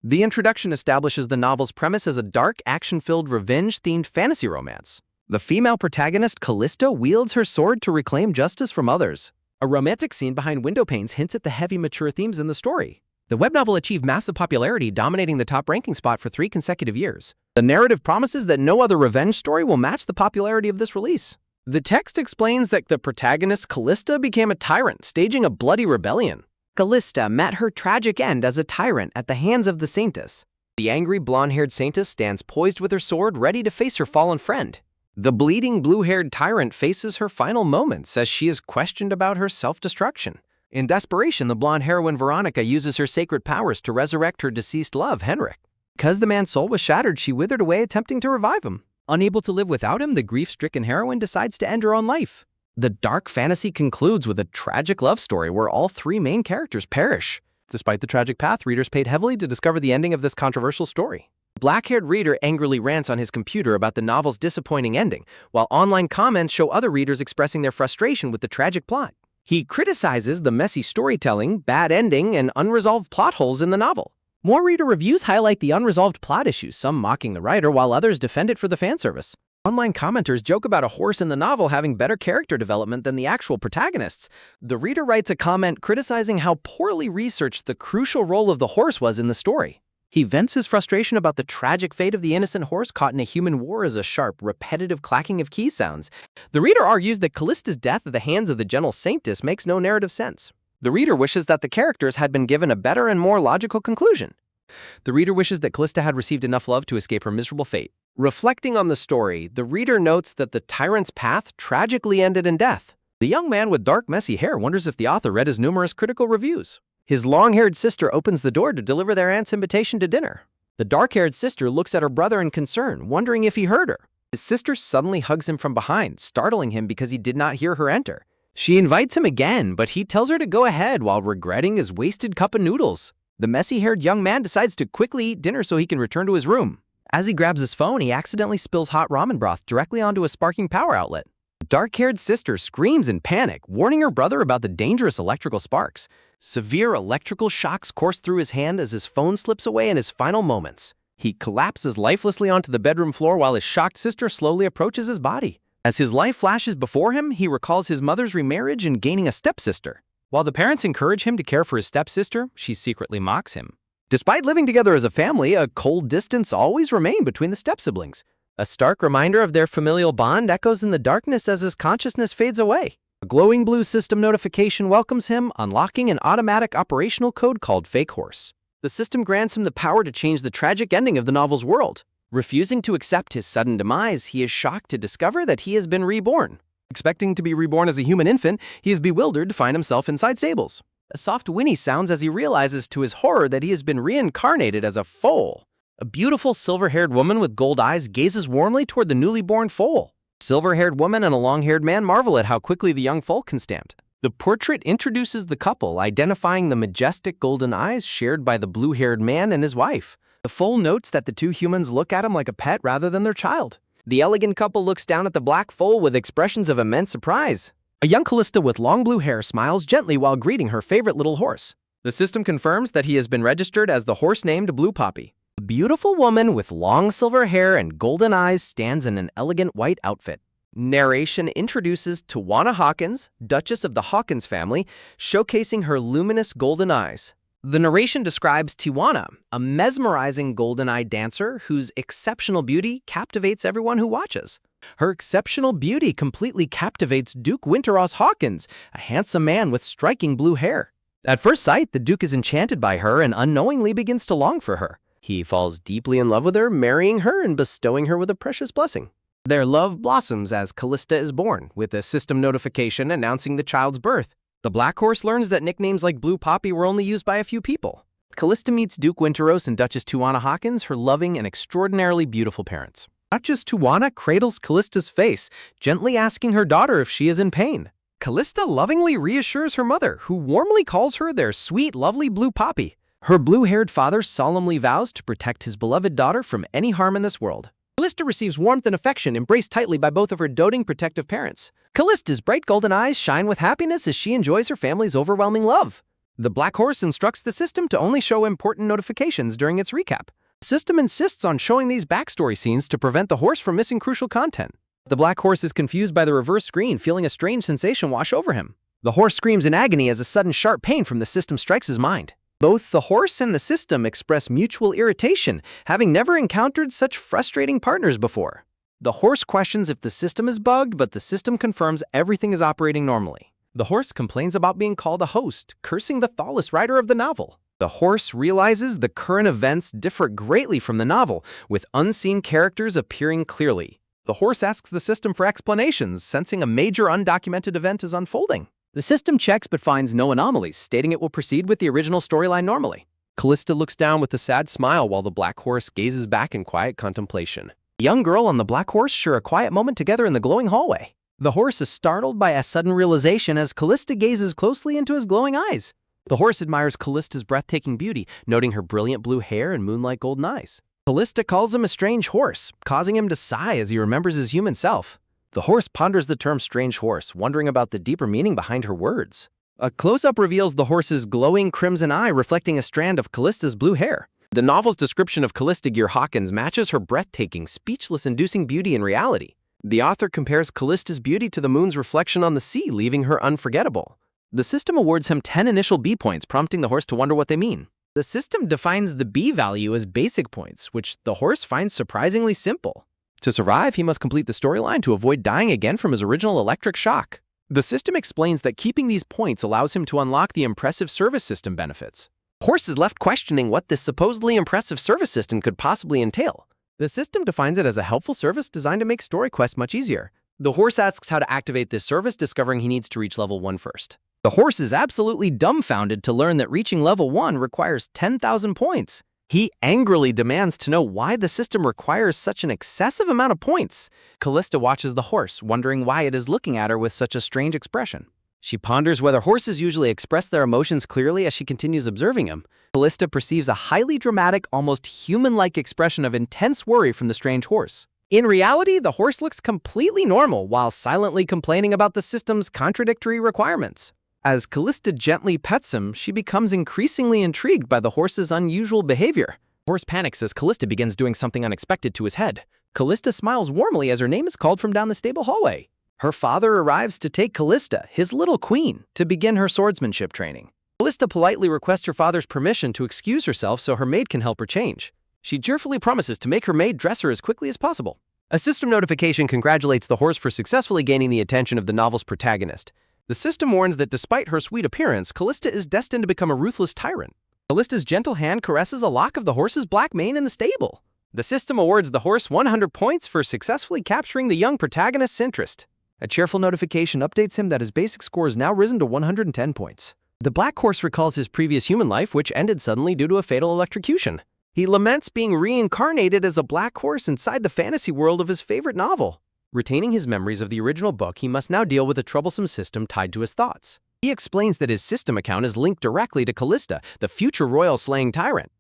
The introduction establishes the novel's premise as a dark, action-filled, revenge-themed fantasy romance. The female protagonist, Calista, wields her sword to reclaim justice from others. A romantic scene behind window panes hints at the heavy, mature themes in the story. The web novel achieved massive popularity, dominating the top ranking spot for 3 consecutive years. The narrative promises that no other revenge story will match the popularity of this release. The text explains that the protagonist, Calista, became a tyrant, staging a bloody rebellion. Calista met her tragic end as a tyrant at the hands of the Saintess. The angry, blonde-haired Saintess stands poised with her sword, ready to face her fallen friend. The bleeding, blue-haired tyrant faces her final moments as she is questioned about her self-destruction. In desperation, the blonde heroine Veronica uses her sacred powers to resurrect her deceased love, Henrik. Because the man's soul was shattered, she withered away attempting to revive him. Unable to live without him, the grief-stricken heroine decides to end her own life. The dark fantasy concludes with a tragic love story where all 3 main characters perish. Despite the tragic path, readers paid heavily to discover the ending of this controversial story. The black-haired reader angrily rants on his computer about the novel's disappointing ending, while online comments show other readers expressing their frustration with the tragic plot. He criticizes the messy storytelling, bad ending, and unresolved plot holes in the novel. More reader reviews highlight the unresolved plot issues, some mocking the writer while others defend it for the fan service. Online commenters joke about a horse in the novel having better character development than the actual protagonists. The reader writes a comment criticizing how poorly researched the crucial role of the horse was in the story. He vents his frustration about the tragic fate of the innocent horse caught in a human war as a sharp, repetitive clacking of key sounds. The reader argues that Calista's death at the hands of the gentle Saintess makes no narrative sense. The reader wishes that the characters had been given a better and more logical conclusion. The reader wishes that Calista had received enough love to escape her miserable fate. Reflecting on the story, the reader notes that the tyrant's path tragically ended in death. The young man with dark, messy hair wonders if the author read his numerous critical reviews. His long-haired sister opens the door to deliver their aunt's invitation to dinner. The dark-haired sister looks at her brother in concern, wondering if he heard her. His sister suddenly hugs him from behind, startling him because he did not hear her enter. She invites him again, but he tells her to go ahead while regretting his wasted cup of noodles. The messy-haired young man decides to quickly eat dinner so he can return to his room. As he grabs his phone, he accidentally spills hot ramen broth directly onto a sparking power outlet. The dark-haired sister screams in panic, warning her brother about the dangerous electrical sparks. Severe electrical shocks course through his hand as his phone slips away in his final moments. He collapses lifelessly onto the bedroom floor while his shocked sister slowly approaches his body. As his life flashes before him, he recalls his mother's remarriage and gaining a stepsister. While the parents encourage him to care for his stepsister, she secretly mocks him. Despite living together as a family, a cold distance always remained between the step-siblings. A stark reminder of their familial bond echoes in the darkness as his consciousness fades away. A glowing blue system notification welcomes him, unlocking an automatic operational code called Fake Horse. The system grants him the power to change the tragic ending of the novel's world. Refusing to accept his sudden demise, he is shocked to discover that he has been reborn. Expecting to be reborn as a human infant, he is bewildered to find himself inside stables. A soft whinny sounds as he realizes to his horror that he has been reincarnated as a foal. A beautiful silver-haired woman with gold eyes gazes warmly toward the newly born foal. A silver-haired woman and a long-haired man marvel at how quickly the young foal can stand. The portrait introduces the couple, identifying the majestic golden eyes shared by the blue-haired man and his wife. The foal notes that the two humans look at him like a pet rather than their child. The elegant couple looks down at the black foal with expressions of immense surprise. A young Calista with long blue hair smiles gently while greeting her favorite little horse. The system confirms that he has been registered as the horse named Blue Poppy. A beautiful woman with long silver hair and golden eyes stands in an elegant white outfit. Narration introduces Tawana Hawkins, Duchess of the Hawkins family, showcasing her luminous golden eyes. The narration describes Tawana, a mesmerizing golden-eyed dancer whose exceptional beauty captivates everyone who watches. Her exceptional beauty completely captivates Duke Winterross Hawkins, a handsome man with striking blue hair. At first sight, the Duke is enchanted by her and unknowingly begins to long for her. He falls deeply in love with her, marrying her and bestowing her with a precious blessing. Their love blossoms as Calista is born, with a system notification announcing the child's birth. The Black Horse learns that nicknames like Blue Poppy were only used by a few people. Calista meets Duke Winterross and Duchess Tawana Hawkins, her loving and extraordinarily beautiful parents. Duchess Tawana cradles Calista's face, gently asking her daughter if she is in pain. Calista lovingly reassures her mother, who warmly calls her their sweet, lovely Blue Poppy. Her blue-haired father solemnly vows to protect his beloved daughter from any harm in this world. Calista receives warmth and affection, embraced tightly by both of her doting, protective parents. Calista's bright golden eyes shine with happiness as she enjoys her family's overwhelming love. The black horse instructs the system to only show important notifications during its recap. The system insists on showing these backstory scenes to prevent the horse from missing crucial content. The black horse is confused by the reverse screen, feeling a strange sensation wash over him. The horse screams in agony as a sudden sharp pain from the system strikes his mind. Both the horse and the system express mutual irritation, having never encountered such frustrating partners before. The horse questions if the system is bugged, but the system confirms everything is operating normally. The horse complains about being called a host, cursing the thoughtless writer of the novel. The horse realizes the current events differ greatly from the novel, with unseen characters appearing clearly. The horse asks the system for explanations, sensing a major undocumented event is unfolding. The system checks but finds no anomalies, stating it will proceed with the original storyline normally. Calista looks down with a sad smile while the black horse gazes back in quiet contemplation. The young girl and the black horse share a quiet moment together in the glowing hallway. The horse is startled by a sudden realization as Calista gazes closely into his glowing eyes. The horse admires Calista's breathtaking beauty, noting her brilliant blue hair and moonlight golden eyes. Calista calls him a strange horse, causing him to sigh as he remembers his human self. The horse ponders the term strange horse, wondering about the deeper meaning behind her words. A close-up reveals the horse's glowing crimson eye reflecting a strand of Calista's blue hair. The novel's description of Calista Gear Hawkins matches her breathtaking, speechless-inducing beauty in reality. The author compares Calista's beauty to the moon's reflection on the sea, leaving her unforgettable. The system awards him 10 initial B points, prompting the horse to wonder what they mean. The system defines the B value as basic points, which the horse finds surprisingly simple. To survive, he must complete the storyline to avoid dying again from his original electric shock. The system explains that keeping these points allows him to unlock the impressive service system benefits. Horse is left questioning what this supposedly impressive service system could possibly entail. The system defines it as a helpful service designed to make story quests much easier. The horse asks how to activate this service, discovering he needs to reach level 1 first. The horse is absolutely dumbfounded to learn that reaching level 1 requires 10,000 points. He angrily demands to know why the system requires such an excessive amount of points. Calista watches the horse, wondering why it is looking at her with such a strange expression. She ponders whether horses usually express their emotions clearly as she continues observing him. Calista perceives a highly dramatic, almost human-like expression of intense worry from the strange horse. In reality, the horse looks completely normal while silently complaining about the system's contradictory requirements. As Calista gently pets him, she becomes increasingly intrigued by the horse's unusual behavior. The horse panics as Calista begins doing something unexpected to his head. Calista smiles warmly as her name is called from down the stable hallway. Her father arrives to take Calista, his little queen, to begin her swordsmanship training. Calista politely requests her father's permission to excuse herself so her maid can help her change. She cheerfully promises to make her maid dress her as quickly as possible. A system notification congratulates the horse for successfully gaining the attention of the novel's protagonist. The system warns that despite her sweet appearance, Calista is destined to become a ruthless tyrant. Calista's gentle hand caresses a lock of the horse's black mane in the stable. The system awards the horse 100 points for successfully capturing the young protagonist's interest. A cheerful notification updates him that his basic score has now risen to 110 points. The black horse recalls his previous human life, which ended suddenly due to a fatal electrocution. He laments being reincarnated as a black horse inside the fantasy world of his favorite novel. Retaining his memories of the original book, he must now deal with a troublesome system tied to his thoughts. He explains that his system account is linked directly to Calista, the future royal-slaying tyrant.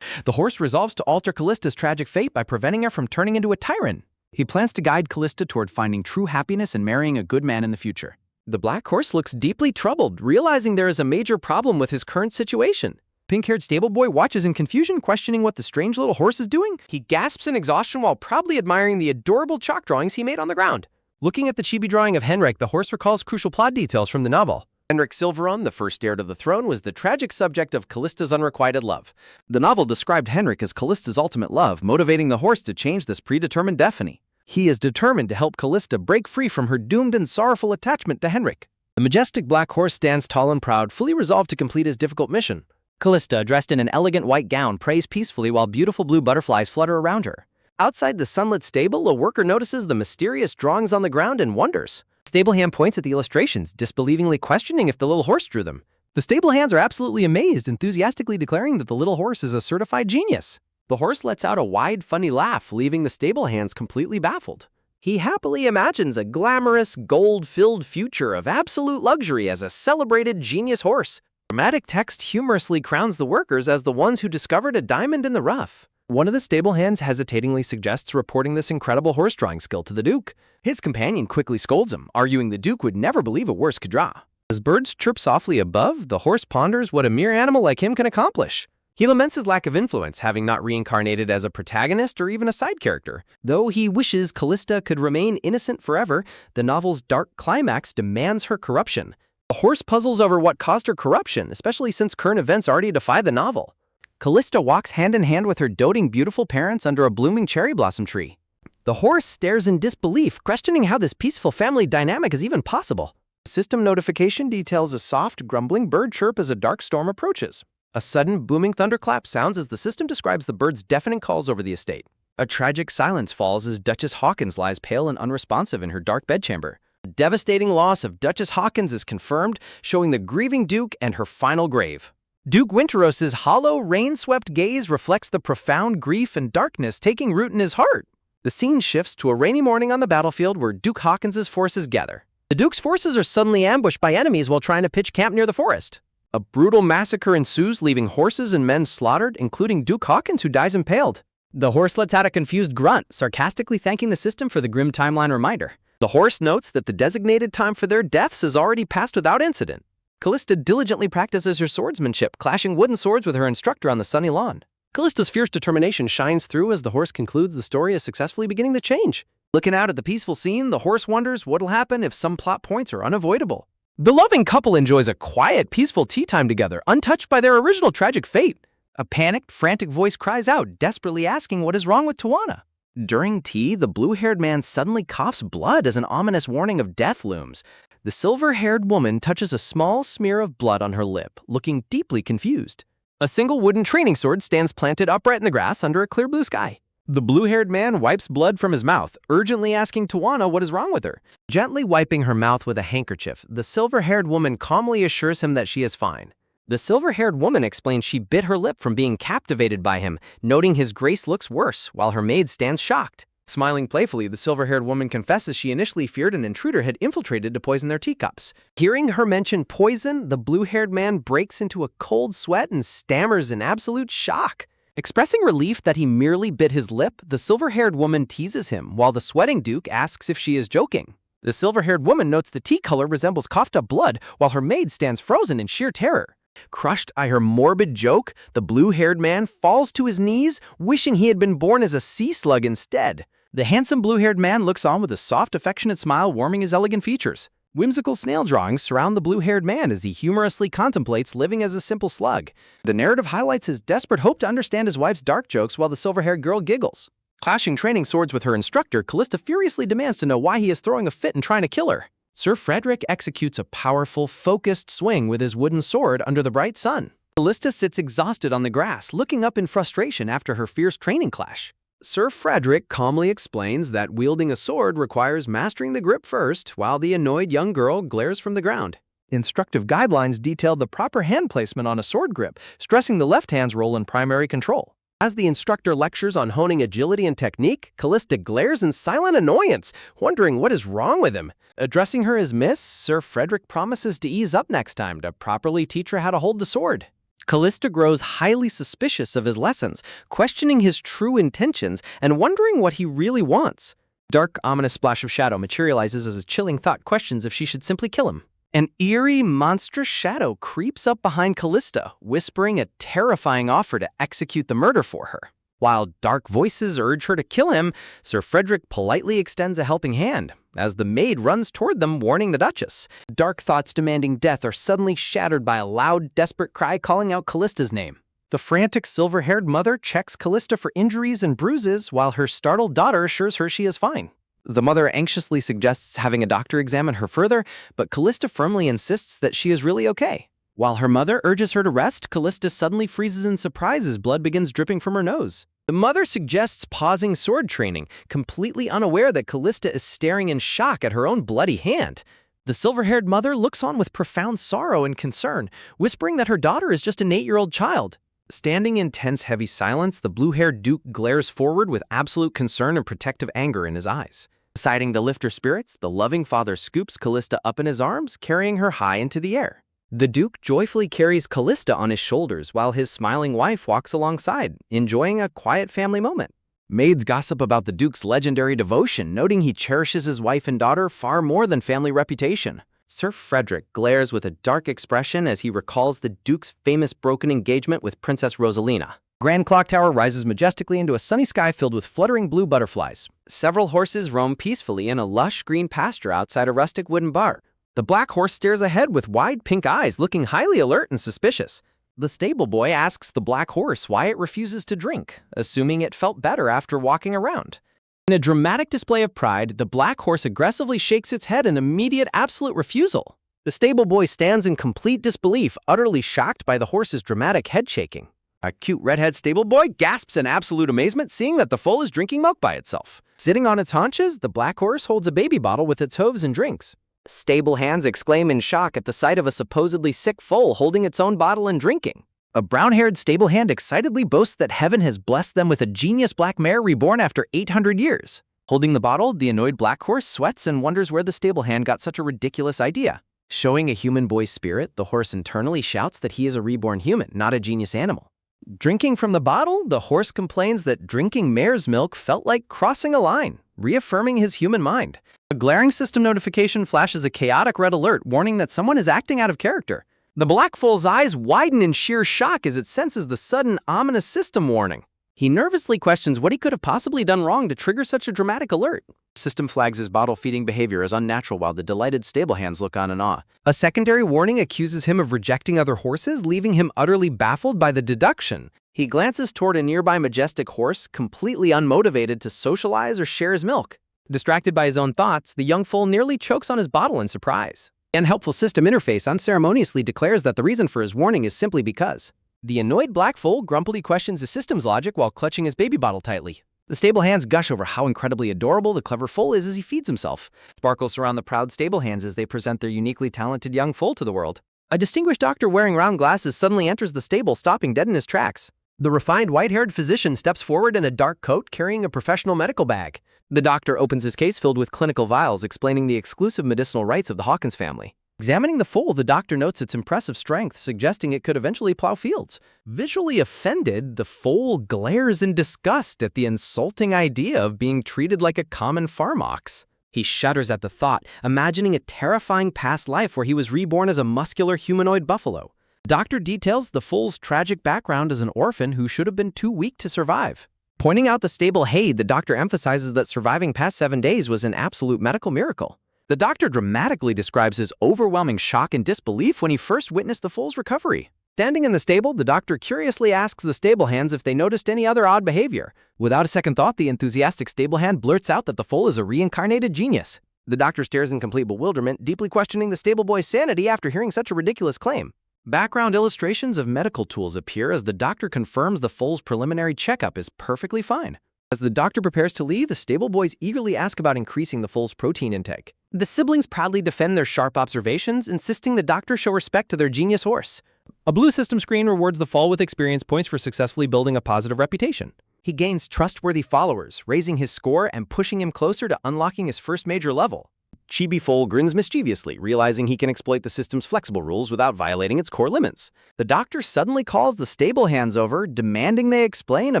The horse resolves to alter Calista's tragic fate by preventing her from turning into a tyrant. He plans to guide Calista toward finding true happiness and marrying a good man in the future. The black horse looks deeply troubled, realizing there is a major problem with his current situation. Pink-haired stable boy watches in confusion, questioning what the strange little horse is doing. He gasps in exhaustion while proudly admiring the adorable chalk drawings he made on the ground. Looking at the chibi drawing of Henrik, the horse recalls crucial plot details from the novel. Henrik Silveron, the first heir to the throne, was the tragic subject of Calista's unrequited love. The novel described Henrik as Calista's ultimate love, motivating the horse to change this predetermined destiny. He is determined to help Calista break free from her doomed and sorrowful attachment to Henrik. The majestic black horse stands tall and proud, fully resolved to complete his difficult mission. Calista, dressed in an elegant white gown, prays peacefully while beautiful blue butterflies flutter around her. Outside the sunlit stable, a worker notices the mysterious drawings on the ground and wonders. The stable hand points at the illustrations, disbelievingly questioning if the little horse drew them. The stable hands are absolutely amazed, enthusiastically declaring that the little horse is a certified genius. The horse lets out a wide, funny laugh, leaving the stable hands completely baffled. He happily imagines a glamorous, gold-filled future of absolute luxury as a celebrated genius horse. Dramatic text humorously crowns the workers as the ones who discovered a diamond in the rough. One of the stable hands hesitatingly suggests reporting this incredible horse drawing skill to the Duke. His companion quickly scolds him, arguing the Duke would never believe a horse could draw. As birds chirp softly above, the horse ponders what a mere animal like him can accomplish. He laments his lack of influence, having not reincarnated as a protagonist or even a side character. Though he wishes Calista could remain innocent forever, the novel's dark climax demands her corruption. The horse puzzles over what caused her corruption, especially since current events already defy the novel. Calista walks hand in hand with her doting beautiful parents under a blooming cherry blossom tree. The horse stares in disbelief, questioning how this peaceful family dynamic is even possible. The system notification details a soft, grumbling bird chirp as a dark storm approaches. A sudden, booming thunderclap sounds as the system describes the bird's deafening calls over the estate. A tragic silence falls as Duchess Hawkins lies pale and unresponsive in her dark bedchamber. The devastating loss of Duchess Hawkins is confirmed, showing the grieving Duke and her final grave. Duke Winteros's hollow, rain-swept gaze reflects the profound grief and darkness taking root in his heart. The scene shifts to a rainy morning on the battlefield where Duke Hawkins's forces gather. The Duke's forces are suddenly ambushed by enemies while trying to pitch camp near the forest. A brutal massacre ensues, leaving horses and men slaughtered, including Duke Hawkins, who dies impaled. The horse lets out a confused grunt, sarcastically thanking the system for the grim timeline reminder. The horse notes that the designated time for their deaths has already passed without incident. Calista diligently practices her swordsmanship, clashing wooden swords with her instructor on the sunny lawn. Calista's fierce determination shines through as the horse concludes the story is successfully beginning to change. Looking out at the peaceful scene, the horse wonders what'll happen if some plot points are unavoidable. The loving couple enjoys a quiet, peaceful tea time together, untouched by their original tragic fate. A panicked, frantic voice cries out, desperately asking what is wrong with Tawana. During tea, the blue-haired man suddenly coughs blood as an ominous warning of death looms. The silver-haired woman touches a small smear of blood on her lip, looking deeply confused. A single wooden training sword stands planted upright in the grass under a clear blue sky. The blue-haired man wipes blood from his mouth, urgently asking Tawana what is wrong with her. Gently wiping her mouth with a handkerchief, the silver-haired woman calmly assures him that she is fine. The silver-haired woman explains she bit her lip from being captivated by him, noting his grace looks worse, while her maid stands shocked. Smiling playfully, the silver-haired woman confesses she initially feared an intruder had infiltrated to poison their teacups. Hearing her mention poison, the blue-haired man breaks into a cold sweat and stammers in absolute shock. Expressing relief that he merely bit his lip, the silver-haired woman teases him, while the sweating Duke asks if she is joking. The silver-haired woman notes the tea color resembles coughed-up blood, while her maid stands frozen in sheer terror. Crushed by her morbid joke, the blue-haired man falls to his knees, wishing he had been born as a sea slug instead. The handsome blue-haired man looks on with a soft, affectionate smile warming his elegant features. Whimsical snail drawings surround the blue-haired man as he humorously contemplates living as a simple slug. The narrative highlights his desperate hope to understand his wife's dark jokes while the silver-haired girl giggles. Clashing training swords with her instructor, Calista furiously demands to know why he is throwing a fit and trying to kill her. Sir Frederick executes a powerful, focused swing with his wooden sword under the bright sun. Calista sits exhausted on the grass, looking up in frustration after her fierce training clash. Sir Frederick calmly explains that wielding a sword requires mastering the grip first, while the annoyed young girl glares from the ground. Instructive guidelines detail the proper hand placement on a sword grip, stressing the left hand's role in primary control. As the instructor lectures on honing agility and technique, Calista glares in silent annoyance, wondering what is wrong with him. Addressing her as Miss, Sir Frederick promises to ease up next time to properly teach her how to hold the sword. Calista grows highly suspicious of his lessons, questioning his true intentions and wondering what he really wants. Dark, ominous splash of shadow materializes as a chilling thought questions if she should simply kill him. An eerie, monstrous shadow creeps up behind Calista, whispering a terrifying offer to execute the murder for her. While dark voices urge her to kill him, Sir Frederick politely extends a helping hand, as the maid runs toward them, warning the Duchess. Dark thoughts demanding death are suddenly shattered by a loud, desperate cry calling out Callista's name. The frantic silver-haired mother checks Calista for injuries and bruises, while her startled daughter assures her she is fine. The mother anxiously suggests having a doctor examine her further, but Calista firmly insists that she is really okay. While her mother urges her to rest, Calista suddenly freezes in surprise as blood begins dripping from her nose. The mother suggests pausing sword training, completely unaware that Calista is staring in shock at her own bloody hand. The silver-haired mother looks on with profound sorrow and concern, whispering that her daughter is just an 8-year-old child. Standing in tense, heavy silence, the blue-haired Duke glares forward with absolute concern and protective anger in his eyes. Deciding to lift her spirits, the loving father scoops Calista up in his arms, carrying her high into the air. The Duke joyfully carries Calista on his shoulders while his smiling wife walks alongside, enjoying a quiet family moment. Maids gossip about the Duke's legendary devotion, noting he cherishes his wife and daughter far more than family reputation. Sir Frederick glares with a dark expression as he recalls the Duke's famous broken engagement with Princess Rosalina. Grand Clock Tower rises majestically into a sunny sky filled with fluttering blue butterflies. Several horses roam peacefully in a lush green pasture outside a rustic wooden bar. The black horse stares ahead with wide pink eyes, looking highly alert and suspicious. The stable boy asks the black horse why it refuses to drink, assuming it felt better after walking around. In a dramatic display of pride, the black horse aggressively shakes its head in immediate absolute refusal. The stable boy stands in complete disbelief, utterly shocked by the horse's dramatic head shaking. A cute redhead stable boy gasps in absolute amazement, seeing that the foal is drinking milk by itself. Sitting on its haunches, the black horse holds a baby bottle with its hooves and drinks. Stable hands exclaim in shock at the sight of a supposedly sick foal holding its own bottle and drinking. A brown-haired stable hand excitedly boasts that heaven has blessed them with a genius black mare reborn after 800 years. Holding the bottle, the annoyed black horse sweats and wonders where the stable hand got such a ridiculous idea. Showing a human boy's spirit, the horse internally shouts that he is a reborn human, not a genius animal. Drinking from the bottle, the horse complains that drinking mare's milk felt like crossing a line, reaffirming his human mind. A glaring system notification flashes a chaotic red alert warning that someone is acting out of character. The black foal's eyes widen in sheer shock as it senses the sudden, ominous system warning. He nervously questions what he could have possibly done wrong to trigger such a dramatic alert. The system flags his bottle-feeding behavior as unnatural while the delighted stable hands look on in awe. A secondary warning accuses him of rejecting other horses, leaving him utterly baffled by the deduction. He glances toward a nearby majestic horse, completely unmotivated to socialize or share his milk. Distracted by his own thoughts, the young foal nearly chokes on his bottle in surprise. The unhelpful system interface unceremoniously declares that the reason for his warning is simply because. The annoyed black foal grumpily questions the system's logic while clutching his baby bottle tightly. The stable hands gush over how incredibly adorable the clever foal is as he feeds himself. Sparkles surround the proud stable hands as they present their uniquely talented young foal to the world. A distinguished doctor wearing round glasses suddenly enters the stable, stopping dead in his tracks. The refined white-haired physician steps forward in a dark coat carrying a professional medical bag. The doctor opens his case filled with clinical vials explaining the exclusive medicinal rights of the Hawkins family. Examining the foal, the doctor notes its impressive strength, suggesting it could eventually plow fields. Visually offended, the foal glares in disgust at the insulting idea of being treated like a common farm ox. He shudders at the thought, imagining a terrifying past life where he was reborn as a muscular humanoid buffalo. The doctor details the foal's tragic background as an orphan who should have been too weak to survive. Pointing out the stable hay, the doctor emphasizes that surviving past 7 days was an absolute medical miracle. The doctor dramatically describes his overwhelming shock and disbelief when he first witnessed the foal's recovery. Standing in the stable, the doctor curiously asks the stable hands if they noticed any other odd behavior. Without a second thought, the enthusiastic stable hand blurts out that the foal is a reincarnated genius. The doctor stares in complete bewilderment, deeply questioning the stable boy's sanity after hearing such a ridiculous claim. Background illustrations of medical tools appear as the doctor confirms the foal's preliminary checkup is perfectly fine. As the doctor prepares to leave, the stable boys eagerly ask about increasing the foal's protein intake. The siblings proudly defend their sharp observations, insisting the doctor show respect to their genius horse. A blue system screen rewards the foal with experience points for successfully building a positive reputation. He gains trustworthy followers, raising his score and pushing him closer to unlocking his first major level. Chibi Foal grins mischievously, realizing he can exploit the system's flexible rules without violating its core limits. The doctor suddenly calls the stable hands over, demanding they explain a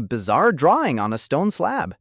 bizarre drawing on a stone slab.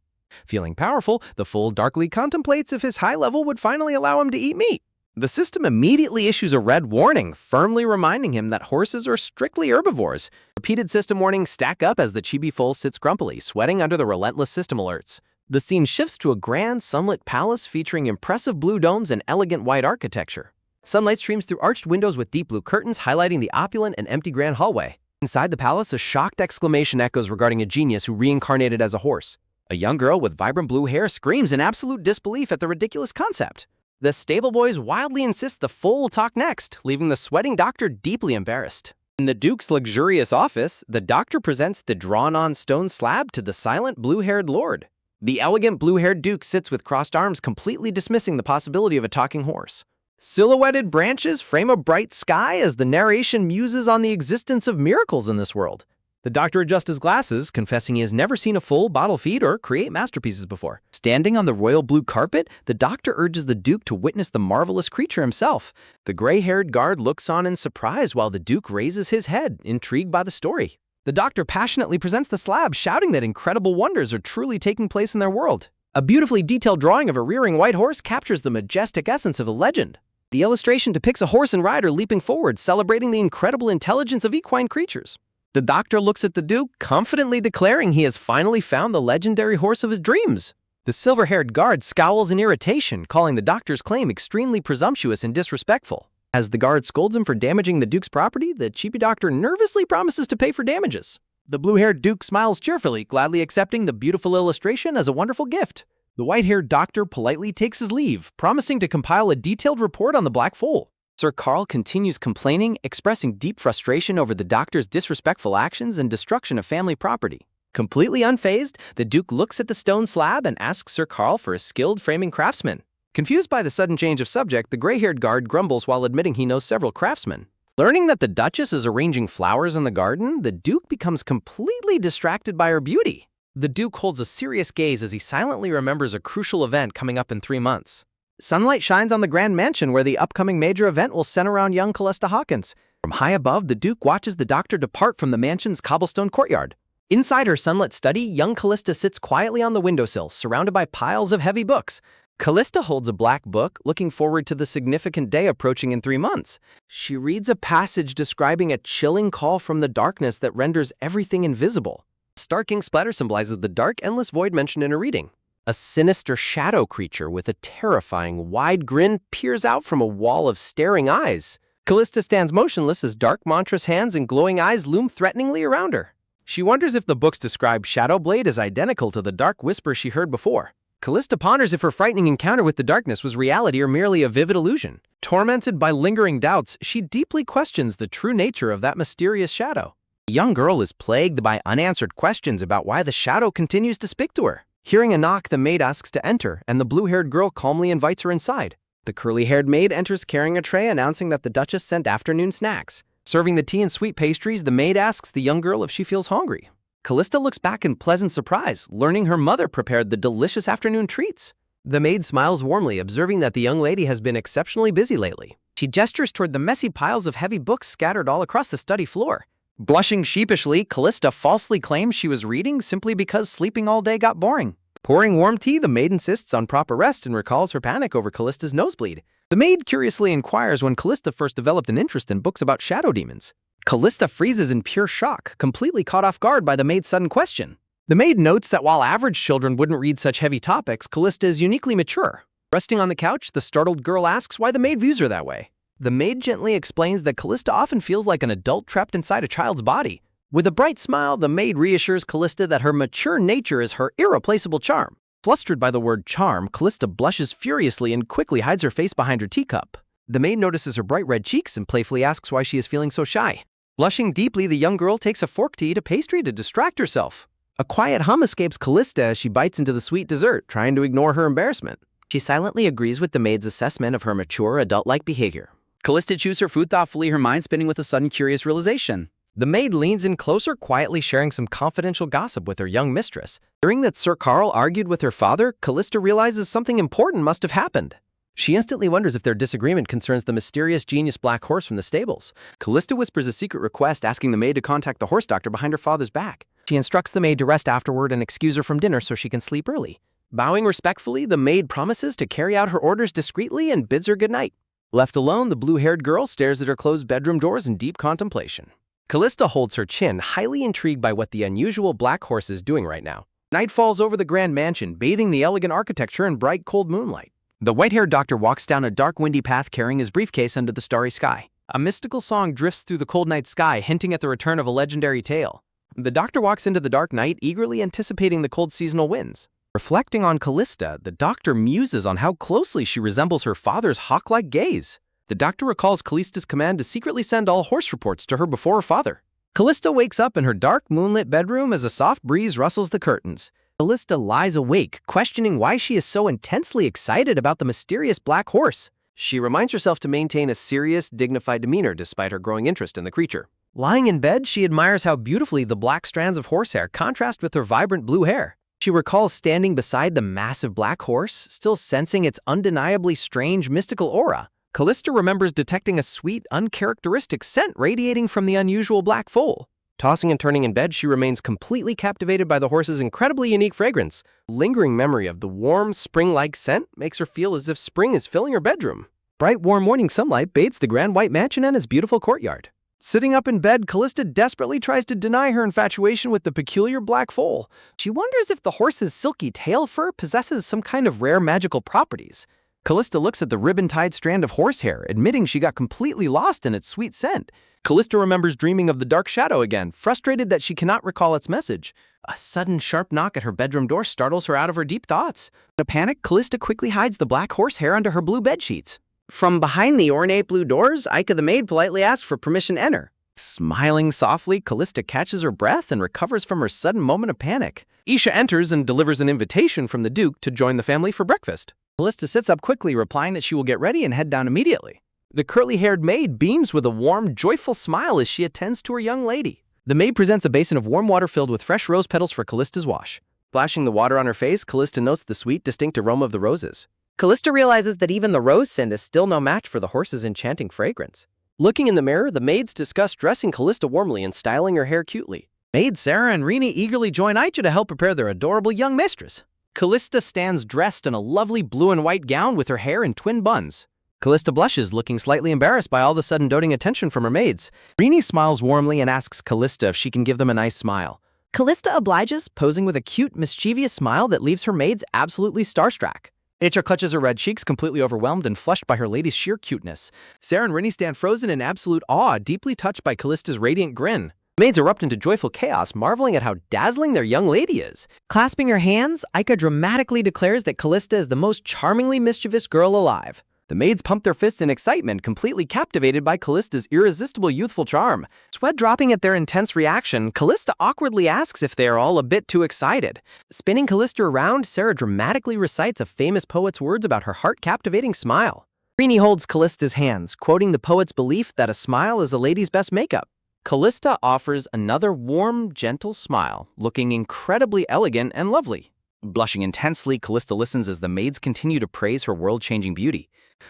Feeling powerful, the foal darkly contemplates if his high level would finally allow him to eat meat. The system immediately issues a red warning, firmly reminding him that horses are strictly herbivores. Repeated system warnings stack up as the Chibi Foal sits grumpily, sweating under the relentless system alerts. The scene shifts to a grand, sunlit palace featuring impressive blue domes and elegant white architecture. Sunlight streams through arched windows with deep blue curtains, highlighting the opulent and empty grand hallway. Inside the palace, a shocked exclamation echoes regarding a genius who reincarnated as a horse. A young girl with vibrant blue hair screams in absolute disbelief at the ridiculous concept. The stable boys wildly insist the foal will talk next, leaving the sweating doctor deeply embarrassed. In the Duke's luxurious office, the doctor presents the drawn-on stone slab to the silent blue-haired lord. The elegant blue-haired Duke sits with crossed arms, completely dismissing the possibility of a talking horse. Silhouetted branches frame a bright sky as the narration muses on the existence of miracles in this world. The doctor adjusts his glasses, confessing he has never seen a full bottle feed or create masterpieces before. Standing on the royal blue carpet, the doctor urges the Duke to witness the marvelous creature himself. The gray-haired guard looks on in surprise while the Duke raises his head, intrigued by the story. The doctor passionately presents the slab, shouting that incredible wonders are truly taking place in their world. A beautifully detailed drawing of a rearing white horse captures the majestic essence of the legend. The illustration depicts a horse and rider leaping forward, celebrating the incredible intelligence of equine creatures. The doctor looks at the Duke, confidently declaring he has finally found the legendary horse of his dreams. The silver-haired guard scowls in irritation, calling the doctor's claim extremely presumptuous and disrespectful. As the guard scolds him for damaging the Duke's property, the cheapy doctor nervously promises to pay for damages. The blue-haired Duke smiles cheerfully, gladly accepting the beautiful illustration as a wonderful gift. The white-haired doctor politely takes his leave, promising to compile a detailed report on the black foal. Sir Carl continues complaining, expressing deep frustration over the doctor's disrespectful actions and destruction of family property. Completely unfazed, the Duke looks at the stone slab and asks Sir Carl for a skilled framing craftsman. Confused by the sudden change of subject, the gray-haired guard grumbles while admitting he knows several craftsmen. Learning that the Duchess is arranging flowers in the garden, the Duke becomes completely distracted by her beauty. The Duke holds a serious gaze as he silently remembers a crucial event coming up in 3 months. Sunlight shines on the grand mansion where the upcoming major event will center around young Calista Hawkins. From high above, the Duke watches the doctor depart from the mansion's cobblestone courtyard. Inside her sunlit study, young Calista sits quietly on the windowsill, surrounded by piles of heavy books. Calista holds a black book, looking forward to the significant day approaching in 3 months. She reads a passage describing a chilling call from the darkness that renders everything invisible. A stark ink splatter symbolizes the dark, endless void mentioned in her reading. A sinister shadow creature with a terrifying, wide grin peers out from a wall of staring eyes. Calista stands motionless as dark, monstrous hands and glowing eyes loom threateningly around her. She wonders if the book's described Shadowblade is identical to the dark whisper she heard before. Calista ponders if her frightening encounter with the darkness was reality or merely a vivid illusion. Tormented by lingering doubts, she deeply questions the true nature of that mysterious shadow. The young girl is plagued by unanswered questions about why the shadow continues to speak to her. Hearing a knock, the maid asks to enter, and the blue-haired girl calmly invites her inside. The curly-haired maid enters carrying a tray, announcing that the Duchess sent afternoon snacks. Serving the tea and sweet pastries, the maid asks the young girl if she feels hungry. Calista looks back in pleasant surprise, learning her mother prepared the delicious afternoon treats. The maid smiles warmly, observing that the young lady has been exceptionally busy lately. She gestures toward the messy piles of heavy books scattered all across the study floor. Blushing sheepishly, Calista falsely claims she was reading simply because sleeping all day got boring. Pouring warm tea, the maid insists on proper rest and recalls her panic over Callista's nosebleed. The maid curiously inquires when Calista first developed an interest in books about shadow demons. Calista freezes in pure shock, completely caught off guard by the maid's sudden question. The maid notes that while average children wouldn't read such heavy topics, Calista is uniquely mature. Resting on the couch, the startled girl asks why the maid views her that way. The maid gently explains that Calista often feels like an adult trapped inside a child's body. With a bright smile, the maid reassures Calista that her mature nature is her irreplaceable charm. Flustered by the word charm, Calista blushes furiously and quickly hides her face behind her teacup. The maid notices her bright red cheeks and playfully asks why she is feeling so shy. Blushing deeply, the young girl takes a fork to eat a pastry to distract herself. A quiet hum escapes Calista as she bites into the sweet dessert, trying to ignore her embarrassment. She silently agrees with the maid's assessment of her mature, adult-like behavior. Calista chews her food thoughtfully, her mind spinning with a sudden curious realization. The maid leans in closer, quietly sharing some confidential gossip with her young mistress. Hearing that Sir Carl argued with her father, Calista realizes something important must have happened. She instantly wonders if their disagreement concerns the mysterious genius black horse from the stables. Calista whispers a secret request, asking the maid to contact the horse doctor behind her father's back. She instructs the maid to rest afterward and excuse her from dinner so she can sleep early. Bowing respectfully, the maid promises to carry out her orders discreetly and bids her goodnight. Left alone, the blue-haired girl stares at her closed bedroom doors in deep contemplation. Calista holds her chin, highly intrigued by what the unusual black horse is doing right now. Night falls over the grand mansion, bathing the elegant architecture in bright, cold moonlight. The white-haired doctor walks down a dark, windy path carrying his briefcase under the starry sky. A mystical song drifts through the cold night sky, hinting at the return of a legendary tale. The doctor walks into the dark night, eagerly anticipating the cold seasonal winds. Reflecting on Calista, the doctor muses on how closely she resembles her father's hawk-like gaze. The doctor recalls Calista's command to secretly send all horse reports to her before her father. Calista wakes up in her dark, moonlit bedroom as a soft breeze rustles the curtains. Calista lies awake, questioning why she is so intensely excited about the mysterious black horse. She reminds herself to maintain a serious, dignified demeanor despite her growing interest in the creature. Lying in bed, she admires how beautifully the black strands of horsehair contrast with her vibrant blue hair. She recalls standing beside the massive black horse, still sensing its undeniably strange, mystical aura. Calista remembers detecting a sweet, uncharacteristic scent radiating from the unusual black foal. Tossing and turning in bed, she remains completely captivated by the horse's incredibly unique fragrance. Lingering memory of the warm, spring-like scent makes her feel as if spring is filling her bedroom. Bright, warm morning sunlight bathes the grand white mansion and its beautiful courtyard. Sitting up in bed, Calista desperately tries to deny her infatuation with the peculiar black foal. She wonders if the horse's silky tail fur possesses some kind of rare magical properties. Calista looks at the ribbon-tied strand of horsehair, admitting she got completely lost in its sweet scent. Calista remembers dreaming of the dark shadow again, frustrated that she cannot recall its message. A sudden sharp knock at her bedroom door startles her out of her deep thoughts. In a panic, Calista quickly hides the black horsehair under her blue bedsheets. From behind the ornate blue doors, Aika the maid politely asks for permission to enter. Smiling softly, Calista catches her breath and recovers from her sudden moment of panic. Isha enters and delivers an invitation from the Duke to join the family for breakfast. Calista sits up quickly, replying that she will get ready and head down immediately. The curly-haired maid beams with a warm, joyful smile as she attends to her young lady. The maid presents a basin of warm water filled with fresh rose petals for Callista's wash. Splashing the water on her face, Calista notes the sweet, distinct aroma of the roses. Calista realizes that even the rose scent is still no match for the horse's enchanting fragrance. Looking in the mirror, the maids discuss dressing Calista warmly and styling her hair cutely. Maids Sarah and Rini eagerly join Aicha to help prepare their adorable young mistress. Calista stands dressed in a lovely blue and white gown with her hair in twin buns. Calista blushes, looking slightly embarrassed by all the sudden doting attention from her maids. Rini smiles warmly and asks Calista if she can give them a nice smile. Calista obliges, posing with a cute, mischievous smile that leaves her maids absolutely starstruck. Aicha clutches her red cheeks, completely overwhelmed and flushed by her lady's sheer cuteness. Sarah and Rini stand frozen in absolute awe, deeply touched by Callista's radiant grin. Maids erupt into joyful chaos, marveling at how dazzling their young lady is. Clasping her hands, Aika dramatically declares that Calista is the most charmingly mischievous girl alive. The maids pump their fists in excitement, completely captivated by Callista's irresistible youthful charm. Sweat dropping at their intense reaction, Calista awkwardly asks if they are all a bit too excited. Spinning Calista around, Sarah dramatically recites a famous poet's words about her heart-captivating smile. Rini holds Callista's hands, quoting the poet's belief that a smile is a lady's best makeup. Calista offers another warm, gentle smile, looking incredibly elegant and lovely. Blushing intensely, Calista listens as the maids continue to praise her world-changing beauty.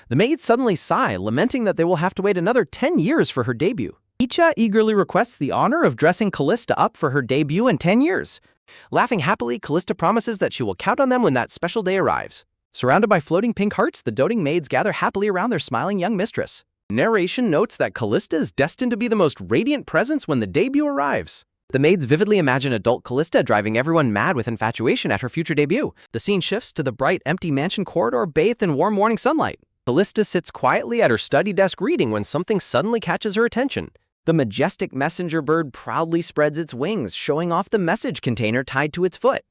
The maids suddenly sigh, lamenting that they will have to wait another 10 years for her debut. Icha eagerly requests the honor of dressing Calista up for her debut in 10 years. Laughing happily, Calista promises that she will count on them when that special day arrives. Surrounded by floating pink hearts, the doting maids gather happily around their smiling young mistress. Narration notes that Calista is destined to be the most radiant presence when the debut arrives. The maids vividly imagine adult Calista driving everyone mad with infatuation at her future debut. The scene shifts to the bright, empty mansion corridor bathed in warm morning sunlight. Calista sits quietly at her study desk reading when something suddenly catches her attention. The majestic messenger bird proudly spreads its wings, showing off the message container tied to its foot.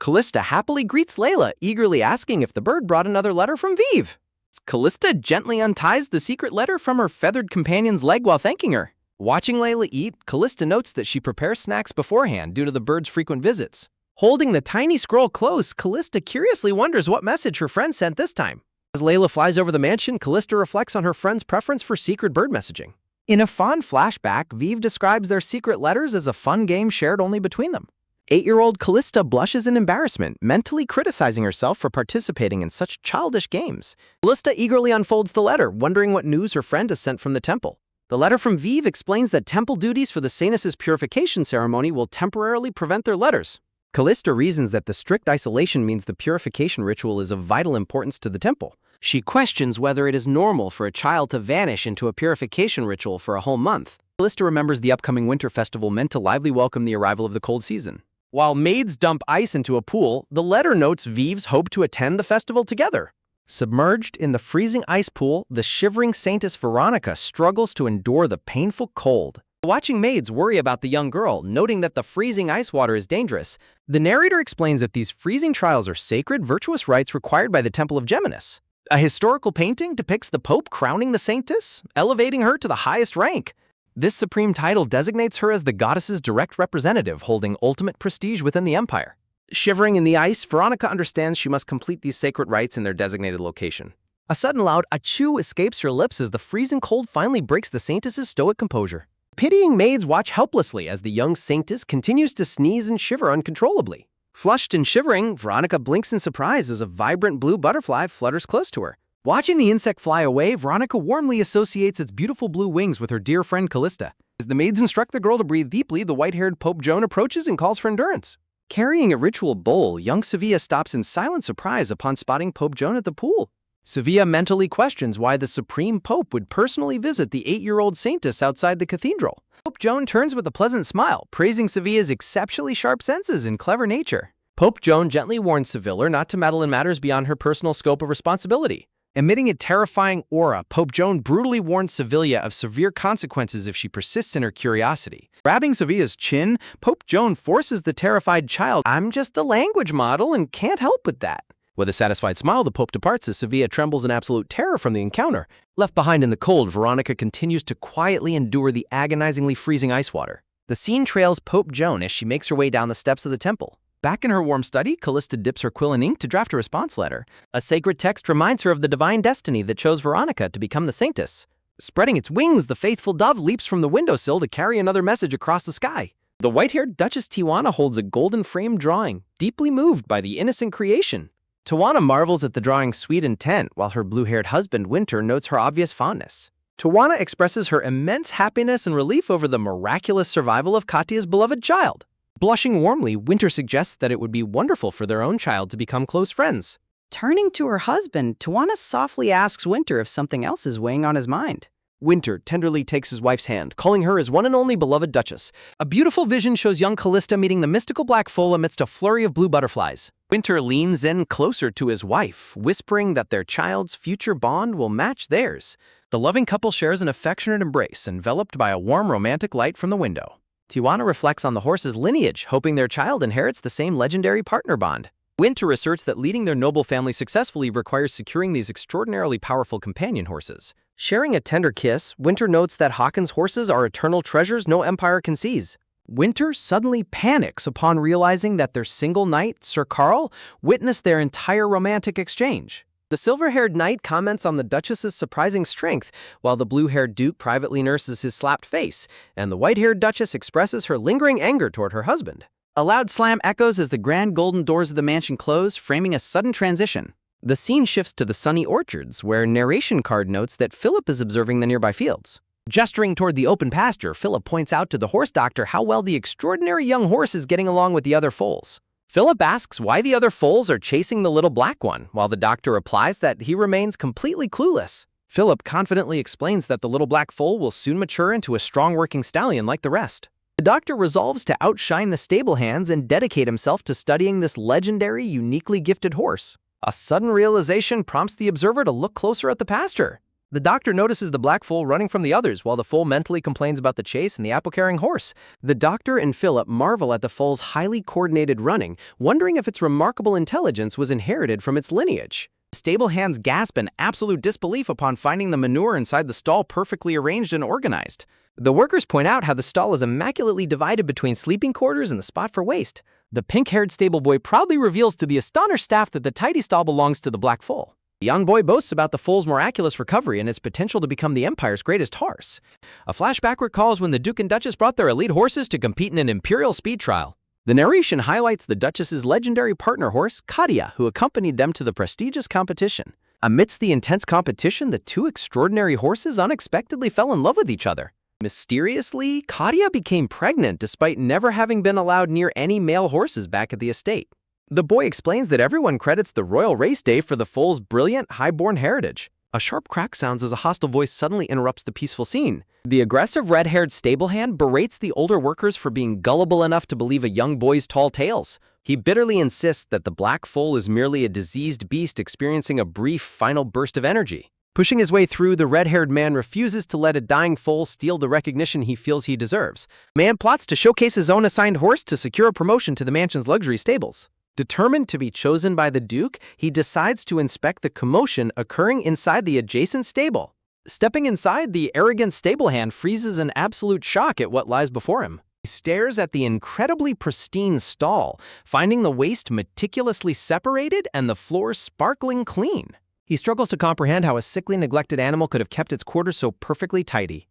Calista happily greets Layla, eagerly asking if the bird brought another letter from Vive. Calista gently unties the secret letter from her feathered companion's leg while thanking her. Watching Layla eat, Calista notes that she prepares snacks beforehand due to the bird's frequent visits. Holding the tiny scroll close, Calista curiously wonders what message her friend sent this time. As Layla flies over the mansion, Calista reflects on her friend's preference for secret bird messaging. In a fond flashback, Vive describes their secret letters as a fun game shared only between them. 8-year-old Calista blushes in embarrassment, mentally criticizing herself for participating in such childish games. Calista eagerly unfolds the letter, wondering what news her friend has sent from the temple. The letter from Vive explains that temple duties for the Saintess' purification ceremony will temporarily prevent their letters. Calista reasons that the strict isolation means the purification ritual is of vital importance to the temple. She questions whether it is normal for a child to vanish into a purification ritual for a whole month. Calista remembers the upcoming winter festival meant to lively welcome the arrival of the cold season. While maids dump ice into a pool, the letter notes Vive's hope to attend the festival together. Submerged in the freezing ice pool, the shivering Saintess Veronica struggles to endure the painful cold. Watching maids worry about the young girl, noting that the freezing ice water is dangerous, the narrator explains that these freezing trials are sacred, virtuous rites required by the Temple of Geminis. A historical painting depicts the Pope crowning the Saintess, elevating her to the highest rank. This supreme title designates her as the goddess's direct representative, holding ultimate prestige within the empire. Shivering in the ice, Veronica understands she must complete these sacred rites in their designated location. A sudden loud achoo escapes her lips as the freezing cold finally breaks the Saintess's stoic composure. Pitying maids watch helplessly as the young Saintess continues to sneeze and shiver uncontrollably. Flushed and shivering, Veronica blinks in surprise as a vibrant blue butterfly flutters close to her. Watching the insect fly away, Veronica warmly associates its beautiful blue wings with her dear friend Calista. As the maids instruct the girl to breathe deeply, the white-haired Pope Joan approaches and calls for endurance. Carrying a ritual bowl, young Sevilla stops in silent surprise upon spotting Pope Joan at the pool. Sevilla mentally questions why the Supreme Pope would personally visit the 8-year-old Saintess outside the cathedral. Pope Joan turns with a pleasant smile, praising Sevilla's exceptionally sharp senses and clever nature. Pope Joan gently warns Sevilla not to meddle in matters beyond her personal scope of responsibility. Emitting a terrifying aura, Pope Joan brutally warns Sevilla of severe consequences if she persists in her curiosity. Grabbing Sevilla's chin, Pope Joan forces the terrified child, "I'm just a language model and can't help with that." With a satisfied smile, the Pope departs as Sevilla trembles in absolute terror from the encounter. Left behind in the cold, Veronica continues to quietly endure the agonizingly freezing ice water. The scene trails Pope Joan as she makes her way down the steps of the temple. Back in her warm study, Calista dips her quill in ink to draft a response letter. A sacred text reminds her of the divine destiny that chose Veronica to become the Saintess. Spreading its wings, the faithful dove leaps from the windowsill to carry another message across the sky. The white-haired Duchess Tijuana holds a golden-framed drawing, deeply moved by the innocent creation. Tijuana marvels at the drawing's sweet intent, while her blue-haired husband, Winter, notes her obvious fondness. Tijuana expresses her immense happiness and relief over the miraculous survival of Katya's beloved child. Blushing warmly, Winter suggests that it would be wonderful for their own child to become close friends. Turning to her husband, Tijuana softly asks Winter if something else is weighing on his mind. Winter tenderly takes his wife's hand, calling her his one and only beloved Duchess. A beautiful vision shows young Calista meeting the mystical black foal amidst a flurry of blue butterflies. Winter leans in closer to his wife, whispering that their child's future bond will match theirs. The loving couple shares an affectionate embrace, enveloped by a warm romantic light from the window. Tijuana reflects on the horse's lineage, hoping their child inherits the same legendary partner bond. Winter asserts that leading their noble family successfully requires securing these extraordinarily powerful companion horses. Sharing a tender kiss, Winter notes that Haakon's horses are eternal treasures no empire can seize. Winter suddenly panics upon realizing that their single knight, Sir Carl, witnessed their entire romantic exchange. The silver-haired knight comments on the Duchess's surprising strength, while the blue-haired Duke privately nurses his slapped face, and the white-haired Duchess expresses her lingering anger toward her husband. A loud slam echoes as the grand golden doors of the mansion close, framing a sudden transition. The scene shifts to the sunny orchards, where narration card notes that Philip is observing the nearby fields. Gesturing toward the open pasture, Philip points out to the horse doctor how well the extraordinary young horse is getting along with the other foals. Philip asks why the other foals are chasing the little black one, while the doctor replies that he remains completely clueless. Philip confidently explains that the little black foal will soon mature into a strong working stallion like the rest. The doctor resolves to outshine the stable hands and dedicate himself to studying this legendary, uniquely gifted horse. A sudden realization prompts the observer to look closer at the pasture. The doctor notices the black foal running from the others, while the foal mentally complains about the chase and the apple-carrying horse. The doctor and Philip marvel at the foal's highly coordinated running, wondering if its remarkable intelligence was inherited from its lineage. Stable hands gasp in absolute disbelief upon finding the manure inside the stall perfectly arranged and organized. The workers point out how the stall is immaculately divided between sleeping quarters and the spot for waste. The pink-haired stable boy proudly reveals to the astonished staff that the tidy stall belongs to the black foal. The young boy boasts about the foal's miraculous recovery and its potential to become the Empire's greatest horse. A flashback recalls when the Duke and Duchess brought their elite horses to compete in an imperial speed trial. The narration highlights the Duchess's legendary partner horse, Katya, who accompanied them to the prestigious competition. Amidst the intense competition, the two extraordinary horses unexpectedly fell in love with each other. Mysteriously, Katya became pregnant despite never having been allowed near any male horses back at the estate. The boy explains that everyone credits the royal race day for the foal's brilliant, high-born heritage. A sharp crack sounds as a hostile voice suddenly interrupts the peaceful scene. The aggressive red-haired stablehand berates the older workers for being gullible enough to believe a young boy's tall tales. He bitterly insists that the black foal is merely a diseased beast experiencing a brief, final burst of energy. Pushing his way through, the red-haired man refuses to let a dying foal steal the recognition he feels he deserves. Man plots to showcase his own assigned horse to secure a promotion to the mansion's luxury stables. Determined to be chosen by the Duke, he decides to inspect the commotion occurring inside the adjacent stable. Stepping inside, the arrogant stablehand freezes in absolute shock at what lies before him. He stares at the incredibly pristine stall, finding the waste meticulously separated and the floor sparkling clean. He struggles to comprehend how a sickly, neglected animal could have kept its quarters so perfectly tidy.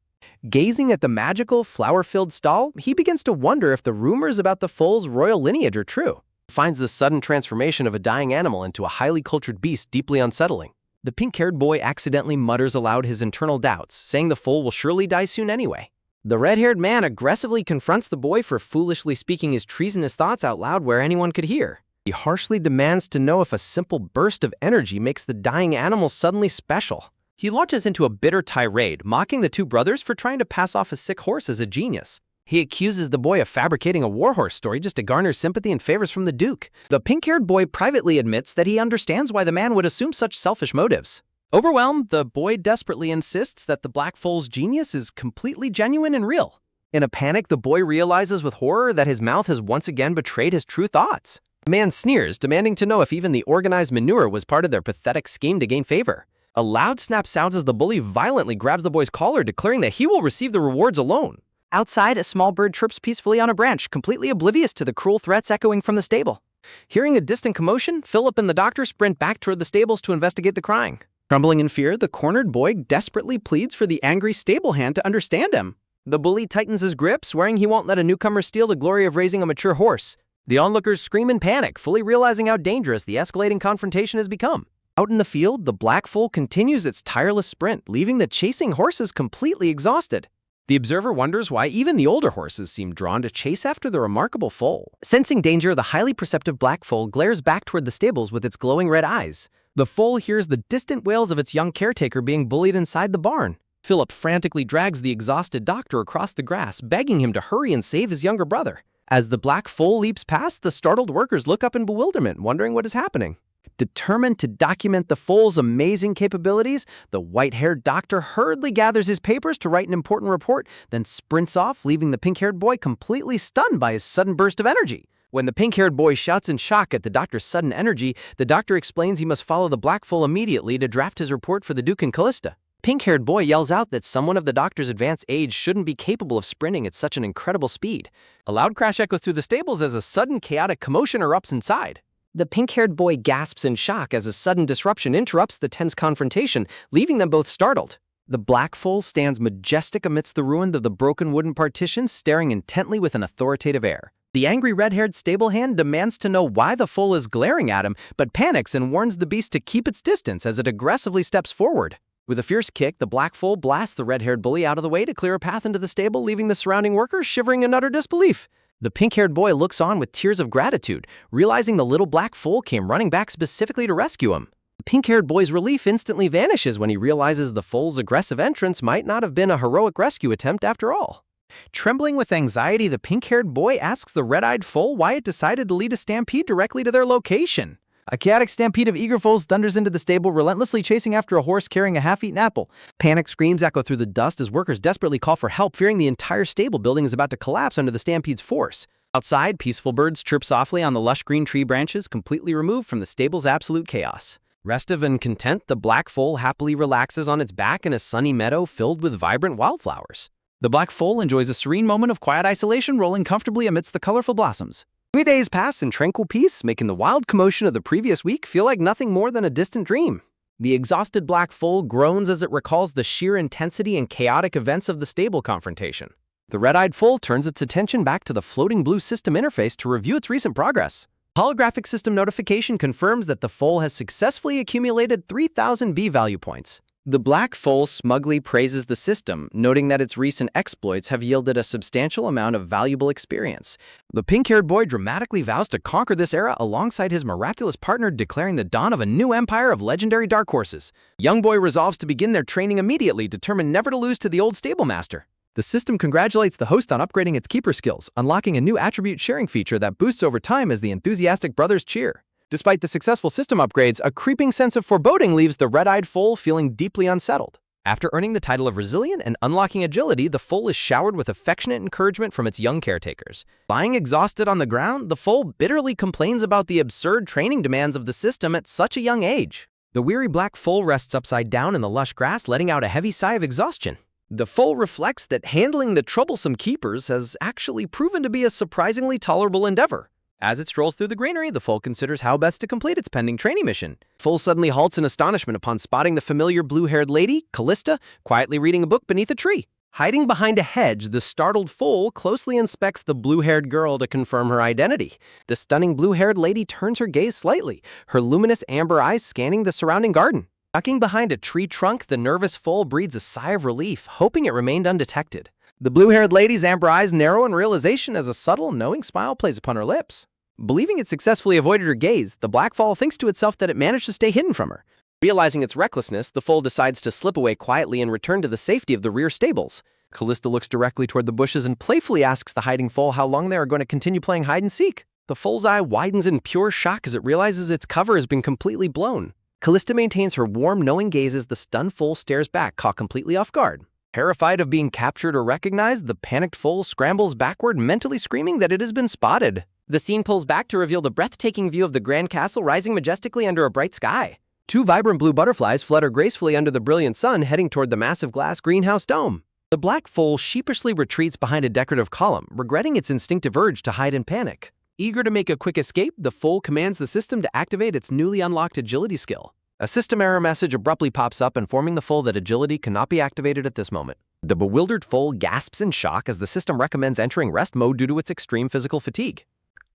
Gazing at the magical, flower-filled stall, he begins to wonder if the rumors about the foal's royal lineage are true. He finds the sudden transformation of a dying animal into a highly cultured beast deeply unsettling. The pink-haired boy accidentally mutters aloud his internal doubts, saying the foal will surely die soon anyway. The red-haired man aggressively confronts the boy for foolishly speaking his treasonous thoughts out loud where anyone could hear. He harshly demands to know if a simple burst of energy makes the dying animal suddenly special. He launches into a bitter tirade, mocking the two brothers for trying to pass off a sick horse as a genius. He accuses the boy of fabricating a warhorse story just to garner sympathy and favors from the Duke. The pink-haired boy privately admits that he understands why the man would assume such selfish motives. Overwhelmed, the boy desperately insists that the black foal's genius is completely genuine and real. In a panic, the boy realizes with horror that his mouth has once again betrayed his true thoughts. The man sneers, demanding to know if even the organized manure was part of their pathetic scheme to gain favor. A loud snap sounds as the bully violently grabs the boy's collar, declaring that he will receive the rewards alone. Outside, a small bird chirps peacefully on a branch, completely oblivious to the cruel threats echoing from the stable. Hearing a distant commotion, Philip and the doctor sprint back toward the stables to investigate the crying. Trembling in fear, the cornered boy desperately pleads for the angry stable hand to understand him. The bully tightens his grip, swearing he won't let a newcomer steal the glory of raising a mature horse. The onlookers scream in panic, fully realizing how dangerous the escalating confrontation has become. Out in the field, the black foal continues its tireless sprint, leaving the chasing horses completely exhausted. The observer wonders why even the older horses seem drawn to chase after the remarkable foal. Sensing danger, the highly perceptive black foal glares back toward the stables with its glowing red eyes. The foal hears the distant wails of its young caretaker being bullied inside the barn. Philip frantically drags the exhausted doctor across the grass, begging him to hurry and save his younger brother. As the black foal leaps past, the startled workers look up in bewilderment, wondering what is happening. Determined to document the foal's amazing capabilities, the white-haired doctor hurriedly gathers his papers to write an important report, then sprints off, leaving the pink-haired boy completely stunned by his sudden burst of energy. When the pink-haired boy shouts in shock at the doctor's sudden energy, the doctor explains he must follow the black foal immediately to draft his report for the Duke and Calista. Pink-haired boy yells out that someone of the doctor's advanced age shouldn't be capable of sprinting at such an incredible speed. A loud crash echoes through the stables as a sudden chaotic commotion erupts inside. The pink-haired boy gasps in shock as a sudden disruption interrupts the tense confrontation, leaving them both startled. The black foal stands majestic amidst the ruin of the broken wooden partition, staring intently with an authoritative air. The angry red-haired stable hand demands to know why the foal is glaring at him, but panics and warns the beast to keep its distance as it aggressively steps forward. With a fierce kick, the black foal blasts the red-haired bully out of the way to clear a path into the stable, leaving the surrounding workers shivering in utter disbelief. The pink-haired boy looks on with tears of gratitude, realizing the little black foal came running back specifically to rescue him. The pink-haired boy's relief instantly vanishes when he realizes the foal's aggressive entrance might not have been a heroic rescue attempt after all. Trembling with anxiety, the pink-haired boy asks the red-eyed foal why it decided to lead a stampede directly to their location. A chaotic stampede of eager foals thunders into the stable, relentlessly chasing after a horse carrying a half-eaten apple. Panic screams echo through the dust as workers desperately call for help, fearing the entire stable building is about to collapse under the stampede's force. Outside, peaceful birds chirp softly on the lush green tree branches, completely removed from the stable's absolute chaos. Restive and content, the black foal happily relaxes on its back in a sunny meadow filled with vibrant wildflowers. The black foal enjoys a serene moment of quiet isolation, rolling comfortably amidst the colorful blossoms. 3 days pass in tranquil peace, making the wild commotion of the previous week feel like nothing more than a distant dream. The exhausted black foal groans as it recalls the sheer intensity and chaotic events of the stable confrontation. The red-eyed foal turns its attention back to the floating blue system interface to review its recent progress. Holographic system notification confirms that the foal has successfully accumulated 3,000 B value points. The black foal smugly praises the system, noting that its recent exploits have yielded a substantial amount of valuable experience. The pink-haired boy dramatically vows to conquer this era alongside his miraculous partner, declaring the dawn of a new empire of legendary dark horses. Young boy resolves to begin their training immediately, determined never to lose to the old stable master. The system congratulates the host on upgrading its keeper skills, unlocking a new attribute sharing feature that boosts over time as the enthusiastic brothers cheer. Despite the successful system upgrades, a creeping sense of foreboding leaves the red-eyed foal feeling deeply unsettled. After earning the title of resilient and unlocking agility, the foal is showered with affectionate encouragement from its young caretakers. Lying exhausted on the ground, the foal bitterly complains about the absurd training demands of the system at such a young age. The weary black foal rests upside down in the lush grass, letting out a heavy sigh of exhaustion. The foal reflects that handling the troublesome keepers has actually proven to be a surprisingly tolerable endeavor. As it strolls through the greenery, the foal considers how best to complete its pending training mission. Foal suddenly halts in astonishment upon spotting the familiar blue-haired lady, Calista, quietly reading a book beneath a tree. Hiding behind a hedge, the startled foal closely inspects the blue-haired girl to confirm her identity. The stunning blue-haired lady turns her gaze slightly, her luminous amber eyes scanning the surrounding garden. Ducking behind a tree trunk, the nervous foal breathes a sigh of relief, hoping it remained undetected. The blue-haired lady's amber eyes narrow in realization as a subtle, knowing smile plays upon her lips. Believing it successfully avoided her gaze, the black foal thinks to itself that it managed to stay hidden from her. Realizing its recklessness, the foal decides to slip away quietly and return to the safety of the rear stables. Calista looks directly toward the bushes and playfully asks the hiding foal how long they are going to continue playing hide-and-seek. The foal's eye widens in pure shock as it realizes its cover has been completely blown. Calista maintains her warm, knowing gaze as the stunned foal stares back, caught completely off guard. Terrified of being captured or recognized, the panicked foal scrambles backward, mentally screaming that it has been spotted. The scene pulls back to reveal the breathtaking view of the Grand Castle rising majestically under a bright sky. Two vibrant blue butterflies flutter gracefully under the brilliant sun, heading toward the massive glass greenhouse dome. The black foal sheepishly retreats behind a decorative column, regretting its instinctive urge to hide in panic. Eager to make a quick escape, the foal commands the system to activate its newly unlocked agility skill. A system error message abruptly pops up, informing the foal that agility cannot be activated at this moment. The bewildered foal gasps in shock as the system recommends entering rest mode due to its extreme physical fatigue.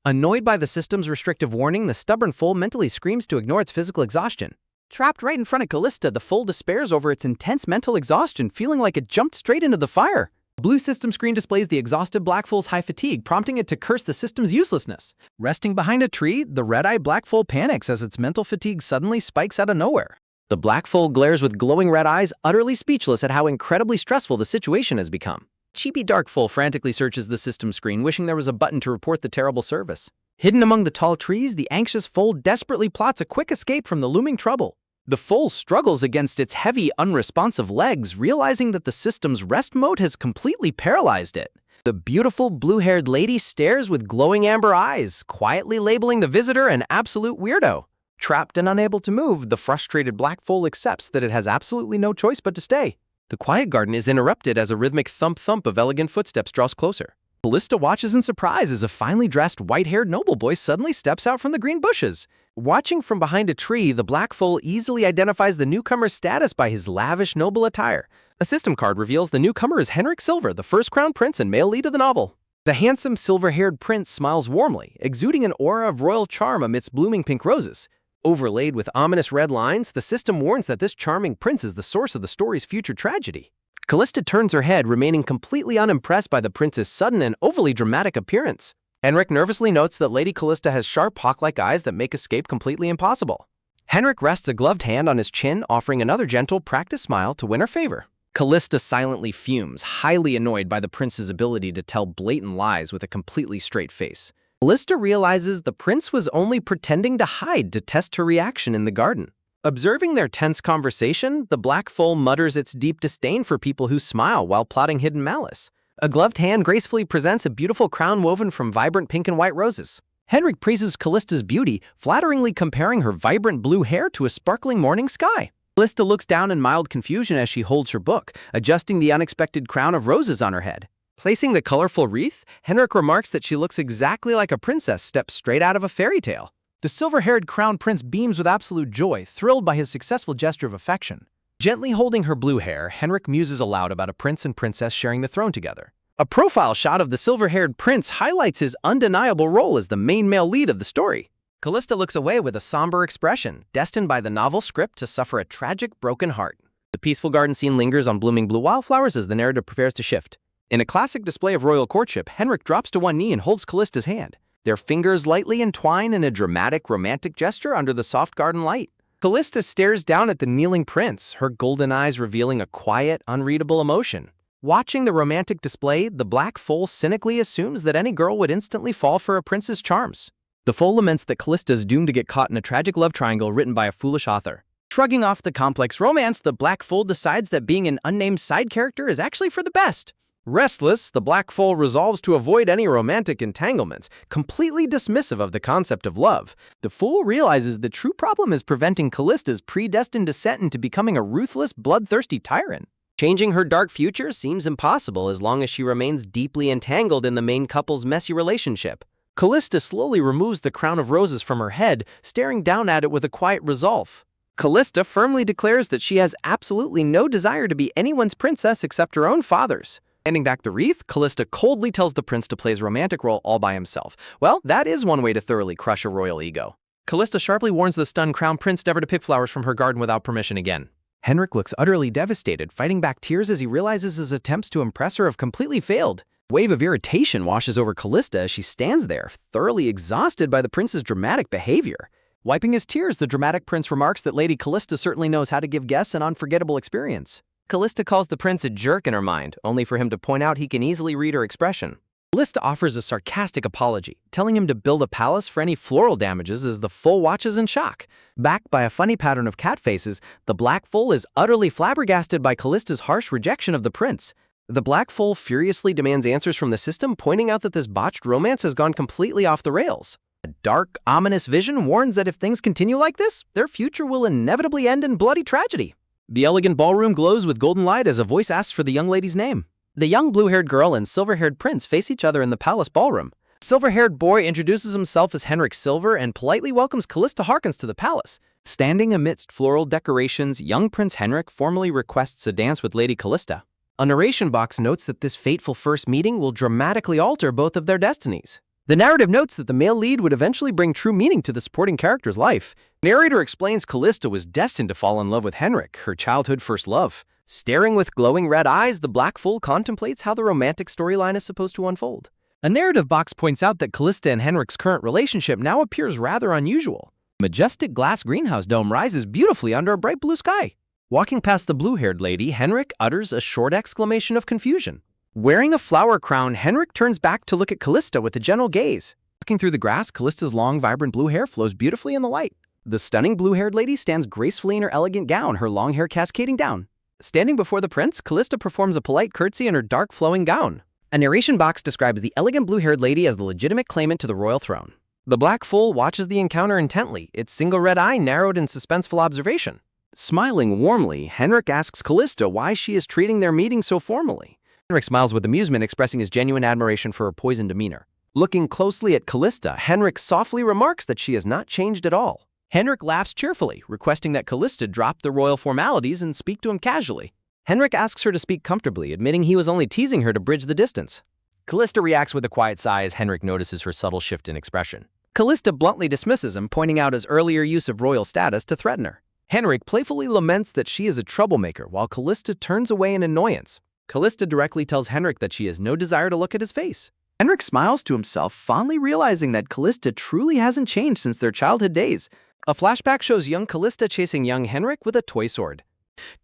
Annoyed by the system's restrictive warning, the stubborn foal mentally screams to ignore its physical exhaustion. Trapped right in front of Calista, the foal despairs over its intense mental exhaustion, feeling like it jumped straight into the fire. The blue system screen displays the exhausted black foal's high fatigue, prompting it to curse the system's uselessness. Resting behind a tree, the red-eyed black foal panics as its mental fatigue suddenly spikes out of nowhere. The black foal glares with glowing red eyes, utterly speechless at how incredibly stressful the situation has become. Cheapy dark foal frantically searches the system screen, wishing there was a button to report the terrible service. Hidden among the tall trees, the anxious foal desperately plots a quick escape from the looming trouble. The foal struggles against its heavy, unresponsive legs, realizing that the system's rest mode has completely paralyzed it. The beautiful blue-haired lady stares with glowing amber eyes, quietly labeling the visitor an absolute weirdo. Trapped and unable to move, the frustrated black foal accepts that it has absolutely no choice but to stay. The quiet garden is interrupted as a rhythmic thump-thump of elegant footsteps draws closer. Calista watches in surprise as a finely dressed, white-haired noble boy suddenly steps out from the green bushes. Watching from behind a tree, the black foal easily identifies the newcomer's status by his lavish noble attire. A system card reveals the newcomer is Henrik Silver, the first crown prince and male lead of the novel. The handsome silver-haired prince smiles warmly, exuding an aura of royal charm amidst blooming pink roses. Overlaid with ominous red lines, the system warns that this charming prince is the source of the story's future tragedy. Calista turns her head, remaining completely unimpressed by the prince's sudden and overly dramatic appearance. Henrik nervously notes that Lady Calista has sharp hawk-like eyes that make escape completely impossible. Henrik rests a gloved hand on his chin, offering another gentle, practiced smile to win her favor. Calista silently fumes, highly annoyed by the prince's ability to tell blatant lies with a completely straight face. Calista realizes the prince was only pretending to hide to test her reaction in the garden. Observing their tense conversation, the black foal mutters its deep disdain for people who smile while plotting hidden malice. A gloved hand gracefully presents a beautiful crown woven from vibrant pink and white roses. Henrik praises Calista's beauty, flatteringly comparing her vibrant blue hair to a sparkling morning sky. Calista looks down in mild confusion as she holds her book, adjusting the unexpected crown of roses on her head. Placing the colorful wreath, Henrik remarks that she looks exactly like a princess stepped straight out of a fairy tale. The silver-haired crown prince beams with absolute joy, thrilled by his successful gesture of affection. Gently holding her blue hair, Henrik muses aloud about a prince and princess sharing the throne together. A profile shot of the silver-haired prince highlights his undeniable role as the main male lead of the story. Calista looks away with a somber expression, destined by the novel script to suffer a tragic, broken heart. The peaceful garden scene lingers on blooming blue wildflowers as the narrative prepares to shift. In a classic display of royal courtship, Henrik drops to one knee and holds Calista's hand. Their fingers lightly entwine in a dramatic, romantic gesture under the soft garden light. Calista stares down at the kneeling prince, her golden eyes revealing a quiet, unreadable emotion. Watching the romantic display, the black foal cynically assumes that any girl would instantly fall for a prince's charms. The foal laments that Calista is doomed to get caught in a tragic love triangle written by a foolish author. Shrugging off the complex romance, the black foal decides that being an unnamed side character is actually for the best. Restless, the black foal resolves to avoid any romantic entanglements, completely dismissive of the concept of love. The fool realizes the true problem is preventing Calista's predestined descent into becoming a ruthless, bloodthirsty tyrant. Changing her dark future seems impossible as long as she remains deeply entangled in the main couple's messy relationship. Calista slowly removes the crown of roses from her head, staring down at it with a quiet resolve. Calista firmly declares that she has absolutely no desire to be anyone's princess except her own father's. Handing back the wreath, Calista coldly tells the prince to play his romantic role all by himself. Well, that is one way to thoroughly crush a royal ego. Calista sharply warns the stunned crown prince never to pick flowers from her garden without permission again. Henrik looks utterly devastated, fighting back tears as he realizes his attempts to impress her have completely failed. A wave of irritation washes over Calista as she stands there, thoroughly exhausted by the prince's dramatic behavior. Wiping his tears, the dramatic prince remarks that Lady Calista certainly knows how to give guests an unforgettable experience. Calista calls the prince a jerk in her mind, only for him to point out he can easily read her expression. Calista offers a sarcastic apology, telling him to build a palace for any floral damages as the foal watches in shock. Backed by a funny pattern of cat faces, the black foal is utterly flabbergasted by Calista's harsh rejection of the prince. The black foal furiously demands answers from the system, pointing out that this botched romance has gone completely off the rails. A dark, ominous vision warns that if things continue like this, their future will inevitably end in bloody tragedy. The elegant ballroom glows with golden light as a voice asks for the young lady's name. The young blue-haired girl and silver-haired prince face each other in the palace ballroom. The silver-haired boy introduces himself as Henrik Silver and politely welcomes Calista Harkins to the palace. Standing amidst floral decorations, young Prince Henrik formally requests a dance with Lady Calista. A narration box notes that this fateful first meeting will dramatically alter both of their destinies. The narrative notes that the male lead would eventually bring true meaning to the supporting character's life. The narrator explains Calista was destined to fall in love with Henrik, her childhood first love. Staring with glowing red eyes, the black foal contemplates how the romantic storyline is supposed to unfold. A narrative box points out that Calista and Henrik's current relationship now appears rather unusual. A majestic glass greenhouse dome rises beautifully under a bright blue sky. Walking past the blue-haired lady, Henrik utters a short exclamation of confusion. Wearing a flower crown, Henrik turns back to look at Calista with a gentle gaze. Looking through the grass, Calista's long, vibrant blue hair flows beautifully in the light. The stunning blue-haired lady stands gracefully in her elegant gown, her long hair cascading down. Standing before the prince, Calista performs a polite curtsy in her dark, flowing gown. A narration box describes the elegant blue-haired lady as the legitimate claimant to the royal throne. The black foal watches the encounter intently, its single red eye narrowed in suspenseful observation. Smiling warmly, Henrik asks Calista why she is treating their meeting so formally. Henrik smiles with amusement, expressing his genuine admiration for her poisoned demeanor. Looking closely at Calista, Henrik softly remarks that she has not changed at all. Henrik laughs cheerfully, requesting that Calista drop the royal formalities and speak to him casually. Henrik asks her to speak comfortably, admitting he was only teasing her to bridge the distance. Calista reacts with a quiet sigh as Henrik notices her subtle shift in expression. Calista bluntly dismisses him, pointing out his earlier use of royal status to threaten her. Henrik playfully laments that she is a troublemaker, while Calista turns away in annoyance. Calista directly tells Henrik that she has no desire to look at his face. Henrik smiles to himself, fondly realizing that Calista truly hasn't changed since their childhood days. A flashback shows young Calista chasing young Henrik with a toy sword.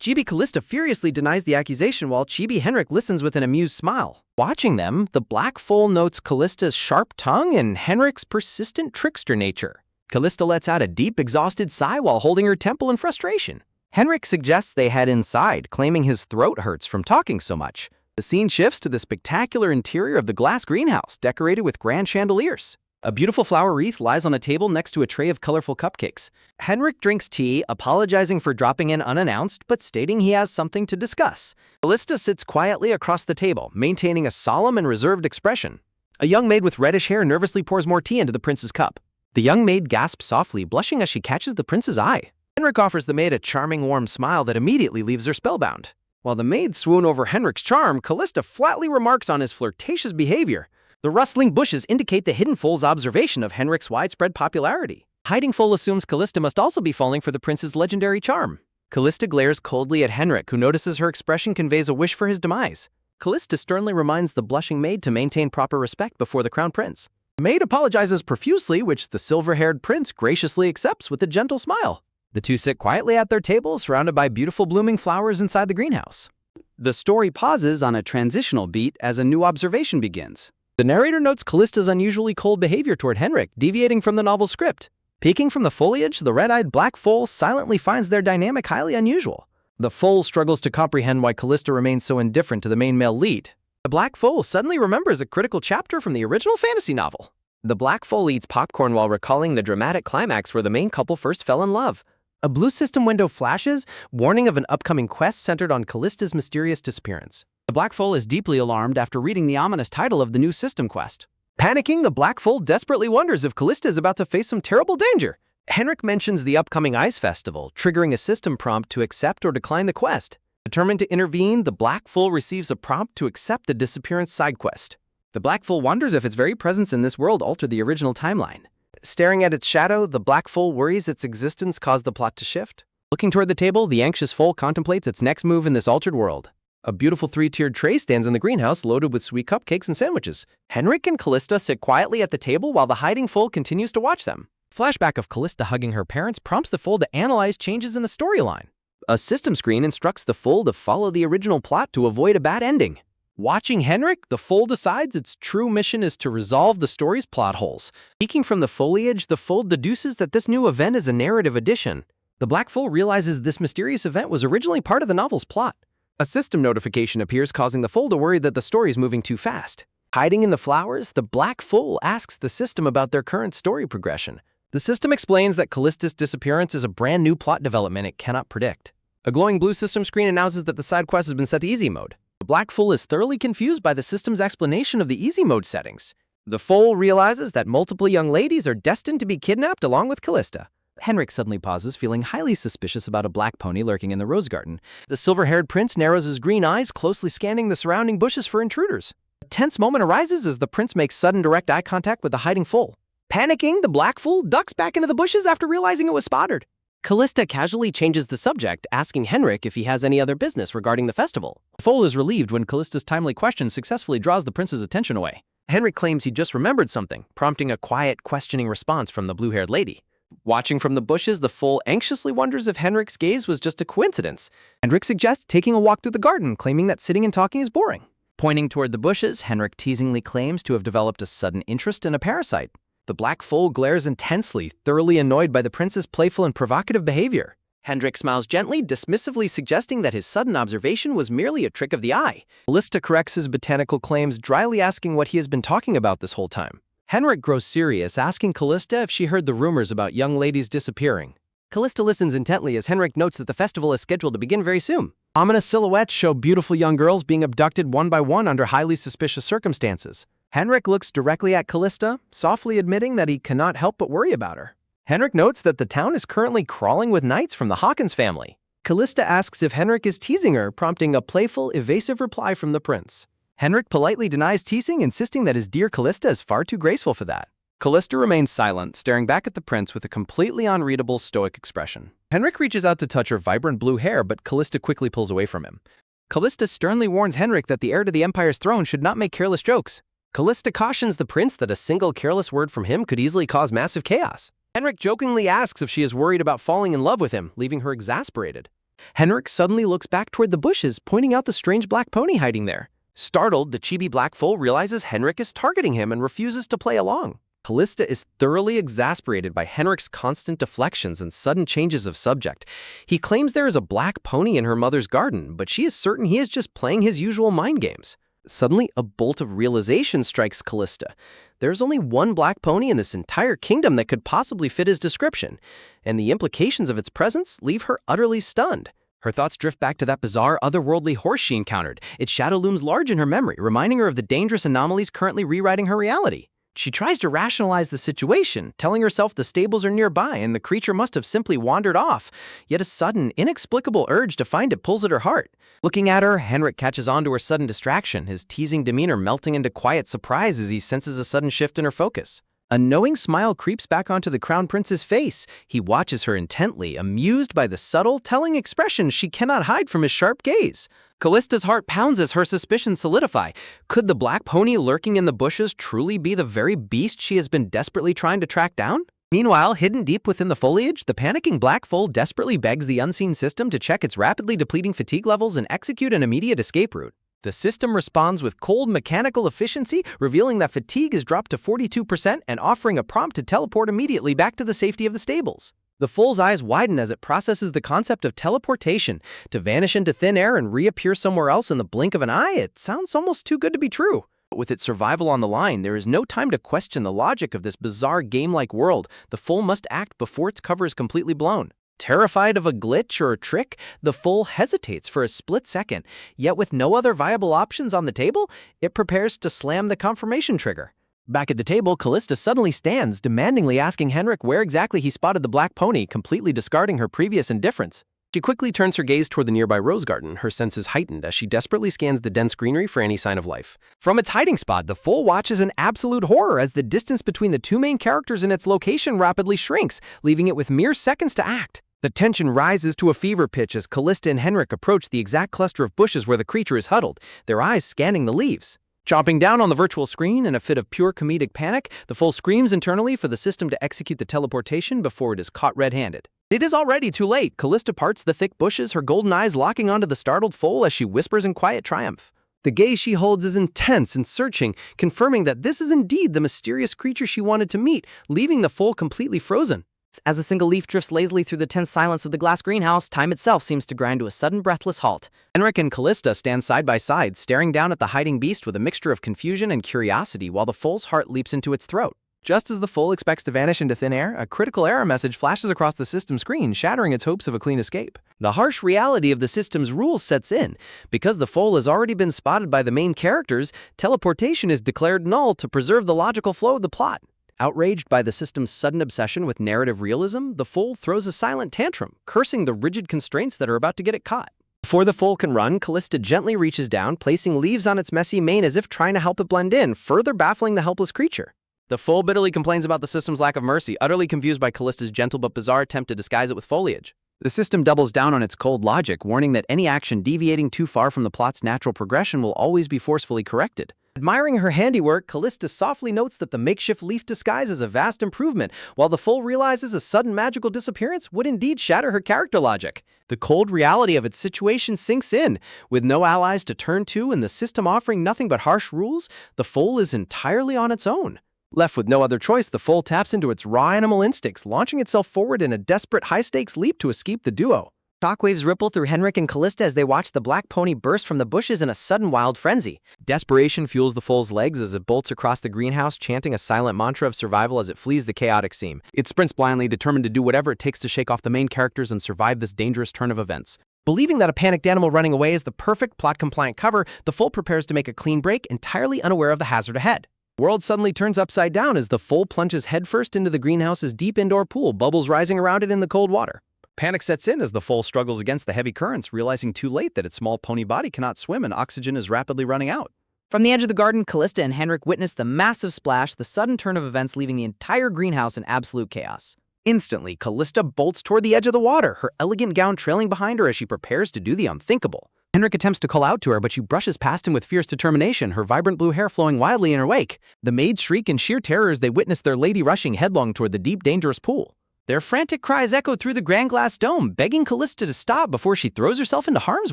Chibi Calista furiously denies the accusation while Chibi Henrik listens with an amused smile. Watching them, the black foal notes Calista's sharp tongue and Henrik's persistent trickster nature. Calista lets out a deep, exhausted sigh while holding her temple in frustration. Henrik suggests they head inside, claiming his throat hurts from talking so much. The scene shifts to the spectacular interior of the glass greenhouse, decorated with grand chandeliers. A beautiful flower wreath lies on a table next to a tray of colorful cupcakes. Henrik drinks tea, apologizing for dropping in unannounced, but stating he has something to discuss. Calista sits quietly across the table, maintaining a solemn and reserved expression. A young maid with reddish hair nervously pours more tea into the prince's cup. The young maid gasps softly, blushing as she catches the prince's eye. Henrik offers the maid a charming, warm smile that immediately leaves her spellbound. While the maids swoon over Henrik's charm, Calista flatly remarks on his flirtatious behavior. The rustling bushes indicate the hidden foal's observation of Henrik's widespread popularity. Hiding foal assumes Calista must also be falling for the prince's legendary charm. Calista glares coldly at Henrik, who notices her expression conveys a wish for his demise. Calista sternly reminds the blushing maid to maintain proper respect before the crown prince. The maid apologizes profusely, which the silver-haired prince graciously accepts with a gentle smile. The two sit quietly at their table, surrounded by beautiful blooming flowers inside the greenhouse. The story pauses on a transitional beat as a new observation begins. The narrator notes Calista's unusually cold behavior toward Henrik, deviating from the novel's script. Peeking from the foliage, the red-eyed black foal silently finds their dynamic highly unusual. The foal struggles to comprehend why Calista remains so indifferent to the main male lead. The black foal suddenly remembers a critical chapter from the original fantasy novel. The black foal eats popcorn while recalling the dramatic climax where the main couple first fell in love. A blue system window flashes, warning of an upcoming quest centered on Calista's mysterious disappearance. The black foal is deeply alarmed after reading the ominous title of the new system quest. Panicking, the black foal desperately wonders if Calista is about to face some terrible danger. Henrik mentions the upcoming ice festival, triggering a system prompt to accept or decline the quest. Determined to intervene, the black foal receives a prompt to accept the disappearance side quest. The black foal wonders if its very presence in this world altered the original timeline. Staring at its shadow, the black foal worries its existence caused the plot to shift. Looking toward the table, the anxious foal contemplates its next move in this altered world. A beautiful three-tiered tray stands in the greenhouse loaded with sweet cupcakes and sandwiches. Henrik and Calista sit quietly at the table while the hiding fool continues to watch them. Flashback of Calista hugging her parents prompts the fool to analyze changes in the storyline. A system screen instructs the fool to follow the original plot to avoid a bad ending. Watching Henrik, the fool decides its true mission is to resolve the story's plot holes. Peeking from the foliage, the fool deduces that this new event is a narrative addition. The black fool realizes this mysterious event was originally part of the novel's plot. A system notification appears, causing the fool to worry that the story is moving too fast. Hiding in the flowers, the black fool asks the system about their current story progression. The system explains that Callista's disappearance is a brand new plot development it cannot predict. A glowing blue system screen announces that the side quest has been set to easy mode. The black fool is thoroughly confused by the system's explanation of the easy mode settings. The fool realizes that multiple young ladies are destined to be kidnapped along with Calista. Henrik suddenly pauses, feeling highly suspicious about a black pony lurking in the rose garden. The silver-haired prince narrows his green eyes, closely scanning the surrounding bushes for intruders. A tense moment arises as the prince makes sudden direct eye contact with the hiding fool. Panicking, the black fool ducks back into the bushes after realizing it was spotted. Calista casually changes the subject, asking Henrik if he has any other business regarding the festival. The fool is relieved when Callista's timely question successfully draws the prince's attention away. Henrik claims he just remembered something, prompting a quiet, questioning response from the blue-haired lady. Watching from the bushes, the fool anxiously wonders if Henrik's gaze was just a coincidence. Henrik suggests taking a walk through the garden, claiming that sitting and talking is boring. Pointing toward the bushes, Henrik teasingly claims to have developed a sudden interest in a parasite. The black fool glares intensely, thoroughly annoyed by the prince's playful and provocative behavior. Henrik smiles gently, dismissively suggesting that his sudden observation was merely a trick of the eye. Calista corrects his botanical claims, dryly asking what he has been talking about this whole time. Henrik grows serious, asking Calista if she heard the rumors about young ladies disappearing. Calista listens intently as Henrik notes that the festival is scheduled to begin very soon. Ominous silhouettes show beautiful young girls being abducted one by one under highly suspicious circumstances. Henrik looks directly at Calista, softly admitting that he cannot help but worry about her. Henrik notes that the town is currently crawling with knights from the Hawkins family. Calista asks if Henrik is teasing her, prompting a playful, evasive reply from the prince. Henrik politely denies teasing, insisting that his dear Calista is far too graceful for that. Calista remains silent, staring back at the prince with a completely unreadable, stoic expression. Henrik reaches out to touch her vibrant blue hair, but Calista quickly pulls away from him. Calista sternly warns Henrik that the heir to the Empire's throne should not make careless jokes. Calista cautions the prince that a single careless word from him could easily cause massive chaos. Henrik jokingly asks if she is worried about falling in love with him, leaving her exasperated. Henrik suddenly looks back toward the bushes, pointing out the strange black pony hiding there. Startled, the chibi black fool realizes Henrik is targeting him and refuses to play along. Calista is thoroughly exasperated by Henrik's constant deflections and sudden changes of subject. He claims there is a black pony in her mother's garden, but she is certain he is just playing his usual mind games. Suddenly, a bolt of realization strikes Calista. There's only one black pony in this entire kingdom that could possibly fit his description, and the implications of its presence leave her utterly stunned. Her thoughts drift back to that bizarre, otherworldly horse she encountered. Its shadow looms large in her memory, reminding her of the dangerous anomalies currently rewriting her reality. She tries to rationalize the situation, telling herself the stables are nearby and the creature must have simply wandered off, yet a sudden, inexplicable urge to find it pulls at her heart. Looking at her, Henrik catches on to her sudden distraction, his teasing demeanor melting into quiet surprise as he senses a sudden shift in her focus. A knowing smile creeps back onto the crown prince's face. He watches her intently, amused by the subtle, telling expression she cannot hide from his sharp gaze. Callista's heart pounds as her suspicions solidify. Could the black pony lurking in the bushes truly be the very beast she has been desperately trying to track down? Meanwhile, hidden deep within the foliage, the panicking black foal desperately begs the unseen system to check its rapidly depleting fatigue levels and execute an immediate escape route. The system responds with cold mechanical efficiency, revealing that fatigue is dropped to 42% and offering a prompt to teleport immediately back to the safety of the stables. The foal's eyes widen as it processes the concept of teleportation. To vanish into thin air and reappear somewhere else in the blink of an eye, it sounds almost too good to be true. With its survival on the line, there is no time to question the logic of this bizarre game-like world. The foal must act before its cover is completely blown. Terrified of a glitch or a trick, the foal hesitates for a split second, yet with no other viable options on the table, it prepares to slam the confirmation trigger. Back at the table, Calista suddenly stands, demandingly asking Henrik where exactly he spotted the black pony, completely discarding her previous indifference. She quickly turns her gaze toward the nearby rose garden, her senses heightened as she desperately scans the dense greenery for any sign of life. From its hiding spot, the foal watches in absolute horror as the distance between the two main characters and its location rapidly shrinks, leaving it with mere seconds to act. The tension rises to a fever pitch as Calista and Henrik approach the exact cluster of bushes where the creature is huddled, their eyes scanning the leaves. Chomping down on the virtual screen in a fit of pure comedic panic, the foal screams internally for the system to execute the teleportation before it is caught red-handed. It is already too late. Calista parts the thick bushes, her golden eyes locking onto the startled foal as she whispers in quiet triumph. The gaze she holds is intense and searching, confirming that this is indeed the mysterious creature she wanted to meet, leaving the foal completely frozen. As a single leaf drifts lazily through the tense silence of the glass greenhouse, time itself seems to grind to a sudden breathless halt. Henrik and Calista stand side by side, staring down at the hiding beast with a mixture of confusion and curiosity while the foal's heart leaps into its throat. Just as the foal expects to vanish into thin air, a critical error message flashes across the system screen, shattering its hopes of a clean escape. The harsh reality of the system's rules sets in. Because the foal has already been spotted by the main characters, teleportation is declared null to preserve the logical flow of the plot. Outraged by the system's sudden obsession with narrative realism, the foal throws a silent tantrum, cursing the rigid constraints that are about to get it caught. Before the foal can run, Calista gently reaches down, placing leaves on its messy mane as if trying to help it blend in, further baffling the helpless creature. The foal bitterly complains about the system's lack of mercy, utterly confused by Callista's gentle but bizarre attempt to disguise it with foliage. The system doubles down on its cold logic, warning that any action deviating too far from the plot's natural progression will always be forcefully corrected. Admiring her handiwork, Calista softly notes that the makeshift leaf disguise is a vast improvement, while the foal realizes a sudden magical disappearance would indeed shatter her character logic. The cold reality of its situation sinks in. With no allies to turn to and the system offering nothing but harsh rules, the foal is entirely on its own. Left with no other choice, the foal taps into its raw animal instincts, launching itself forward in a desperate high-stakes leap to escape the duo. Shockwaves ripple through Henrik and Calista as they watch the black pony burst from the bushes in a sudden wild frenzy. Desperation fuels the foal's legs as it bolts across the greenhouse, chanting a silent mantra of survival as it flees the chaotic scene. It sprints blindly, determined to do whatever it takes to shake off the main characters and survive this dangerous turn of events. Believing that a panicked animal running away is the perfect plot-compliant cover, the foal prepares to make a clean break, entirely unaware of the hazard ahead. The world suddenly turns upside down as the foal plunges headfirst into the greenhouse's deep indoor pool, bubbles rising around it in the cold water. Panic sets in as the foal struggles against the heavy currents, realizing too late that its small pony body cannot swim and oxygen is rapidly running out. From the edge of the garden, Calista and Henrik witness the massive splash, the sudden turn of events leaving the entire greenhouse in absolute chaos. Instantly, Calista bolts toward the edge of the water, her elegant gown trailing behind her as she prepares to do the unthinkable. Henrik attempts to call out to her, but she brushes past him with fierce determination, her vibrant blue hair flowing wildly in her wake. The maids shriek in sheer terror as they witness their lady rushing headlong toward the deep, dangerous pool. Their frantic cries echo through the grand glass dome, begging Calista to stop before she throws herself into harm's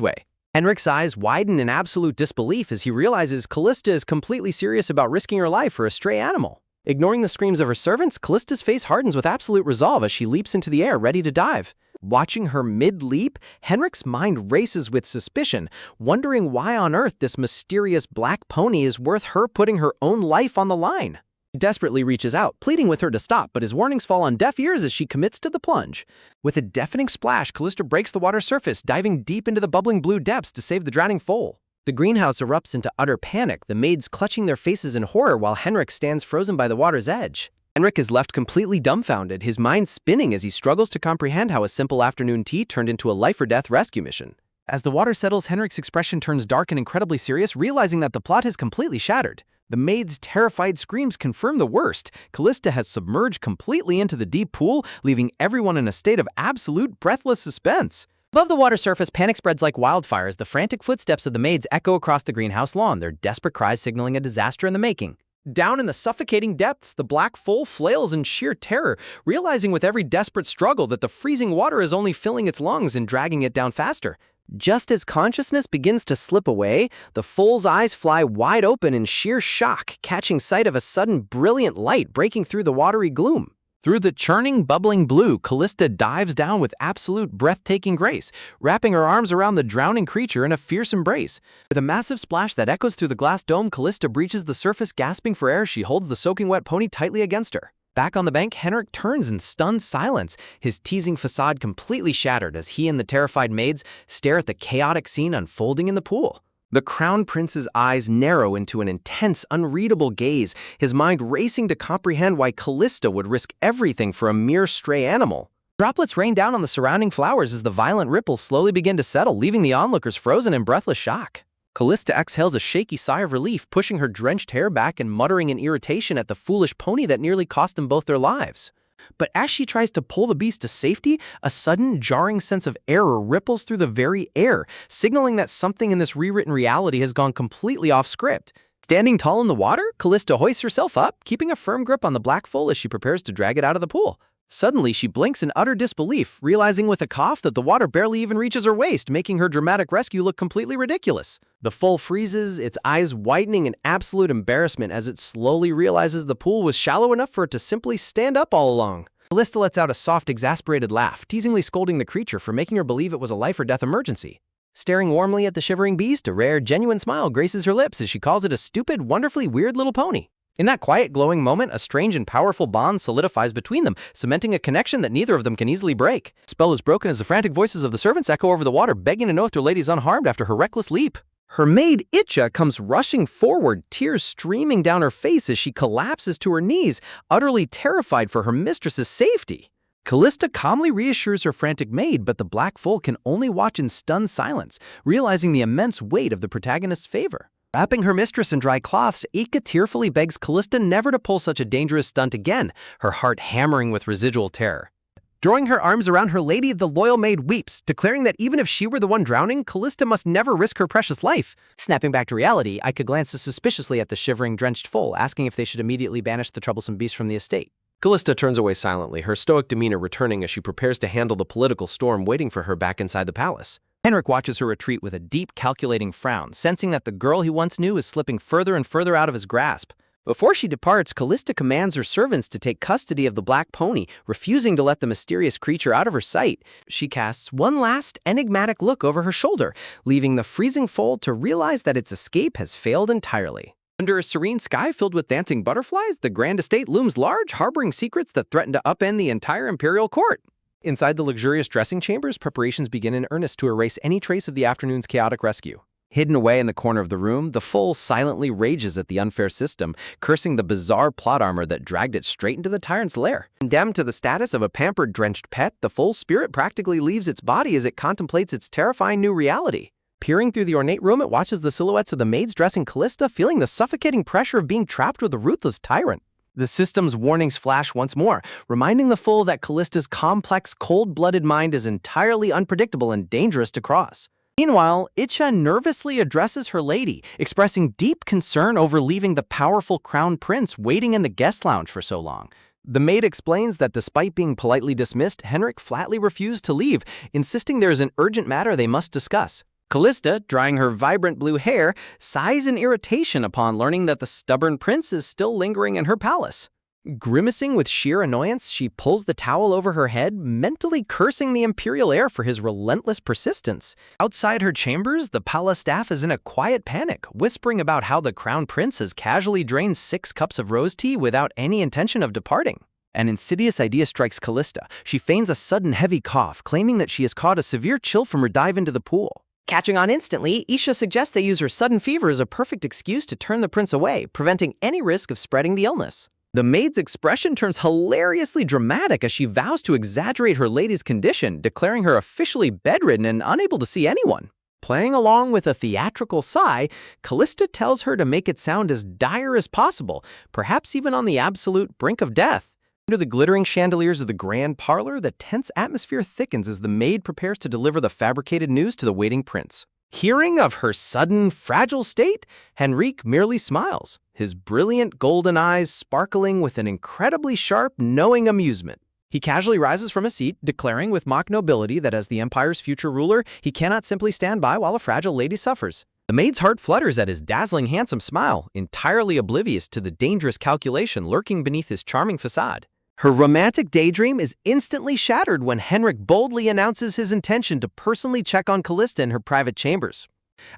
way. Henrik's eyes widen in absolute disbelief as he realizes Calista is completely serious about risking her life for a stray animal. Ignoring the screams of her servants, Callista's face hardens with absolute resolve as she leaps into the air, ready to dive. Watching her mid-leap, Henrik's mind races with suspicion, wondering why on earth this mysterious black pony is worth her putting her own life on the line. He desperately reaches out, pleading with her to stop, but his warnings fall on deaf ears as she commits to the plunge. With a deafening splash, Calista breaks the water's surface, diving deep into the bubbling blue depths to save the drowning foal. The greenhouse erupts into utter panic, the maids clutching their faces in horror while Henrik stands frozen by the water's edge. Henrik is left completely dumbfounded, his mind spinning as he struggles to comprehend how a simple afternoon tea turned into a life-or-death rescue mission. As the water settles, Henrik's expression turns dark and incredibly serious, realizing that the plot has completely shattered. The maid's terrified screams confirm the worst. Calista has submerged completely into the deep pool, leaving everyone in a state of absolute breathless suspense. Above the water surface, panic spreads like wildfire as the frantic footsteps of the maids echo across the greenhouse lawn, their desperate cries signaling a disaster in the making. Down in the suffocating depths, the black foal flails in sheer terror, realizing with every desperate struggle that the freezing water is only filling its lungs and dragging it down faster. Just as consciousness begins to slip away, the foal's eyes fly wide open in sheer shock, catching sight of a sudden brilliant light breaking through the watery gloom. Through the churning, bubbling blue, Calista dives down with absolute breathtaking grace, wrapping her arms around the drowning creature in a fierce embrace. With a massive splash that echoes through the glass dome, Calista breaches the surface, gasping for air as she holds the soaking wet pony tightly against her. Back on the bank, Henrik turns in stunned silence, his teasing facade completely shattered as he and the terrified maids stare at the chaotic scene unfolding in the pool. The Crown Prince's eyes narrow into an intense, unreadable gaze, his mind racing to comprehend why Calista would risk everything for a mere stray animal. Droplets rain down on the surrounding flowers as the violent ripples slowly begin to settle, leaving the onlookers frozen in breathless shock. Calista exhales a shaky sigh of relief, pushing her drenched hair back and muttering in irritation at the foolish pony that nearly cost them both their lives. But as she tries to pull the beast to safety, a sudden, jarring sense of error ripples through the very air, signaling that something in this rewritten reality has gone completely off script. Standing tall in the water, Calista hoists herself up, keeping a firm grip on the black foal as she prepares to drag it out of the pool. Suddenly, she blinks in utter disbelief, realizing with a cough that the water barely even reaches her waist, making her dramatic rescue look completely ridiculous. The foal freezes, its eyes widening in absolute embarrassment as it slowly realizes the pool was shallow enough for it to simply stand up all along. Calista lets out a soft, exasperated laugh, teasingly scolding the creature for making her believe it was a life-or-death emergency. Staring warmly at the shivering beast, a rare, genuine smile graces her lips as she calls it a stupid, wonderfully weird little pony. In that quiet, glowing moment, a strange and powerful bond solidifies between them, cementing a connection that neither of them can easily break. The spell is broken as the frantic voices of the servants echo over the water, begging to know if their lady is unharmed after her reckless leap. Her maid, Itcha, comes rushing forward, tears streaming down her face as she collapses to her knees, utterly terrified for her mistress's safety. Calista calmly reassures her frantic maid, but the black foal can only watch in stunned silence, realizing the immense weight of the protagonist's favor. Wrapping her mistress in dry cloths, Ika tearfully begs Calista never to pull such a dangerous stunt again, her heart hammering with residual terror. Throwing her arms around her lady, the loyal maid weeps, declaring that even if she were the one drowning, Calista must never risk her precious life. Snapping back to reality, Ika glances suspiciously at the shivering, drenched foal, asking if they should immediately banish the troublesome beast from the estate. Calista turns away silently, her stoic demeanor returning as she prepares to handle the political storm waiting for her back inside the palace. Henrik watches her retreat with a deep, calculating frown, sensing that the girl he once knew is slipping further and further out of his grasp. Before she departs, Calista commands her servants to take custody of the black pony, refusing to let the mysterious creature out of her sight. She casts one last, enigmatic look over her shoulder, leaving the freezing foal to realize that its escape has failed entirely. Under a serene sky filled with dancing butterflies, the grand estate looms large, harboring secrets that threaten to upend the entire imperial court. Inside the luxurious dressing chambers, preparations begin in earnest to erase any trace of the afternoon's chaotic rescue. Hidden away in the corner of the room, the foal silently rages at the unfair system, cursing the bizarre plot armor that dragged it straight into the tyrant's lair. Condemned to the status of a pampered, drenched pet, the foal's spirit practically leaves its body as it contemplates its terrifying new reality. Peering through the ornate room, it watches the silhouettes of the maids dressing Calista, feeling the suffocating pressure of being trapped with a ruthless tyrant. The system's warnings flash once more, reminding the fool that Callista's complex, cold-blooded mind is entirely unpredictable and dangerous to cross. Meanwhile, Itcha nervously addresses her lady, expressing deep concern over leaving the powerful crown prince waiting in the guest lounge for so long. The maid explains that despite being politely dismissed, Henrik flatly refused to leave, insisting there is an urgent matter they must discuss. Calista, drying her vibrant blue hair, sighs in irritation upon learning that the stubborn prince is still lingering in her palace. Grimacing with sheer annoyance, she pulls the towel over her head, mentally cursing the imperial heir for his relentless persistence. Outside her chambers, the palace staff is in a quiet panic, whispering about how the crown prince has casually drained 6 cups of rose tea without any intention of departing. An insidious idea strikes Calista. She feigns a sudden heavy cough, claiming that she has caught a severe chill from her dive into the pool. Catching on instantly, Isha suggests they use her sudden fever as a perfect excuse to turn the prince away, preventing any risk of spreading the illness. The maid's expression turns hilariously dramatic as she vows to exaggerate her lady's condition, declaring her officially bedridden and unable to see anyone. Playing along with a theatrical sigh, Calista tells her to make it sound as dire as possible, perhaps even on the absolute brink of death. Under the glittering chandeliers of the grand parlor, the tense atmosphere thickens as the maid prepares to deliver the fabricated news to the waiting prince. Hearing of her sudden, fragile state, Henrik merely smiles, his brilliant golden eyes sparkling with an incredibly sharp, knowing amusement. He casually rises from his seat, declaring with mock nobility that as the empire's future ruler, he cannot simply stand by while a fragile lady suffers. The maid's heart flutters at his dazzling, handsome smile, entirely oblivious to the dangerous calculation lurking beneath his charming facade. Her romantic daydream is instantly shattered when Henrik boldly announces his intention to personally check on Calista in her private chambers.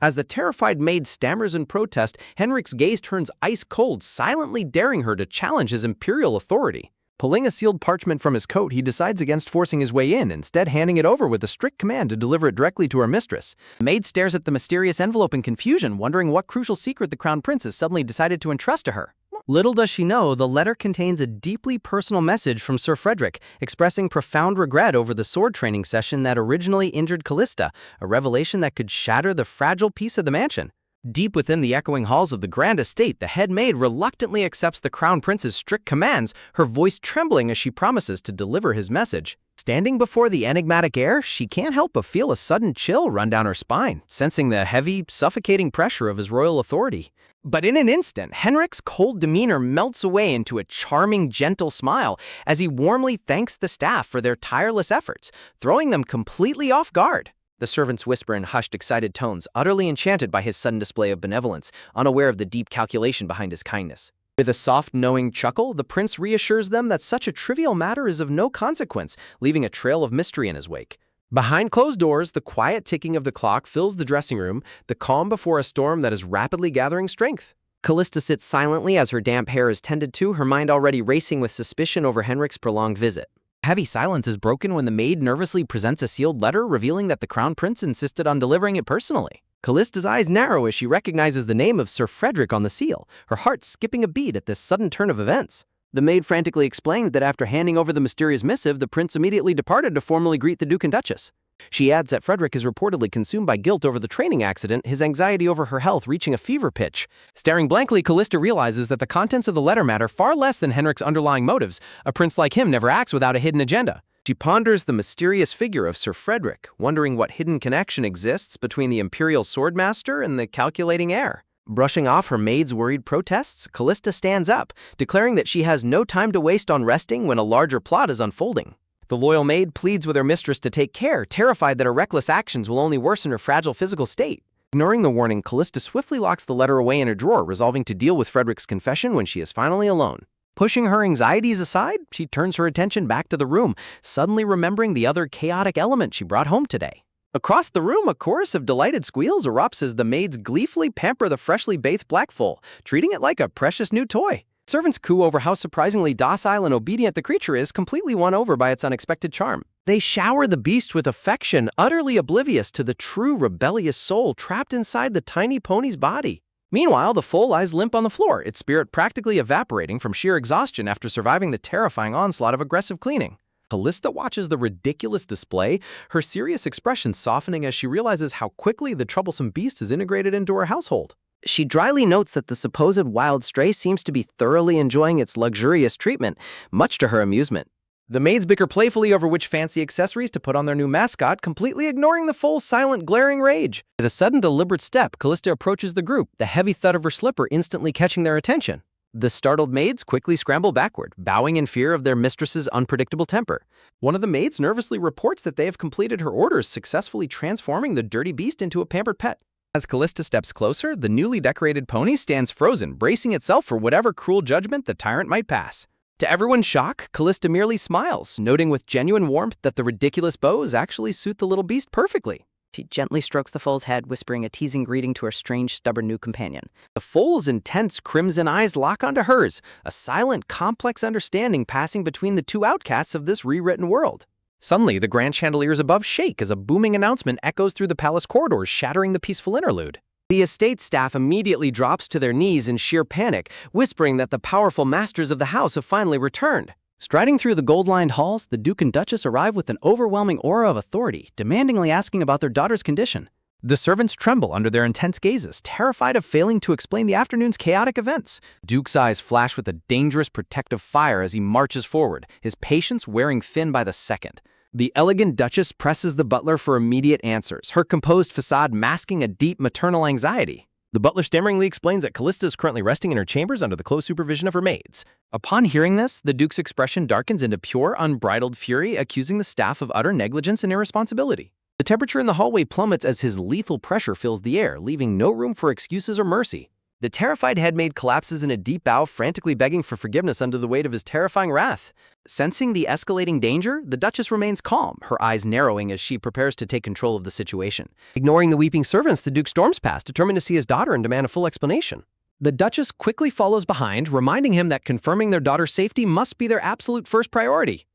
As the terrified maid stammers in protest, Henrik's gaze turns ice cold, silently daring her to challenge his imperial authority. Pulling a sealed parchment from his coat, he decides against forcing his way in, instead handing it over with a strict command to deliver it directly to her mistress. The maid stares at the mysterious envelope in confusion, wondering what crucial secret the crown prince has suddenly decided to entrust to her. Little does she know, the letter contains a deeply personal message from Sir Frederick, expressing profound regret over the sword training session that originally injured Calista, a revelation that could shatter the fragile peace of the mansion. Deep within the echoing halls of the grand estate, the head maid reluctantly accepts the crown prince's strict commands, her voice trembling as she promises to deliver his message. Standing before the enigmatic heir, she can't help but feel a sudden chill run down her spine, sensing the heavy, suffocating pressure of his royal authority. But in an instant, Henrik's cold demeanor melts away into a charming, gentle smile as he warmly thanks the staff for their tireless efforts, throwing them completely off guard. The servants whisper in hushed, excited tones, utterly enchanted by his sudden display of benevolence, unaware of the deep calculation behind his kindness. With a soft, knowing chuckle, the prince reassures them that such a trivial matter is of no consequence, leaving a trail of mystery in his wake. Behind closed doors, the quiet ticking of the clock fills the dressing room, the calm before a storm that is rapidly gathering strength. Calista sits silently as her damp hair is tended to, her mind already racing with suspicion over Henrik's prolonged visit. Heavy silence is broken when the maid nervously presents a sealed letter revealing that the crown prince insisted on delivering it personally. Callista's eyes narrow as she recognizes the name of Sir Frederick on the seal, her heart skipping a beat at this sudden turn of events. The maid frantically explains that after handing over the mysterious missive, the prince immediately departed to formally greet the Duke and Duchess. She adds that Frederick is reportedly consumed by guilt over the training accident, his anxiety over her health reaching a fever pitch. Staring blankly, Calista realizes that the contents of the letter matter far less than Henrik's underlying motives. A prince like him never acts without a hidden agenda. She ponders the mysterious figure of Sir Frederick, wondering what hidden connection exists between the imperial swordmaster and the calculating heir. Brushing off her maid's worried protests, Calista stands up, declaring that she has no time to waste on resting when a larger plot is unfolding. The loyal maid pleads with her mistress to take care, terrified that her reckless actions will only worsen her fragile physical state. Ignoring the warning, Calista swiftly locks the letter away in a drawer, resolving to deal with Frederick's confession when she is finally alone. Pushing her anxieties aside, she turns her attention back to the room, suddenly remembering the other chaotic element she brought home today. Across the room, a chorus of delighted squeals erupts as the maids gleefully pamper the freshly bathed black foal, treating it like a precious new toy. Servants coo over how surprisingly docile and obedient the creature is, completely won over by its unexpected charm. They shower the beast with affection, utterly oblivious to the true rebellious soul trapped inside the tiny pony's body. Meanwhile, the foal lies limp on the floor, its spirit practically evaporating from sheer exhaustion after surviving the terrifying onslaught of aggressive cleaning. Calista watches the ridiculous display, her serious expression softening as she realizes how quickly the troublesome beast is integrated into her household. She dryly notes that the supposed wild stray seems to be thoroughly enjoying its luxurious treatment, much to her amusement. The maids bicker playfully over which fancy accessories to put on their new mascot, completely ignoring the foal's silent, glaring rage. With a sudden, deliberate step, Calista approaches the group, the heavy thud of her slipper instantly catching their attention. The startled maids quickly scramble backward, bowing in fear of their mistress's unpredictable temper. One of the maids nervously reports that they have completed her orders, successfully transforming the dirty beast into a pampered pet. As Calista steps closer, the newly decorated pony stands frozen, bracing itself for whatever cruel judgment the tyrant might pass. To everyone's shock, Calista merely smiles, noting with genuine warmth that the ridiculous bows actually suit the little beast perfectly. She gently strokes the foal's head, whispering a teasing greeting to her strange, stubborn new companion. The foal's intense crimson eyes lock onto hers, a silent, complex understanding passing between the two outcasts of this rewritten world. Suddenly, the grand chandeliers above shake as a booming announcement echoes through the palace corridors, shattering the peaceful interlude. The estate staff immediately drops to their knees in sheer panic, whispering that the powerful masters of the house have finally returned. Striding through the gold-lined halls, the Duke and Duchess arrive with an overwhelming aura of authority, demandingly asking about their daughter's condition. The servants tremble under their intense gazes, terrified of failing to explain the afternoon's chaotic events. Duke's eyes flash with a dangerous protective fire as he marches forward, his patience wearing thin by the second. The elegant Duchess presses the butler for immediate answers, her composed facade masking a deep maternal anxiety. The butler stammeringly explains that Calista is currently resting in her chambers under the close supervision of her maids. Upon hearing this, the Duke's expression darkens into pure, unbridled fury, accusing the staff of utter negligence and irresponsibility. The temperature in the hallway plummets as his lethal pressure fills the air, leaving no room for excuses or mercy. The terrified headmaid collapses in a deep bow, frantically begging for forgiveness under the weight of his terrifying wrath. Sensing the escalating danger, the Duchess remains calm, her eyes narrowing as she prepares to take control of the situation. Ignoring the weeping servants, the Duke storms past, determined to see his daughter and demand a full explanation. The Duchess quickly follows behind, reminding him that confirming their daughter's safety must be their absolute first priority.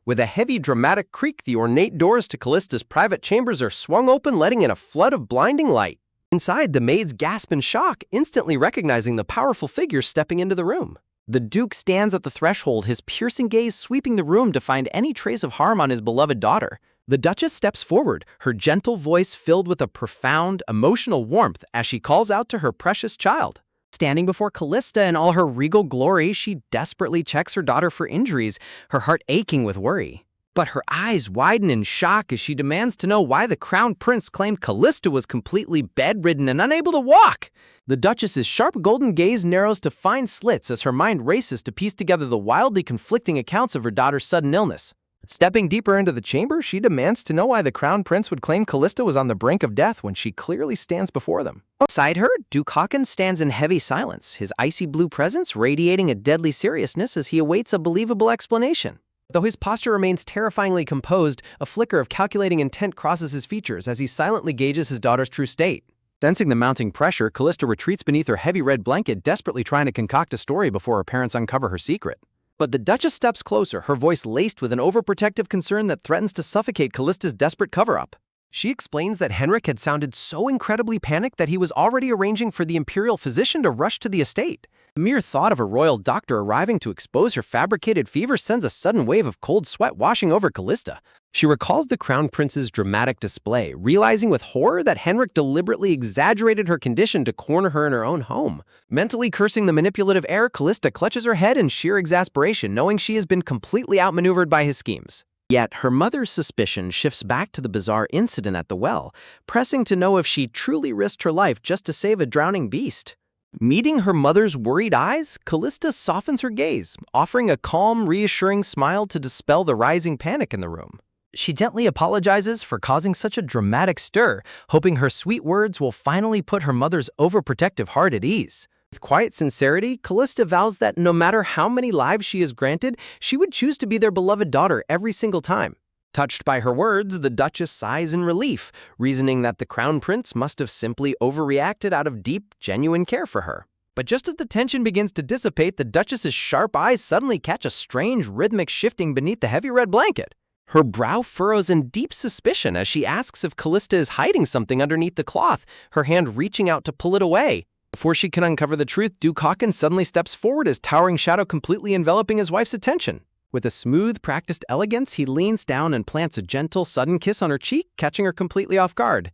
With a heavy, dramatic creak, the ornate doors to Callista's private chambers are swung open, letting in a flood of blinding light. Inside, the maids gasp in shock, instantly recognizing the powerful figure stepping into the room. The Duke stands at the threshold, his piercing gaze sweeping the room to find any trace of harm on his beloved daughter. The Duchess steps forward, her gentle voice filled with a profound, emotional warmth as she calls out to her precious child. Standing before Calista in all her regal glory, she desperately checks her daughter for injuries, her heart aching with worry. But her eyes widen in shock as she demands to know why the Crown Prince claimed Calista was completely bedridden and unable to walk. The Duchess's sharp golden gaze narrows to fine slits as her mind races to piece together the wildly conflicting accounts of her daughter's sudden illness. Stepping deeper into the chamber, she demands to know why the Crown Prince would claim Calista was on the brink of death when she clearly stands before them. Beside her, Duke Haakon stands in heavy silence, his icy blue presence radiating a deadly seriousness as he awaits a believable explanation. Though his posture remains terrifyingly composed, a flicker of calculating intent crosses his features as he silently gauges his daughter's true state. Sensing the mounting pressure, Calista retreats beneath her heavy red blanket, desperately trying to concoct a story before her parents uncover her secret. But the Duchess steps closer, her voice laced with an overprotective concern that threatens to suffocate Calista's desperate cover-up. She explains that Henrik had sounded so incredibly panicked that he was already arranging for the imperial physician to rush to the estate. The mere thought of a royal doctor arriving to expose her fabricated fever sends a sudden wave of cold sweat washing over Calista. She recalls the Crown Prince's dramatic display, realizing with horror that Henrik deliberately exaggerated her condition to corner her in her own home. Mentally cursing the manipulative heir, Calista clutches her head in sheer exasperation, knowing she has been completely outmaneuvered by his schemes. Yet her mother's suspicion shifts back to the bizarre incident at the well, pressing to know if she truly risked her life just to save a drowning beast. Meeting her mother's worried eyes, Calista softens her gaze, offering a calm, reassuring smile to dispel the rising panic in the room. She gently apologizes for causing such a dramatic stir, hoping her sweet words will finally put her mother's overprotective heart at ease. With quiet sincerity, Calista vows that no matter how many lives she is granted, she would choose to be their beloved daughter every single time. Touched by her words, the Duchess sighs in relief, reasoning that the Crown Prince must have simply overreacted out of deep, genuine care for her. But just as the tension begins to dissipate, the Duchess's sharp eyes suddenly catch a strange, rhythmic shifting beneath the heavy red blanket. Her brow furrows in deep suspicion as she asks if Calista is hiding something underneath the cloth, her hand reaching out to pull it away. Before she can uncover the truth, Duke Haakon suddenly steps forward, his towering shadow completely enveloping his wife's attention. With a smooth, practiced elegance, he leans down and plants a gentle, sudden kiss on her cheek, catching her completely off guard.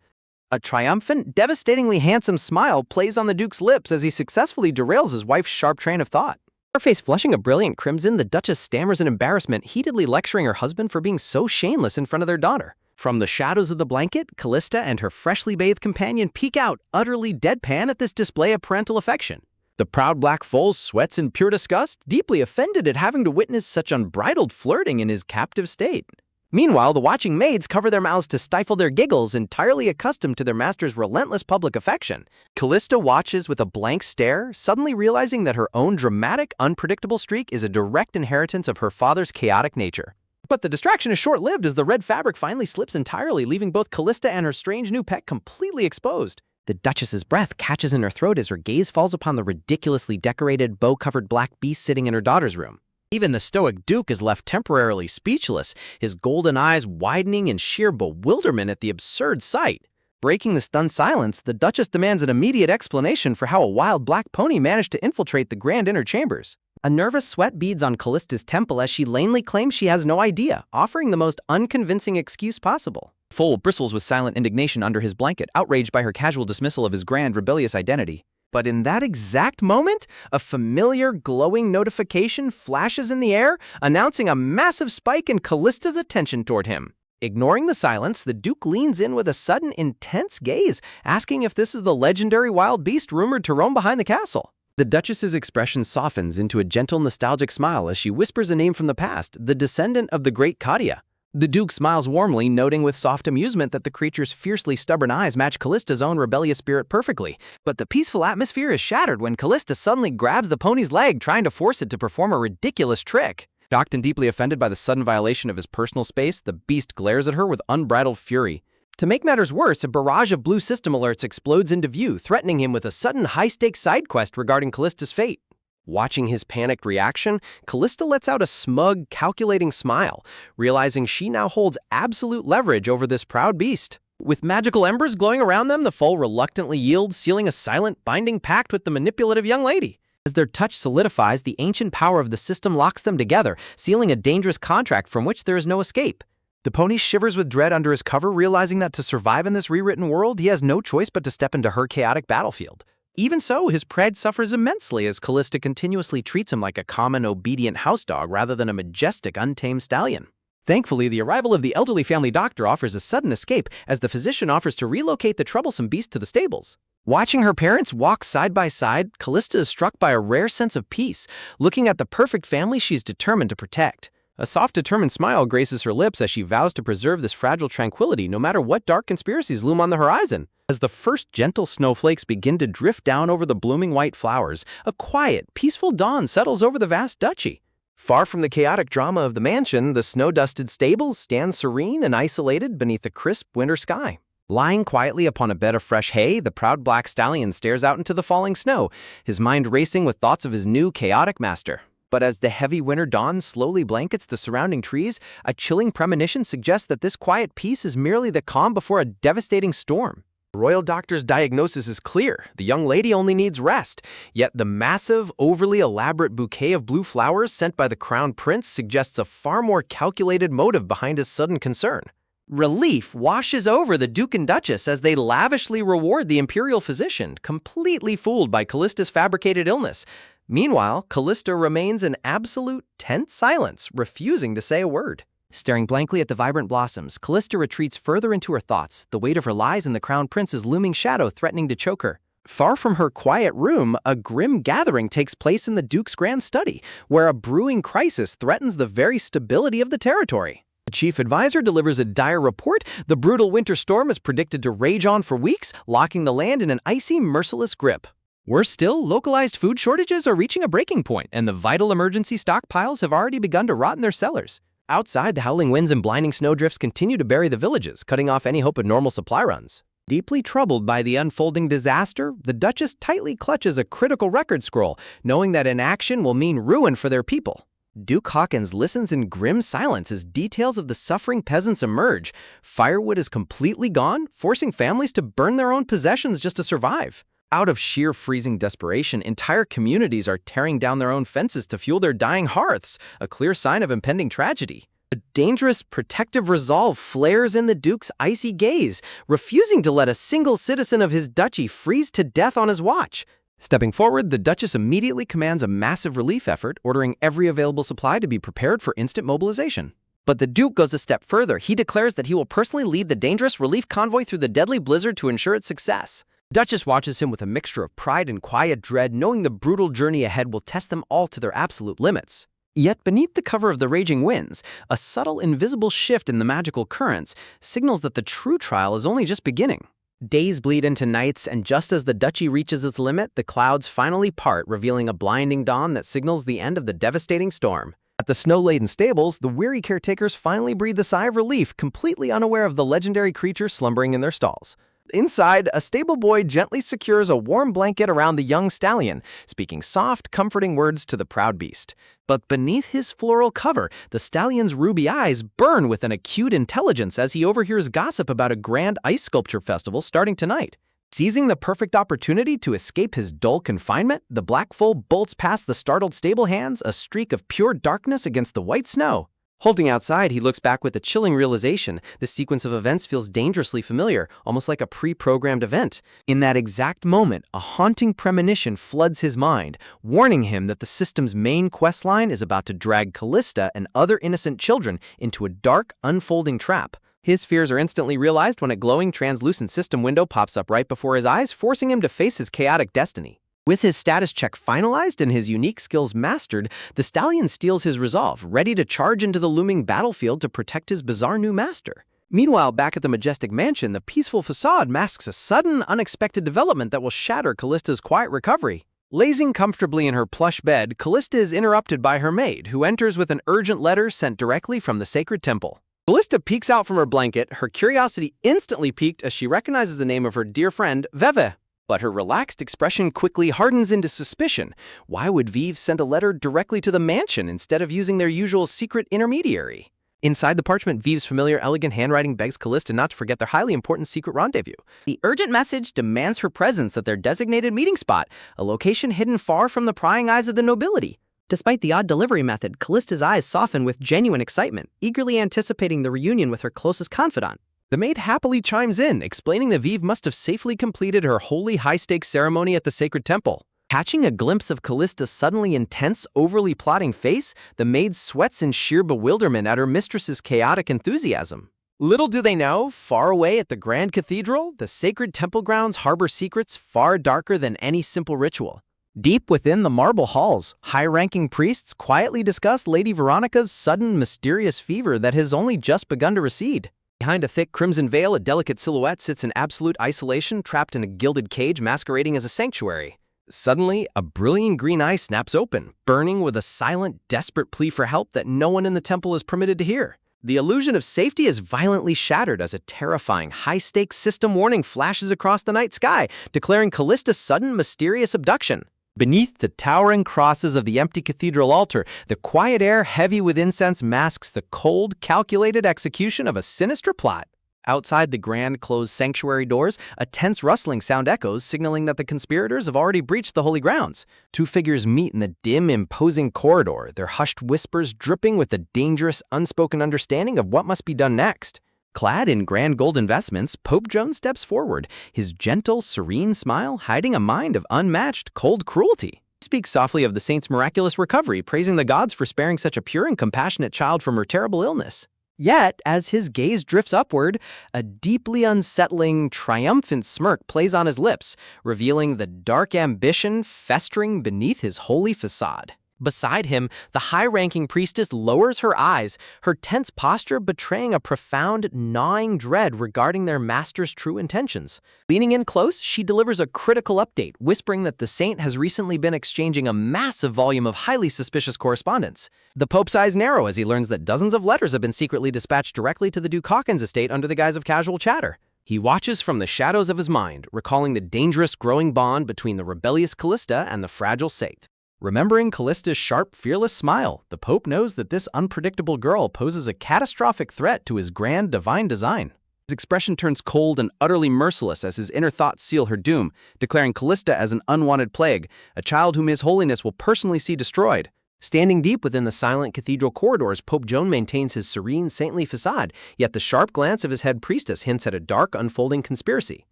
A triumphant, devastatingly handsome smile plays on the Duke's lips as he successfully derails his wife's sharp train of thought. Her face flushing a brilliant crimson, the Duchess stammers in embarrassment, heatedly lecturing her husband for being so shameless in front of their daughter. From the shadows of the blanket, Calista and her freshly bathed companion peek out, utterly deadpan at this display of parental affection. The proud black foal sweats in pure disgust, deeply offended at having to witness such unbridled flirting in his captive state. Meanwhile, the watching maids cover their mouths to stifle their giggles, entirely accustomed to their master's relentless public affection. Calista watches with a blank stare, suddenly realizing that her own dramatic, unpredictable streak is a direct inheritance of her father's chaotic nature. But the distraction is short-lived as the red fabric finally slips entirely, leaving both Calista and her strange new pet completely exposed. The Duchess's breath catches in her throat as her gaze falls upon the ridiculously decorated, bow-covered black beast sitting in her daughter's room. Even the stoic Duke is left temporarily speechless, his golden eyes widening in sheer bewilderment at the absurd sight. Breaking the stunned silence, the Duchess demands an immediate explanation for how a wild black pony managed to infiltrate the grand inner chambers. A nervous sweat beads on Callista's temple as she lamely claims she has no idea, offering the most unconvincing excuse possible. Foal bristles with silent indignation under his blanket, outraged by her casual dismissal of his grand, rebellious identity. But in that exact moment, a familiar, glowing notification flashes in the air, announcing a massive spike in Callista's attention toward him. Ignoring the silence, the Duke leans in with a sudden, intense gaze, asking if this is the legendary wild beast rumored to roam behind the castle. The Duchess's expression softens into a gentle, nostalgic smile as she whispers a name from the past, the descendant of the great Kadia. The Duke smiles warmly, noting with soft amusement that the creature's fiercely stubborn eyes match Callista's own rebellious spirit perfectly. But the peaceful atmosphere is shattered when Calista suddenly grabs the pony's leg, trying to force it to perform a ridiculous trick. Shocked and deeply offended by the sudden violation of his personal space, the beast glares at her with unbridled fury. To make matters worse, a barrage of blue system alerts explodes into view, threatening him with a sudden high-stakes side quest regarding Callista's fate. Watching his panicked reaction, Calista lets out a smug, calculating smile, realizing she now holds absolute leverage over this proud beast. With magical embers glowing around them, the foal reluctantly yields, sealing a silent, binding pact with the manipulative young lady. As their touch solidifies, the ancient power of the system locks them together, sealing a dangerous contract from which there is no escape. The pony shivers with dread under his cover, realizing that to survive in this rewritten world, he has no choice but to step into her chaotic battlefield. Even so, his pride suffers immensely as Calista continuously treats him like a common, obedient house dog rather than a majestic, untamed stallion. Thankfully, the arrival of the elderly family doctor offers a sudden escape as the physician offers to relocate the troublesome beast to the stables. Watching her parents walk side by side, Calista is struck by a rare sense of peace, looking at the perfect family she's determined to protect. A soft, determined smile graces her lips as she vows to preserve this fragile tranquility no matter what dark conspiracies loom on the horizon. As the first gentle snowflakes begin to drift down over the blooming white flowers, a quiet, peaceful dawn settles over the vast duchy. Far from the chaotic drama of the mansion, the snow-dusted stables stand serene and isolated beneath the crisp winter sky. Lying quietly upon a bed of fresh hay, the proud black stallion stares out into the falling snow, his mind racing with thoughts of his new chaotic master. But as the heavy winter dawn slowly blankets the surrounding trees, a chilling premonition suggests that this quiet peace is merely the calm before a devastating storm. The royal doctor's diagnosis is clear. The young lady only needs rest. Yet the massive, overly elaborate bouquet of blue flowers sent by the crown prince suggests a far more calculated motive behind his sudden concern. Relief washes over the Duke and Duchess as they lavishly reward the imperial physician, completely fooled by Calista's fabricated illness. Meanwhile, Calista remains in absolute tense silence, refusing to say a word. Staring blankly at the vibrant blossoms, Calista retreats further into her thoughts, the weight of her lies in the crown prince's looming shadow threatening to choke her. Far from her quiet room, a grim gathering takes place in the Duke's grand study, where a brewing crisis threatens the very stability of the territory. The chief advisor delivers a dire report. The brutal winter storm is predicted to rage on for weeks, locking the land in an icy, merciless grip. Worse still, localized food shortages are reaching a breaking point, and the vital emergency stockpiles have already begun to rot in their cellars. Outside, the howling winds and blinding snowdrifts continue to bury the villages, cutting off any hope of normal supply runs. Deeply troubled by the unfolding disaster, the Duchess tightly clutches a critical record scroll, knowing that inaction will mean ruin for their people. Duke Hawkins listens in grim silence as details of the suffering peasants emerge. Firewood is completely gone, forcing families to burn their own possessions just to survive. Out of sheer freezing desperation, entire communities are tearing down their own fences to fuel their dying hearths, a clear sign of impending tragedy. A dangerous, protective resolve flares in the Duke's icy gaze, refusing to let a single citizen of his duchy freeze to death on his watch. Stepping forward, the Duchess immediately commands a massive relief effort, ordering every available supply to be prepared for instant mobilization. But the Duke goes a step further. He declares that he will personally lead the dangerous relief convoy through the deadly blizzard to ensure its success. Duchess watches him with a mixture of pride and quiet dread, knowing the brutal journey ahead will test them all to their absolute limits. Yet beneath the cover of the raging winds, a subtle, invisible shift in the magical currents signals that the true trial is only just beginning. Days bleed into nights, and just as the duchy reaches its limit, the clouds finally part, revealing a blinding dawn that signals the end of the devastating storm. At the snow-laden stables, the weary caretakers finally breathe a sigh of relief, completely unaware of the legendary creature slumbering in their stalls. Inside, a stable boy gently secures a warm blanket around the young stallion, speaking soft, comforting words to the proud beast. But beneath his floral cover, the stallion's ruby eyes burn with an acute intelligence as he overhears gossip about a grand ice sculpture festival starting tonight. Seizing the perfect opportunity to escape his dull confinement, the black foal bolts past the startled stable hands, a streak of pure darkness against the white snow. Halting outside, he looks back with a chilling realization. This sequence of events feels dangerously familiar, almost like a pre-programmed event. In that exact moment, a haunting premonition floods his mind, warning him that the system's main questline is about to drag Calista and other innocent children into a dark, unfolding trap. His fears are instantly realized when a glowing, translucent system window pops up right before his eyes, forcing him to face his chaotic destiny. With his status check finalized and his unique skills mastered, the stallion steels his resolve, ready to charge into the looming battlefield to protect his bizarre new master. Meanwhile, back at the majestic mansion, the peaceful facade masks a sudden, unexpected development that will shatter Callista's quiet recovery. Lazing comfortably in her plush bed, Calista is interrupted by her maid, who enters with an urgent letter sent directly from the sacred temple. Calista peeks out from her blanket, her curiosity instantly piqued as she recognizes the name of her dear friend, Veve. But her relaxed expression quickly hardens into suspicion. Why would Vive send a letter directly to the mansion instead of using their usual secret intermediary? Inside the parchment, Vive's familiar, elegant handwriting begs Calista not to forget their highly important secret rendezvous. The urgent message demands her presence at their designated meeting spot, a location hidden far from the prying eyes of the nobility. Despite the odd delivery method, Callista's eyes soften with genuine excitement, eagerly anticipating the reunion with her closest confidant. The maid happily chimes in, explaining that Vive must have safely completed her holy high-stakes ceremony at the sacred temple. Catching a glimpse of Callista's suddenly intense, overly plotting face, the maid sweats in sheer bewilderment at her mistress's chaotic enthusiasm. Little do they know, far away at the Grand Cathedral, the sacred temple grounds harbor secrets far darker than any simple ritual. Deep within the marble halls, high-ranking priests quietly discuss Lady Veronica's sudden, mysterious fever that has only just begun to recede. Behind a thick crimson veil, a delicate silhouette sits in absolute isolation, trapped in a gilded cage masquerading as a sanctuary. Suddenly, a brilliant green eye snaps open, burning with a silent, desperate plea for help that no one in the temple is permitted to hear. The illusion of safety is violently shattered as a terrifying, high-stakes system warning flashes across the night sky, declaring Callista's sudden, mysterious abduction. Beneath the towering crosses of the empty cathedral altar, the quiet air heavy with incense masks the cold, calculated execution of a sinister plot. Outside the grand, closed sanctuary doors, a tense rustling sound echoes, signaling that the conspirators have already breached the holy grounds. Two figures meet in the dim, imposing corridor, their hushed whispers dripping with the dangerous, unspoken understanding of what must be done next. Clad in grand golden vestments, Pope Joan steps forward, his gentle, serene smile hiding a mind of unmatched, cold cruelty. He speaks softly of the saint's miraculous recovery, praising the gods for sparing such a pure and compassionate child from her terrible illness. Yet, as his gaze drifts upward, a deeply unsettling, triumphant smirk plays on his lips, revealing the dark ambition festering beneath his holy facade. Beside him, the high-ranking priestess lowers her eyes, her tense posture betraying a profound, gnawing dread regarding their master's true intentions. Leaning in close, she delivers a critical update, whispering that the saint has recently been exchanging a massive volume of highly suspicious correspondence. The Pope's eyes narrow as he learns that dozens of letters have been secretly dispatched directly to the Duke Hawkins estate under the guise of casual chatter. He watches from the shadows of his mind, recalling the dangerous growing bond between the rebellious Calista and the fragile saint. Remembering Callista's sharp, fearless smile, the Pope knows that this unpredictable girl poses a catastrophic threat to his grand divine design. His expression turns cold and utterly merciless as his inner thoughts seal her doom, declaring Calista as an unwanted plague, a child whom His Holiness will personally see destroyed. Standing deep within the silent cathedral corridors, Pope Joan maintains his serene, saintly facade, yet the sharp glance of his head priestess hints at a dark, unfolding conspiracy.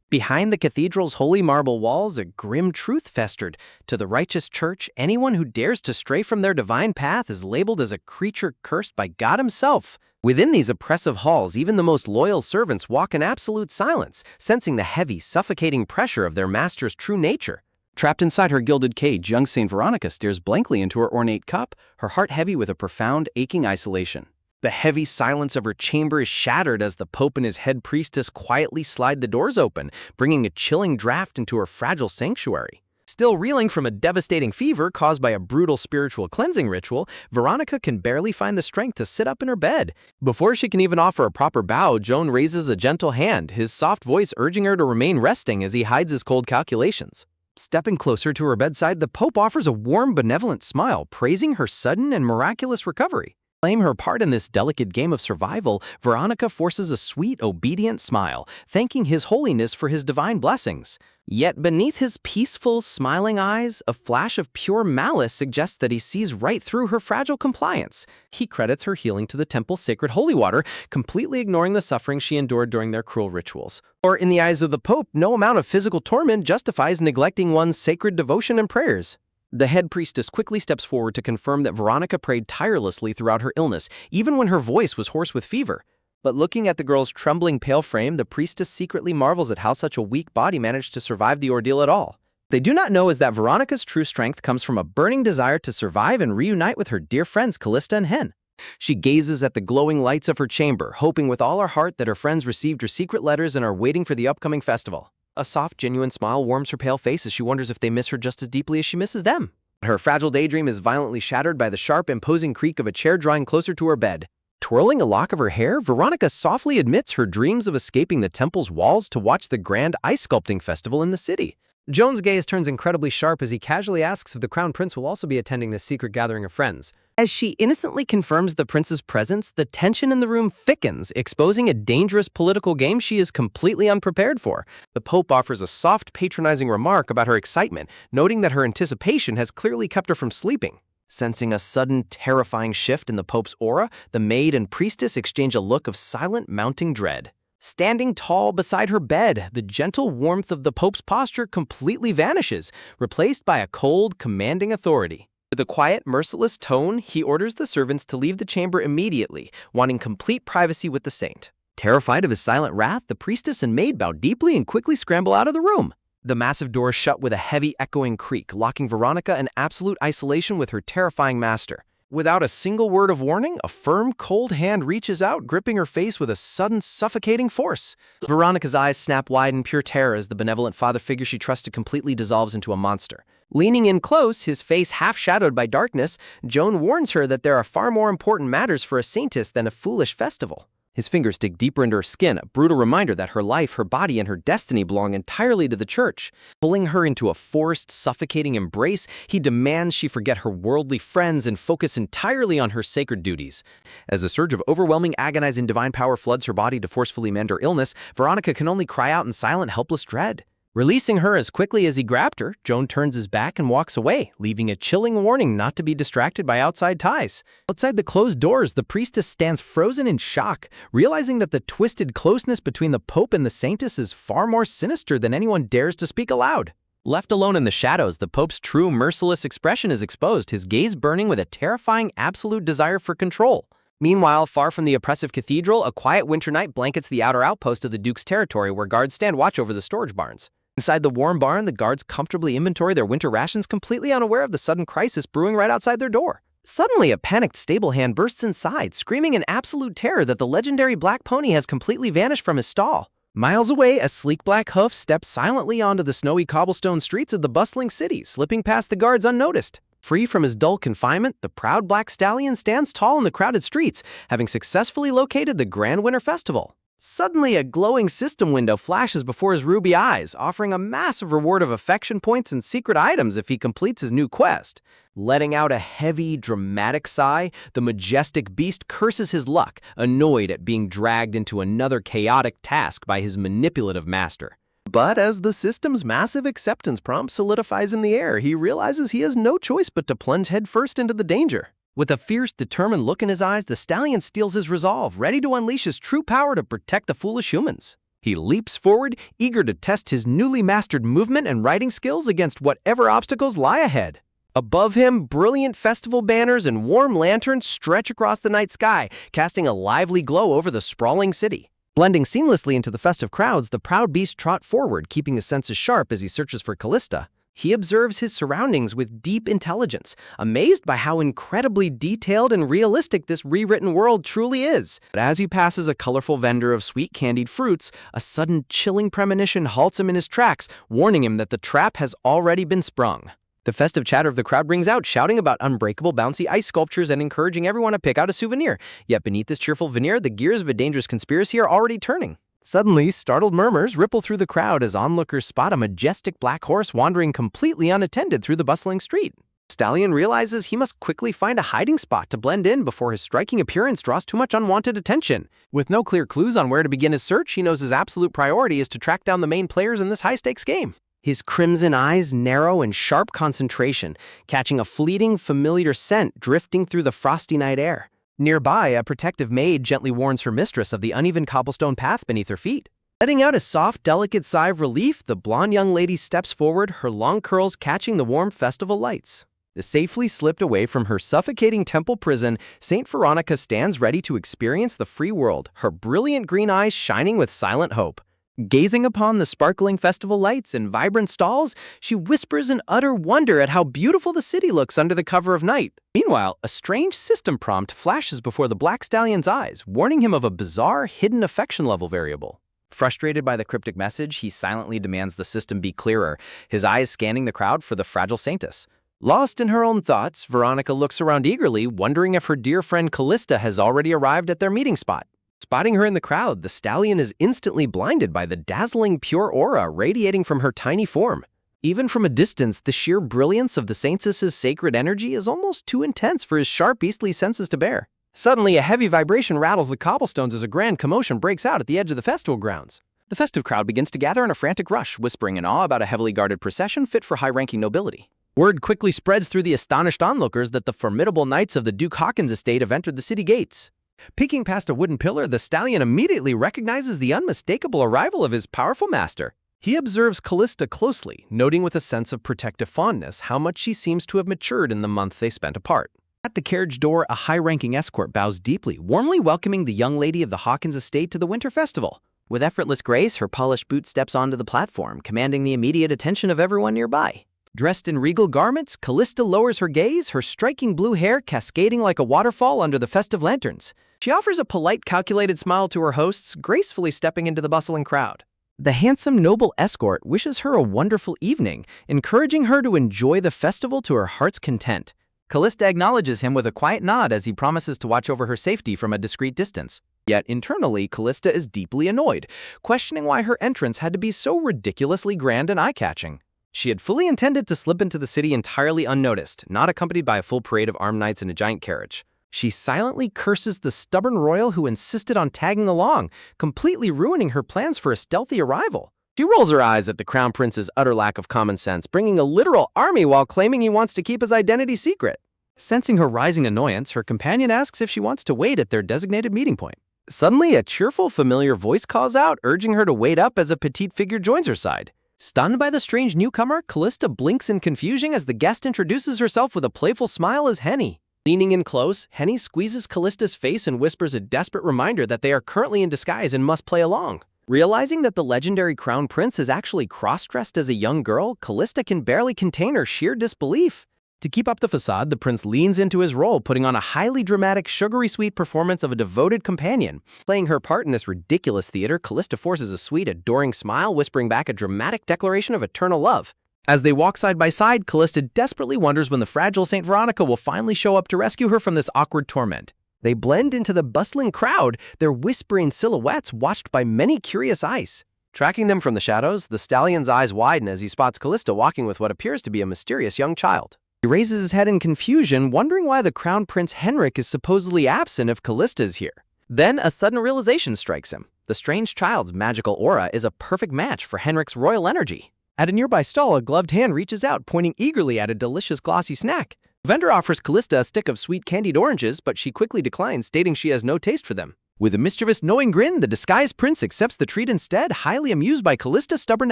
Behind the cathedral's holy marble walls, a grim truth festered. To the righteous church, anyone who dares to stray from their divine path is labeled as a creature cursed by God himself. Within these oppressive halls, even the most loyal servants walk in absolute silence, sensing the heavy, suffocating pressure of their master's true nature. Trapped inside her gilded cage, young Saint Veronica stares blankly into her ornate cup, her heart heavy with a profound, aching isolation. The heavy silence of her chamber is shattered as the Pope and his head priestess quietly slide the doors open, bringing a chilling draft into her fragile sanctuary. Still reeling from a devastating fever caused by a brutal spiritual cleansing ritual, Veronica can barely find the strength to sit up in her bed. Before she can even offer a proper bow, Joan raises a gentle hand, his soft voice urging her to remain resting as he hides his cold calculations. Stepping closer to her bedside, the Pope offers a warm, benevolent smile, praising her sudden and miraculous recovery. Claim her part in this delicate game of survival, Veronica forces a sweet, obedient smile, thanking His Holiness for his divine blessings. Yet beneath his peaceful, smiling eyes, a flash of pure malice suggests that he sees right through her fragile compliance. He credits her healing to the temple's sacred holy water, completely ignoring the suffering she endured during their cruel rituals. Or in the eyes of the Pope, no amount of physical torment justifies neglecting one's sacred devotion and prayers. The head priestess quickly steps forward to confirm that Veronica prayed tirelessly throughout her illness, even when her voice was hoarse with fever. But looking at the girl's trembling, pale frame, the priestess secretly marvels at how such a weak body managed to survive the ordeal at all. They do not know is that Veronica's true strength comes from a burning desire to survive and reunite with her dear friends Calista and Hen. She gazes at the glowing lights of her chamber, hoping with all her heart that her friends received her secret letters and are waiting for the upcoming festival. A soft, genuine smile warms her pale face as she wonders if they miss her just as deeply as she misses them. Her fragile daydream is violently shattered by the sharp, imposing creak of a chair drawing closer to her bed. Twirling a lock of her hair, Veronica softly admits her dreams of escaping the temple's walls to watch the grand ice sculpting festival in the city. Joan's gaze turns incredibly sharp as he casually asks if the Crown Prince will also be attending this secret gathering of friends. As she innocently confirms the prince's presence, the tension in the room thickens, exposing a dangerous political game she is completely unprepared for. The Pope offers a soft, patronizing remark about her excitement, noting that her anticipation has clearly kept her from sleeping. Sensing a sudden, terrifying shift in the Pope's aura, the maid and priestess exchange a look of silent, mounting dread. Standing tall beside her bed, the gentle warmth of the Pope's posture completely vanishes, replaced by a cold, commanding authority. With a quiet, merciless tone, he orders the servants to leave the chamber immediately, wanting complete privacy with the saint. Terrified of his silent wrath, the priestess and maid bow deeply and quickly scramble out of the room. The massive door shut with a heavy, echoing creak, locking Veronica in absolute isolation with her terrifying master. Without a single word of warning, a firm, cold hand reaches out, gripping her face with a sudden, suffocating force. Veronica's eyes snap wide in pure terror as the benevolent father figure she trusted completely dissolves into a monster. Leaning in close, his face half-shadowed by darkness, Joan warns her that there are far more important matters for a Saintess than a foolish festival. His fingers dig deeper into her skin, a brutal reminder that her life, her body, and her destiny belong entirely to the church. Pulling her into a forced, suffocating embrace, he demands she forget her worldly friends and focus entirely on her sacred duties. As a surge of overwhelming, agonizing divine power floods her body to forcefully mend her illness, Veronica can only cry out in silent, helpless dread. Releasing her as quickly as he grabbed her, Joan turns his back and walks away, leaving a chilling warning not to be distracted by outside ties. Outside the closed doors, the priestess stands frozen in shock, realizing that the twisted closeness between the Pope and the Saintess is far more sinister than anyone dares to speak aloud. Left alone in the shadows, the Pope's true, merciless expression is exposed, his gaze burning with a terrifying, absolute desire for control. Meanwhile, far from the oppressive cathedral, a quiet winter night blankets the outer outpost of the Duke's territory where guards stand watch over the storage barns. Inside the warm barn, the guards comfortably inventory their winter rations, completely unaware of the sudden crisis brewing right outside their door. Suddenly, a panicked stable hand bursts inside, screaming in absolute terror that the legendary black pony has completely vanished from his stall. Miles away, a sleek black hoof steps silently onto the snowy cobblestone streets of the bustling city, slipping past the guards unnoticed. Free from his dull confinement, the proud black stallion stands tall in the crowded streets, having successfully located the Grand Winter Festival. Suddenly, a glowing system window flashes before his ruby eyes, offering a massive reward of affection points and secret items if he completes his new quest. Letting out a heavy, dramatic sigh, the majestic beast curses his luck, annoyed at being dragged into another chaotic task by his manipulative master. But as the system's massive acceptance prompt solidifies in the air, he realizes he has no choice but to plunge headfirst into the danger. With a fierce, determined look in his eyes, the stallion steels his resolve, ready to unleash his true power to protect the foolish humans. He leaps forward, eager to test his newly mastered movement and riding skills against whatever obstacles lie ahead. Above him, brilliant festival banners and warm lanterns stretch across the night sky, casting a lively glow over the sprawling city. Blending seamlessly into the festive crowds, the proud beast trots forward, keeping his senses sharp as he searches for Calista. He observes his surroundings with deep intelligence, amazed by how incredibly detailed and realistic this rewritten world truly is. But as he passes a colorful vendor of sweet candied fruits, a sudden chilling premonition halts him in his tracks, warning him that the trap has already been sprung. The festive chatter of the crowd rings out, shouting about unbreakable bouncy ice sculptures and encouraging everyone to pick out a souvenir. Yet beneath this cheerful veneer, the gears of a dangerous conspiracy are already turning. Suddenly, startled murmurs ripple through the crowd as onlookers spot a majestic black horse wandering completely unattended through the bustling street. Stallion realizes he must quickly find a hiding spot to blend in before his striking appearance draws too much unwanted attention. With no clear clues on where to begin his search, he knows his absolute priority is to track down the main players in this high-stakes game. His crimson eyes narrow in sharp concentration, catching a fleeting, familiar scent drifting through the frosty night air. Nearby, a protective maid gently warns her mistress of the uneven cobblestone path beneath her feet. Letting out a soft, delicate sigh of relief, the blonde young lady steps forward, her long curls catching the warm festival lights. Safely slipped away from her suffocating temple prison, Saint Veronica stands ready to experience the free world, her brilliant green eyes shining with silent hope. Gazing upon the sparkling festival lights and vibrant stalls, she whispers in utter wonder at how beautiful the city looks under the cover of night. Meanwhile, a strange system prompt flashes before the black stallion's eyes, warning him of a bizarre, hidden affection level variable. Frustrated by the cryptic message, he silently demands the system be clearer, his eyes scanning the crowd for the fragile Saintess. Lost in her own thoughts, Veronica looks around eagerly, wondering if her dear friend Calista has already arrived at their meeting spot. Spotting her in the crowd, the stallion is instantly blinded by the dazzling pure aura radiating from her tiny form. Even from a distance, the sheer brilliance of the Saintess's sacred energy is almost too intense for his sharp beastly senses to bear. Suddenly, a heavy vibration rattles the cobblestones as a grand commotion breaks out at the edge of the festival grounds. The festive crowd begins to gather in a frantic rush, whispering in awe about a heavily guarded procession fit for high-ranking nobility. Word quickly spreads through the astonished onlookers that the formidable knights of the Duke Hawkins estate have entered the city gates. Peeking past a wooden pillar, the stallion immediately recognizes the unmistakable arrival of his powerful master. He observes Calista closely, noting with a sense of protective fondness how much she seems to have matured in the month they spent apart. At the carriage door, a high-ranking escort bows deeply, warmly welcoming the young lady of the Hawkins estate to the winter festival. With effortless grace, her polished boot steps onto the platform, commanding the immediate attention of everyone nearby. Dressed in regal garments, Calista lowers her gaze, her striking blue hair cascading like a waterfall under the festive lanterns. She offers a polite, calculated smile to her hosts, gracefully stepping into the bustling crowd. The handsome, noble escort wishes her a wonderful evening, encouraging her to enjoy the festival to her heart's content. Calista acknowledges him with a quiet nod as he promises to watch over her safety from a discreet distance. Yet internally, Calista is deeply annoyed, questioning why her entrance had to be so ridiculously grand and eye-catching. She had fully intended to slip into the city entirely unnoticed, not accompanied by a full parade of armed knights in a giant carriage. She silently curses the stubborn royal who insisted on tagging along, completely ruining her plans for a stealthy arrival. She rolls her eyes at the crown prince's utter lack of common sense, bringing a literal army while claiming he wants to keep his identity secret. Sensing her rising annoyance, her companion asks if she wants to wait at their designated meeting point. Suddenly, a cheerful, familiar voice calls out, urging her to wait up as a petite figure joins her side. Stunned by the strange newcomer, Calista blinks in confusion as the guest introduces herself with a playful smile as Henny. Leaning in close, Henny squeezes Callista's face and whispers a desperate reminder that they are currently in disguise and must play along. Realizing that the legendary crown prince is actually cross-dressed as a young girl, Calista can barely contain her sheer disbelief. To keep up the facade, the prince leans into his role, putting on a highly dramatic, sugary sweet performance of a devoted companion. Playing her part in this ridiculous theater, Calista forces a sweet, adoring smile, whispering back a dramatic declaration of eternal love. As they walk side by side, Calista desperately wonders when the fragile Saint Veronica will finally show up to rescue her from this awkward torment. They blend into the bustling crowd, their whispering silhouettes watched by many curious eyes. Tracking them from the shadows, the stallion's eyes widen as he spots Calista walking with what appears to be a mysterious young child. He raises his head in confusion, wondering why the Crown Prince Henrik is supposedly absent if Calista is here. Then a sudden realization strikes him. The strange child's magical aura is a perfect match for Henrik's royal energy. At a nearby stall, a gloved hand reaches out, pointing eagerly at a delicious glossy snack. The vendor offers Calista a stick of sweet candied oranges, but she quickly declines, stating she has no taste for them. With a mischievous, knowing grin, the disguised prince accepts the treat instead, highly amused by Calista's stubborn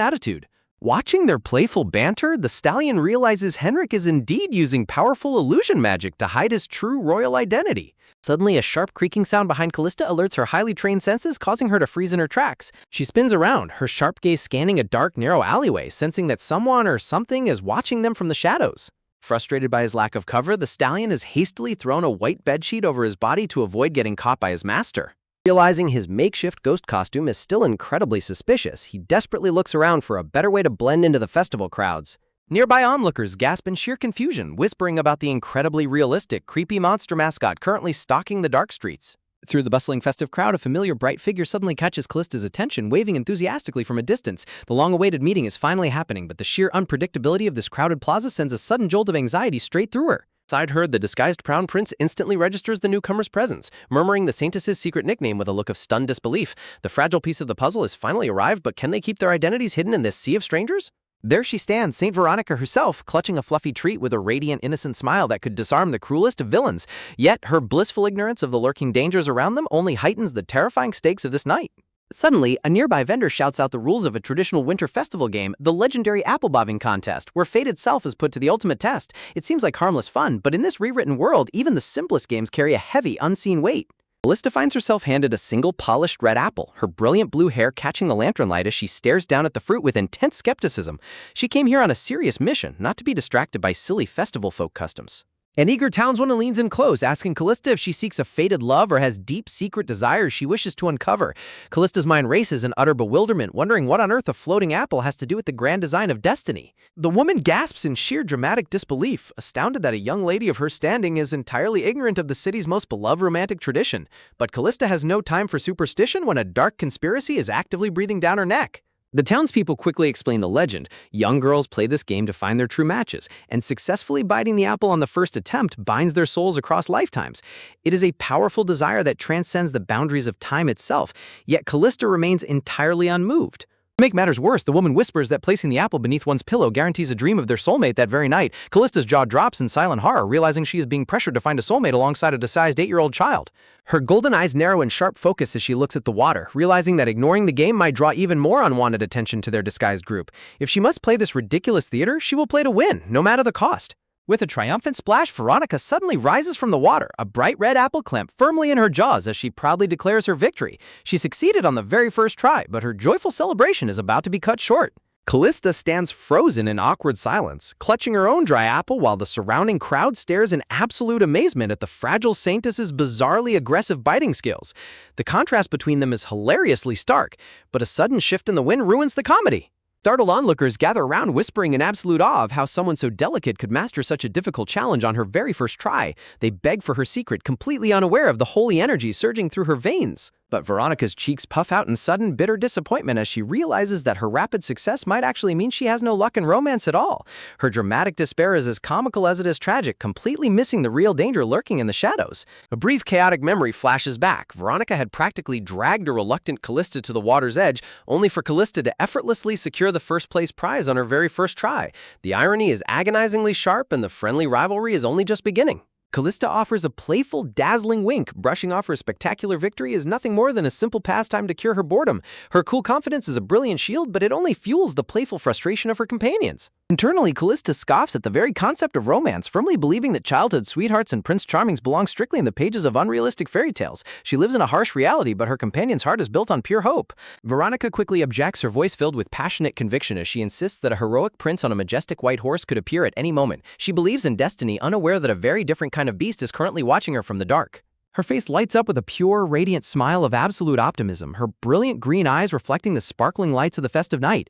attitude. Watching their playful banter, the stallion realizes Henrik is indeed using powerful illusion magic to hide his true royal identity. Suddenly, a sharp creaking sound behind Calista alerts her highly trained senses, causing her to freeze in her tracks. She spins around, her sharp gaze scanning a dark, narrow alleyway, sensing that someone or something is watching them from the shadows. Frustrated by his lack of cover, the stallion has hastily thrown a white bedsheet over his body to avoid getting caught by his master. Realizing his makeshift ghost costume is still incredibly suspicious, he desperately looks around for a better way to blend into the festival crowds. Nearby onlookers gasp in sheer confusion, whispering about the incredibly realistic, creepy monster mascot currently stalking the dark streets. Through the bustling festive crowd, a familiar bright figure suddenly catches Callista's attention, waving enthusiastically from a distance. The long-awaited meeting is finally happening, but the sheer unpredictability of this crowded plaza sends a sudden jolt of anxiety straight through her. Inside her, the disguised crown prince instantly registers the newcomer's presence, murmuring the Saintess's secret nickname with a look of stunned disbelief. The fragile piece of the puzzle has finally arrived, but can they keep their identities hidden in this sea of strangers? There she stands, Saint Veronica herself, clutching a fluffy treat with a radiant, innocent smile that could disarm the cruelest of villains. Yet her blissful ignorance of the lurking dangers around them only heightens the terrifying stakes of this night. Suddenly, a nearby vendor shouts out the rules of a traditional winter festival game, the legendary apple bobbing contest, where fate itself is put to the ultimate test. It seems like harmless fun, but in this rewritten world, even the simplest games carry a heavy, unseen weight. Calista finds herself handed a single polished red apple, her brilliant blue hair catching the lantern light as she stares down at the fruit with intense skepticism. She came here on a serious mission, not to be distracted by silly festival folk customs. An eager townswoman leans in close, asking Calista if she seeks a fated love or has deep secret desires she wishes to uncover. Calista's mind races in utter bewilderment, wondering what on earth a floating apple has to do with the grand design of destiny. The woman gasps in sheer dramatic disbelief, astounded that a young lady of her standing is entirely ignorant of the city's most beloved romantic tradition. But Calista has no time for superstition when a dark conspiracy is actively breathing down her neck. The townspeople quickly explain the legend. Young girls play this game to find their true matches, and successfully biting the apple on the first attempt binds their souls across lifetimes. It is a powerful desire that transcends the boundaries of time itself, yet Calista remains entirely unmoved. To make matters worse, the woman whispers that placing the apple beneath one's pillow guarantees a dream of their soulmate that very night. Callista's jaw drops in silent horror, realizing she is being pressured to find a soulmate alongside a disguised 8-year-old child. Her golden eyes narrow in sharp focus as she looks at the water, realizing that ignoring the game might draw even more unwanted attention to their disguised group. If she must play this ridiculous theater, she will play to win, no matter the cost. With a triumphant splash, Veronica suddenly rises from the water, a bright red apple clamped firmly in her jaws as she proudly declares her victory. She succeeded on the very first try, but her joyful celebration is about to be cut short. Calista stands frozen in awkward silence, clutching her own dry apple while the surrounding crowd stares in absolute amazement at the fragile Saintess's bizarrely aggressive biting skills. The contrast between them is hilariously stark, but a sudden shift in the wind ruins the comedy. Startled onlookers gather around, whispering in absolute awe of how someone so delicate could master such a difficult challenge on her very first try. They beg for her secret, completely unaware of the holy energy surging through her veins. But Veronica's cheeks puff out in sudden, bitter disappointment as she realizes that her rapid success might actually mean she has no luck in romance at all. Her dramatic despair is as comical as it is tragic, completely missing the real danger lurking in the shadows. A brief chaotic memory flashes back. Veronica had practically dragged a reluctant Calista to the water's edge, only for Calista to effortlessly secure the first-place prize on her very first try. The irony is agonizingly sharp, and the friendly rivalry is only just beginning. Calista offers a playful, dazzling wink. Brushing off her spectacular victory is nothing more than a simple pastime to cure her boredom. Her cool confidence is a brilliant shield, but it only fuels the playful frustration of her companions. Internally, Calista scoffs at the very concept of romance, firmly believing that childhood sweethearts and Prince Charmings belong strictly in the pages of unrealistic fairy tales. She lives in a harsh reality, but her companion's heart is built on pure hope. Veronica quickly objects, her voice filled with passionate conviction as she insists that a heroic prince on a majestic white horse could appear at any moment. She believes in destiny, unaware that a very different kind of beast is currently watching her from the dark. Her face lights up with a pure, radiant smile of absolute optimism, her brilliant green eyes reflecting the sparkling lights of the festive night.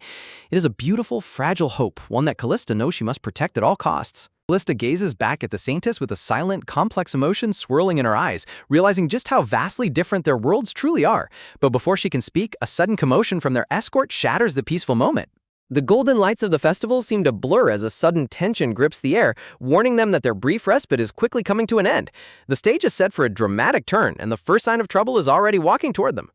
It is a beautiful, fragile hope, one that Calista knows she must protect at all costs. Calista gazes back at the Saintess with a silent, complex emotion swirling in her eyes, realizing just how vastly different their worlds truly are. But before she can speak, a sudden commotion from their escort shatters the peaceful moment. The golden lights of the festival seem to blur as a sudden tension grips the air, warning them that their brief respite is quickly coming to an end. The stage is set for a dramatic turn, and the first sign of trouble is already walking toward them.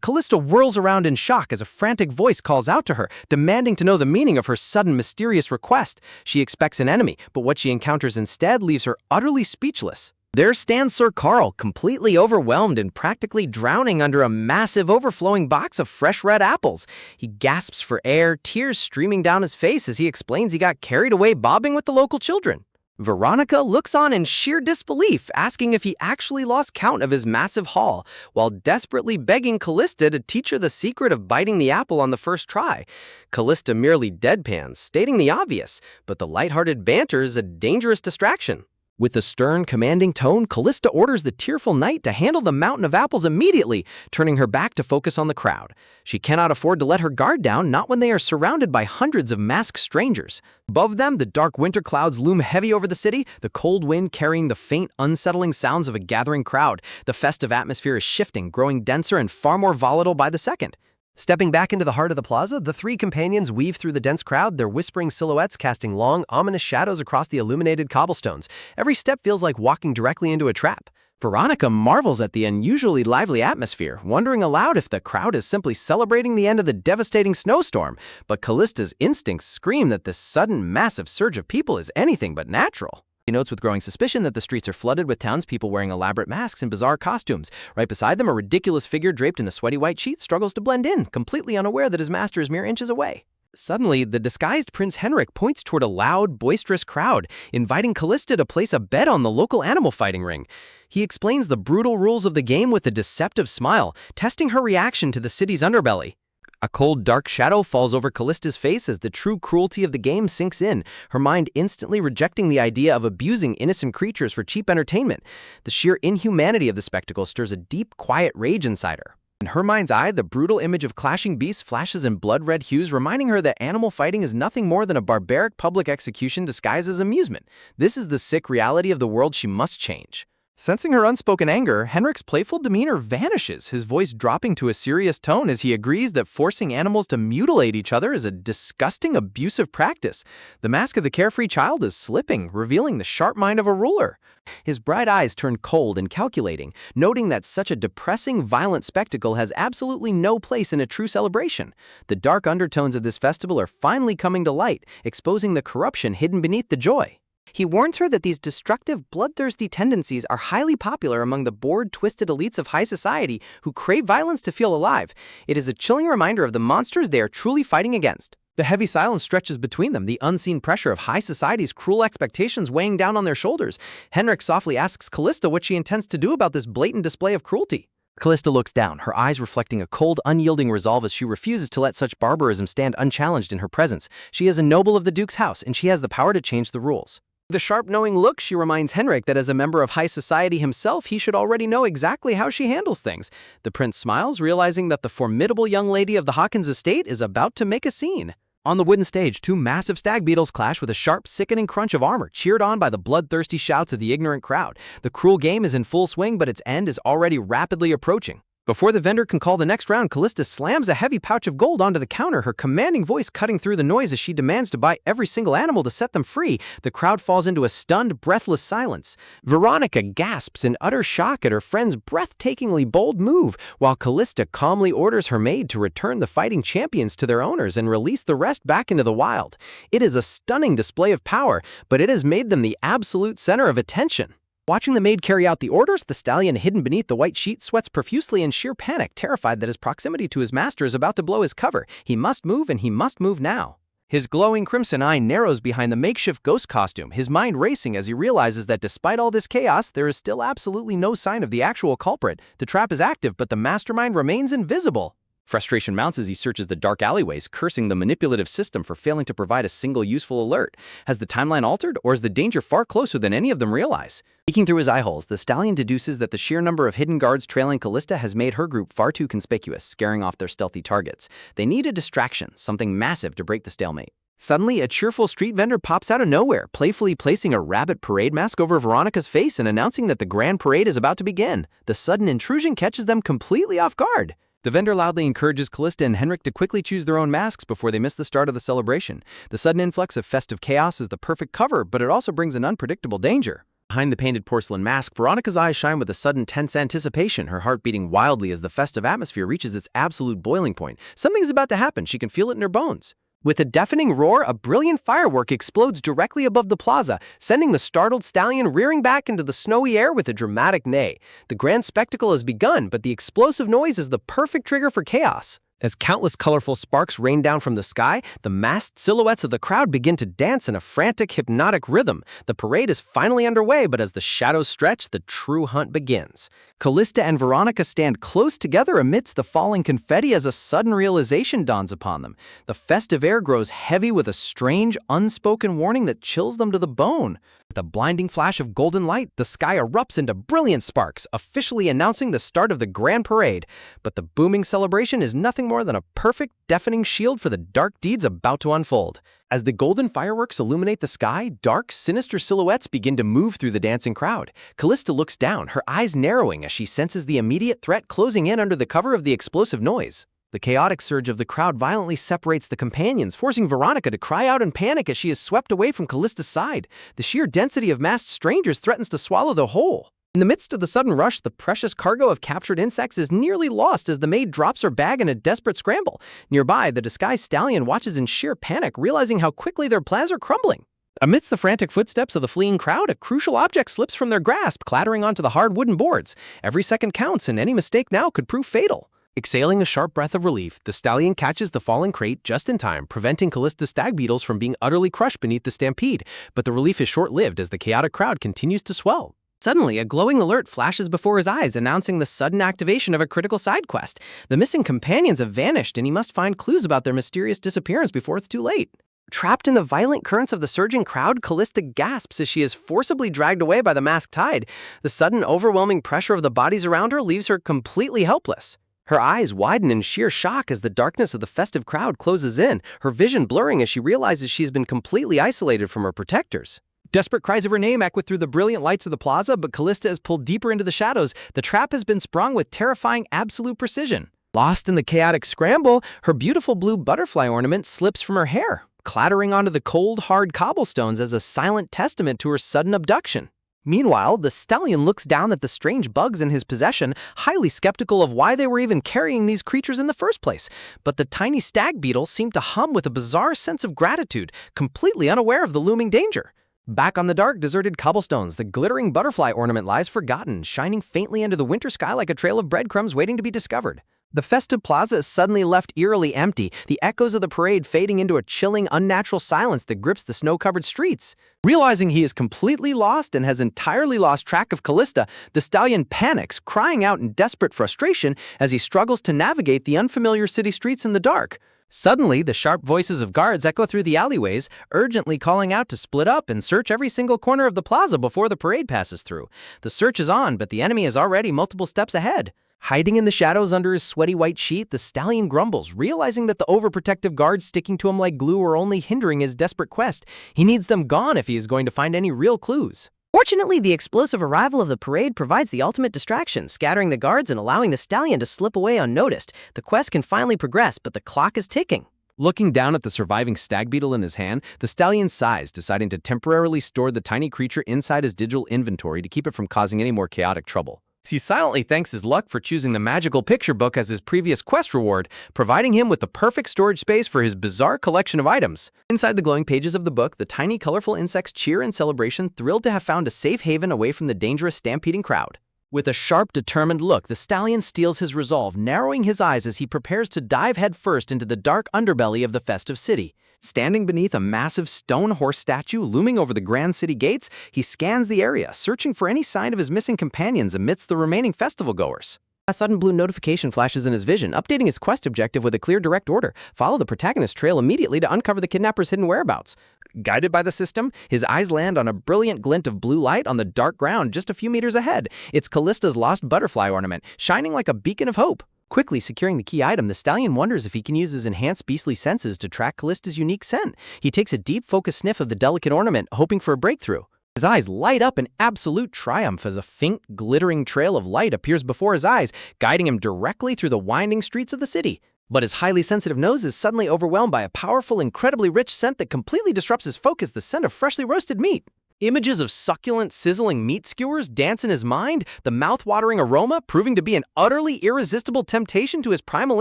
Calista whirls around in shock as a frantic voice calls out to her, demanding to know the meaning of her sudden mysterious request. She expects an enemy, but what she encounters instead leaves her utterly speechless. There stands Sir Carl, completely overwhelmed and practically drowning under a massive overflowing box of fresh red apples. He gasps for air, tears streaming down his face as he explains he got carried away bobbing with the local children. Veronica looks on in sheer disbelief, asking if he actually lost count of his massive haul, while desperately begging Calista to teach her the secret of biting the apple on the first try. Calista merely deadpans, stating the obvious, but the lighthearted banter is a dangerous distraction. With a stern, commanding tone, Calista orders the tearful knight to handle the mountain of apples immediately, turning her back to focus on the crowd. She cannot afford to let her guard down, not when they are surrounded by hundreds of masked strangers. Above them, the dark winter clouds loom heavy over the city, the cold wind carrying the faint, unsettling sounds of a gathering crowd. The festive atmosphere is shifting, growing denser and far more volatile by the second. Stepping back into the heart of the plaza, the three companions weave through the dense crowd, their whispering silhouettes casting long, ominous shadows across the illuminated cobblestones. Every step feels like walking directly into a trap. Veronica marvels at the unusually lively atmosphere, wondering aloud if the crowd is simply celebrating the end of the devastating snowstorm. But Callista's instincts scream that this sudden, massive surge of people is anything but natural. He notes with growing suspicion that the streets are flooded with townspeople wearing elaborate masks and bizarre costumes. Right beside them, a ridiculous figure draped in a sweaty white sheet struggles to blend in, completely unaware that his master is mere inches away. Suddenly, the disguised Prince Henrik points toward a loud, boisterous crowd, inviting Calista to place a bet on the local animal fighting ring. He explains the brutal rules of the game with a deceptive smile, testing her reaction to the city's underbelly. A cold, dark shadow falls over Callista's face as the true cruelty of the game sinks in, her mind instantly rejecting the idea of abusing innocent creatures for cheap entertainment. The sheer inhumanity of the spectacle stirs a deep, quiet rage inside her. In her mind's eye, the brutal image of clashing beasts flashes in blood-red hues, reminding her that animal fighting is nothing more than a barbaric public execution disguised as amusement. This is the sick reality of the world she must change. Sensing her unspoken anger, Henrik's playful demeanor vanishes, his voice dropping to a serious tone as he agrees that forcing animals to mutilate each other is a disgusting, abusive practice. The mask of the carefree child is slipping, revealing the sharp mind of a ruler. His bright eyes turn cold and calculating, noting that such a depressing, violent spectacle has absolutely no place in a true celebration. The dark undertones of this festival are finally coming to light, exposing the corruption hidden beneath the joy. He warns her that these destructive, bloodthirsty tendencies are highly popular among the bored, twisted elites of high society who crave violence to feel alive. It is a chilling reminder of the monsters they are truly fighting against. The heavy silence stretches between them, the unseen pressure of high society's cruel expectations weighing down on their shoulders. Henrik softly asks Calista what she intends to do about this blatant display of cruelty. Calista looks down, her eyes reflecting a cold, unyielding resolve as she refuses to let such barbarism stand unchallenged in her presence. She is a noble of the Duke's house, and she has the power to change the rules. With a sharp, knowing look, she reminds Henrik that as a member of high society himself, he should already know exactly how she handles things. The prince smiles, realizing that the formidable young lady of the Hawkins estate is about to make a scene. On the wooden stage, two massive stag beetles clash with a sharp, sickening crunch of armor, cheered on by the bloodthirsty shouts of the ignorant crowd. The cruel game is in full swing, but its end is already rapidly approaching. Before the vendor can call the next round, Calista slams a heavy pouch of gold onto the counter, her commanding voice cutting through the noise as she demands to buy every single animal to set them free. The crowd falls into a stunned, breathless silence. Veronica gasps in utter shock at her friend's breathtakingly bold move, while Calista calmly orders her maid to return the fighting champions to their owners and release the rest back into the wild. It is a stunning display of power, but it has made them the absolute center of attention. Watching the maid carry out the orders, the stallion hidden beneath the white sheet sweats profusely in sheer panic, terrified that his proximity to his master is about to blow his cover. He must move, and he must move now. His glowing crimson eye narrows behind the makeshift ghost costume, his mind racing as he realizes that despite all this chaos, there is still absolutely no sign of the actual culprit. The trap is active, but the mastermind remains invisible. Frustration mounts as he searches the dark alleyways, cursing the manipulative system for failing to provide a single useful alert. Has the timeline altered, or is the danger far closer than any of them realize? Peeking through his eye holes, the stallion deduces that the sheer number of hidden guards trailing Calista has made her group far too conspicuous, scaring off their stealthy targets. They need a distraction, something massive to break the stalemate. Suddenly, a cheerful street vendor pops out of nowhere, playfully placing a rabbit parade mask over Veronica's face and announcing that the grand parade is about to begin. The sudden intrusion catches them completely off guard. The vendor loudly encourages Calista and Henrik to quickly choose their own masks before they miss the start of the celebration. The sudden influx of festive chaos is the perfect cover, but it also brings an unpredictable danger. Behind the painted porcelain mask, Veronica's eyes shine with a sudden tense anticipation, her heart beating wildly as the festive atmosphere reaches its absolute boiling point. Something is about to happen, she can feel it in her bones. With a deafening roar, a brilliant firework explodes directly above the plaza, sending the startled stallion rearing back into the snowy air with a dramatic neigh. The grand spectacle has begun, but the explosive noise is the perfect trigger for chaos. As countless colorful sparks rain down from the sky, the masked silhouettes of the crowd begin to dance in a frantic, hypnotic rhythm. The parade is finally underway, but as the shadows stretch, the true hunt begins. Calista and Veronica stand close together amidst the falling confetti as a sudden realization dawns upon them. The festive air grows heavy with a strange, unspoken warning that chills them to the bone. With a blinding flash of golden light, the sky erupts into brilliant sparks, officially announcing the start of the grand parade. But the booming celebration is nothing more than a perfect, deafening shield for the dark deeds about to unfold. As the golden fireworks illuminate the sky, dark, sinister silhouettes begin to move through the dancing crowd. Calista looks down, her eyes narrowing as she senses the immediate threat closing in under the cover of the explosive noise. The chaotic surge of the crowd violently separates the companions, forcing Veronica to cry out in panic as she is swept away from Callista's side. The sheer density of masked strangers threatens to swallow the whole. In the midst of the sudden rush, the precious cargo of captured insects is nearly lost as the maid drops her bag in a desperate scramble. Nearby, the disguised stallion watches in sheer panic, realizing how quickly their plans are crumbling. Amidst the frantic footsteps of the fleeing crowd, a crucial object slips from their grasp, clattering onto the hard wooden boards. Every second counts, and any mistake now could prove fatal. Exhaling a sharp breath of relief, the stallion catches the fallen crate just in time, preventing Calista's stag beetles from being utterly crushed beneath the stampede. But the relief is short-lived as the chaotic crowd continues to swell. Suddenly, a glowing alert flashes before his eyes, announcing the sudden activation of a critical side quest. The missing companions have vanished, and he must find clues about their mysterious disappearance before it's too late. Trapped in the violent currents of the surging crowd, Calista gasps as she is forcibly dragged away by the masked tide. The sudden, overwhelming pressure of the bodies around her leaves her completely helpless. Her eyes widen in sheer shock as the darkness of the festive crowd closes in, her vision blurring as she realizes she's been completely isolated from her protectors. Desperate cries of her name echo through the brilliant lights of the plaza, but Calista is pulled deeper into the shadows. The trap has been sprung with terrifying absolute precision. Lost in the chaotic scramble, her beautiful blue butterfly ornament slips from her hair, clattering onto the cold, hard cobblestones as a silent testament to her sudden abduction. Meanwhile, the stallion looks down at the strange bugs in his possession, highly skeptical of why they were even carrying these creatures in the first place. But the tiny stag beetles seem to hum with a bizarre sense of gratitude, completely unaware of the looming danger. Back on the dark, deserted cobblestones, the glittering butterfly ornament lies forgotten, shining faintly under the winter sky like a trail of breadcrumbs waiting to be discovered. The festive plaza is suddenly left eerily empty, the echoes of the parade fading into a chilling, unnatural silence that grips the snow-covered streets. Realizing he is completely lost and has entirely lost track of Calista, the stallion panics, crying out in desperate frustration as he struggles to navigate the unfamiliar city streets in the dark. Suddenly, the sharp voices of guards echo through the alleyways, urgently calling out to split up and search every single corner of the plaza before the parade passes through. The search is on, but the enemy is already multiple steps ahead. Hiding in the shadows under his sweaty white sheet, the stallion grumbles, realizing that the overprotective guards sticking to him like glue are only hindering his desperate quest. He needs them gone if he is going to find any real clues. Fortunately, the explosive arrival of the parade provides the ultimate distraction, scattering the guards and allowing the stallion to slip away unnoticed. The quest can finally progress, but the clock is ticking. Looking down at the surviving stag beetle in his hand, the stallion sighs, deciding to temporarily store the tiny creature inside his digital inventory to keep it from causing any more chaotic trouble. He silently thanks his luck for choosing the magical picture book as his previous quest reward, providing him with the perfect storage space for his bizarre collection of items. Inside the glowing pages of the book, the tiny, colorful insects cheer in celebration, thrilled to have found a safe haven away from the dangerous stampeding crowd. With a sharp, determined look, the stallion steels his resolve, narrowing his eyes as he prepares to dive headfirst into the dark underbelly of the festive city. Standing beneath a massive stone horse statue looming over the grand city gates, he scans the area, searching for any sign of his missing companions amidst the remaining festival-goers. A sudden blue notification flashes in his vision, updating his quest objective with a clear direct order. Follow the protagonist trail immediately to uncover the kidnapper's hidden whereabouts. Guided by the system, his eyes land on a brilliant glint of blue light on the dark ground just a few meters ahead. It's Calista's lost butterfly ornament, shining like a beacon of hope. Quickly securing the key item, the stallion wonders if he can use his enhanced beastly senses to track Callista's unique scent. He takes a deep, focused sniff of the delicate ornament, hoping for a breakthrough. His eyes light up in absolute triumph as a faint, glittering trail of light appears before his eyes, guiding him directly through the winding streets of the city. But his highly sensitive nose is suddenly overwhelmed by a powerful, incredibly rich scent that completely disrupts his focus, the scent of freshly roasted meat. Images of succulent, sizzling meat skewers dance in his mind, the mouth-watering aroma proving to be an utterly irresistible temptation to his primal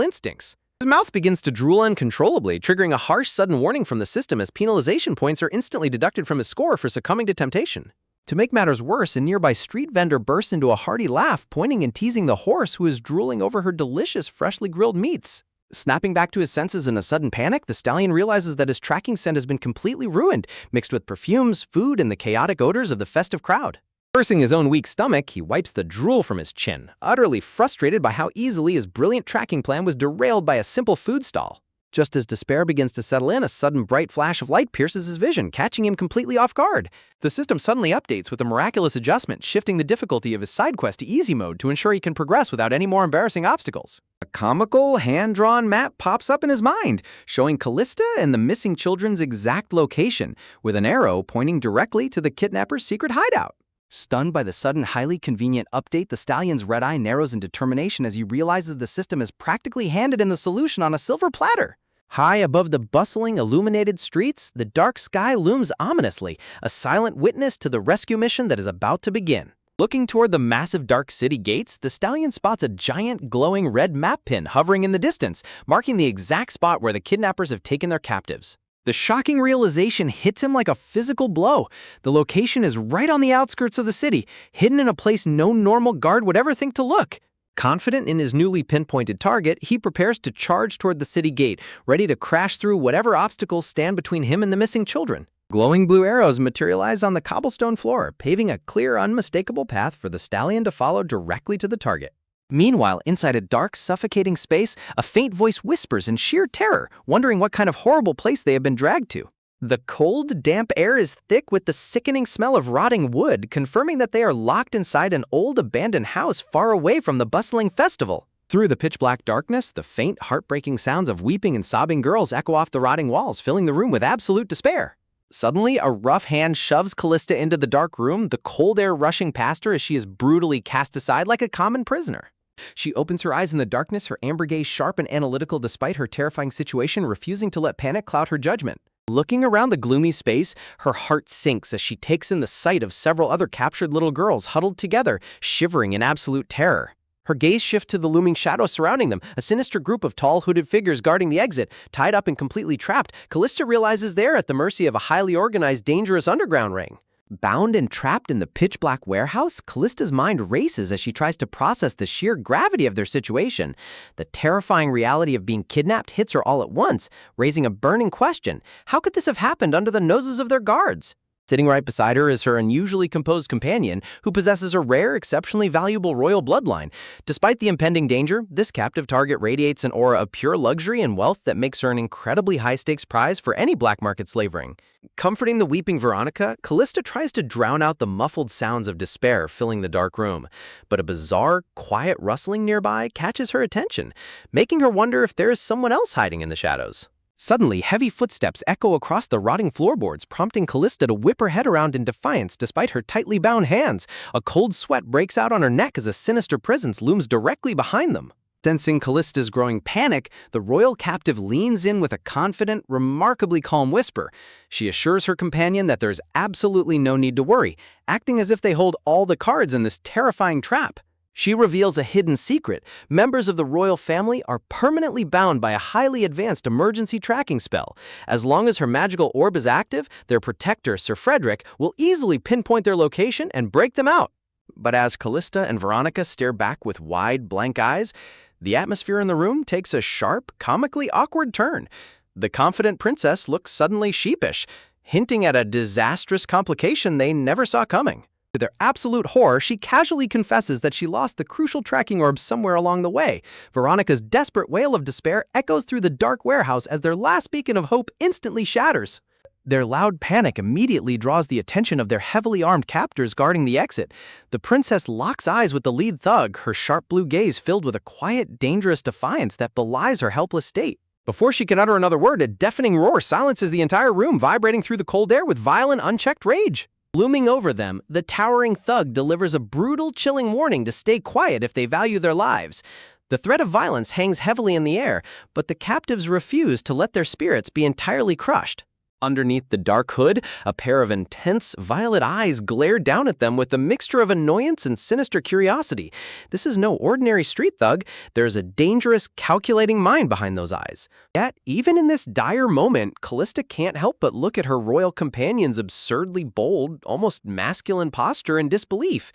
instincts. His mouth begins to drool uncontrollably, triggering a harsh, sudden warning from the system as penalization points are instantly deducted from his score for succumbing to temptation. To make matters worse, a nearby street vendor bursts into a hearty laugh, pointing and teasing the horse who is drooling over her delicious, freshly grilled meats. Snapping back to his senses in a sudden panic, the stallion realizes that his tracking scent has been completely ruined, mixed with perfumes, food, and the chaotic odors of the festive crowd. Cursing his own weak stomach, he wipes the drool from his chin, utterly frustrated by how easily his brilliant tracking plan was derailed by a simple food stall. Just as despair begins to settle in, a sudden bright flash of light pierces his vision, catching him completely off guard. The system suddenly updates with a miraculous adjustment, shifting the difficulty of his side quest to easy mode to ensure he can progress without any more embarrassing obstacles. A comical, hand-drawn map pops up in his mind, showing Calista and the missing children's exact location, with an arrow pointing directly to the kidnapper's secret hideout. Stunned by the sudden, highly convenient update, the stallion's red eye narrows in determination as he realizes the system has practically handed in the solution on a silver platter. High above the bustling, illuminated streets, the dark sky looms ominously, a silent witness to the rescue mission that is about to begin. Looking toward the massive dark city gates, the stallion spots a giant, glowing red map pin hovering in the distance, marking the exact spot where the kidnappers have taken their captives. The shocking realization hits him like a physical blow. The location is right on the outskirts of the city, hidden in a place no normal guard would ever think to look. Confident in his newly pinpointed target, he prepares to charge toward the city gate, ready to crash through whatever obstacles stand between him and the missing children. Glowing blue arrows materialize on the cobblestone floor, paving a clear, unmistakable path for the stallion to follow directly to the target. Meanwhile, inside a dark, suffocating space, a faint voice whispers in sheer terror, wondering what kind of horrible place they have been dragged to. The cold, damp air is thick with the sickening smell of rotting wood, confirming that they are locked inside an old, abandoned house far away from the bustling festival. Through the pitch-black darkness, the faint, heartbreaking sounds of weeping and sobbing girls echo off the rotting walls, filling the room with absolute despair. Suddenly, a rough hand shoves Calista into the dark room, the cold air rushing past her as she is brutally cast aside like a common prisoner. She opens her eyes in the darkness, her amber gaze sharp and analytical despite her terrifying situation, refusing to let panic cloud her judgment. Looking around the gloomy space, her heart sinks as she takes in the sight of several other captured little girls huddled together, shivering in absolute terror. Her gaze shifts to the looming shadows surrounding them, a sinister group of tall, hooded figures guarding the exit. Tied up and completely trapped, Calista realizes they're at the mercy of a highly organized, dangerous underground ring. Bound and trapped in the pitch-black warehouse, Callista's mind races as she tries to process the sheer gravity of their situation. The terrifying reality of being kidnapped hits her all at once, raising a burning question. How could this have happened under the noses of their guards? Sitting right beside her is her unusually composed companion, who possesses a rare, exceptionally valuable royal bloodline. Despite the impending danger, this captive target radiates an aura of pure luxury and wealth that makes her an incredibly high-stakes prize for any black market slave ring. Comforting the weeping Veronica, Calista tries to drown out the muffled sounds of despair filling the dark room. But a bizarre, quiet rustling nearby catches her attention, making her wonder if there is someone else hiding in the shadows. Suddenly, heavy footsteps echo across the rotting floorboards, prompting Calista to whip her head around in defiance despite her tightly bound hands. A cold sweat breaks out on her neck as a sinister presence looms directly behind them. Sensing Callista's growing panic, the royal captive leans in with a confident, remarkably calm whisper. She assures her companion that there's absolutely no need to worry, acting as if they hold all the cards in this terrifying trap. She reveals a hidden secret. Members of the royal family are permanently bound by a highly advanced emergency tracking spell. As long as her magical orb is active, their protector, Sir Frederick, will easily pinpoint their location and break them out. But as Calista and Veronica stare back with wide, blank eyes, the atmosphere in the room takes a sharp, comically awkward turn. The confident princess looks suddenly sheepish, hinting at a disastrous complication they never saw coming. To their absolute horror, she casually confesses that she lost the crucial tracking orb somewhere along the way. Veronica's desperate wail of despair echoes through the dark warehouse as their last beacon of hope instantly shatters. Their loud panic immediately draws the attention of their heavily armed captors guarding the exit. The princess locks eyes with the lead thug, her sharp blue gaze filled with a quiet, dangerous defiance that belies her helpless state. Before she can utter another word, a deafening roar silences the entire room, vibrating through the cold air with violent, unchecked rage. Looming over them, the towering thug delivers a brutal, chilling warning to stay quiet if they value their lives. The threat of violence hangs heavily in the air, but the captives refuse to let their spirits be entirely crushed. Underneath the dark hood, a pair of intense, violet eyes glare down at them with a mixture of annoyance and sinister curiosity. This is no ordinary street thug. There is a dangerous, calculating mind behind those eyes. Yet, even in this dire moment, Calista can't help but look at her royal companion's absurdly bold, almost masculine posture in disbelief.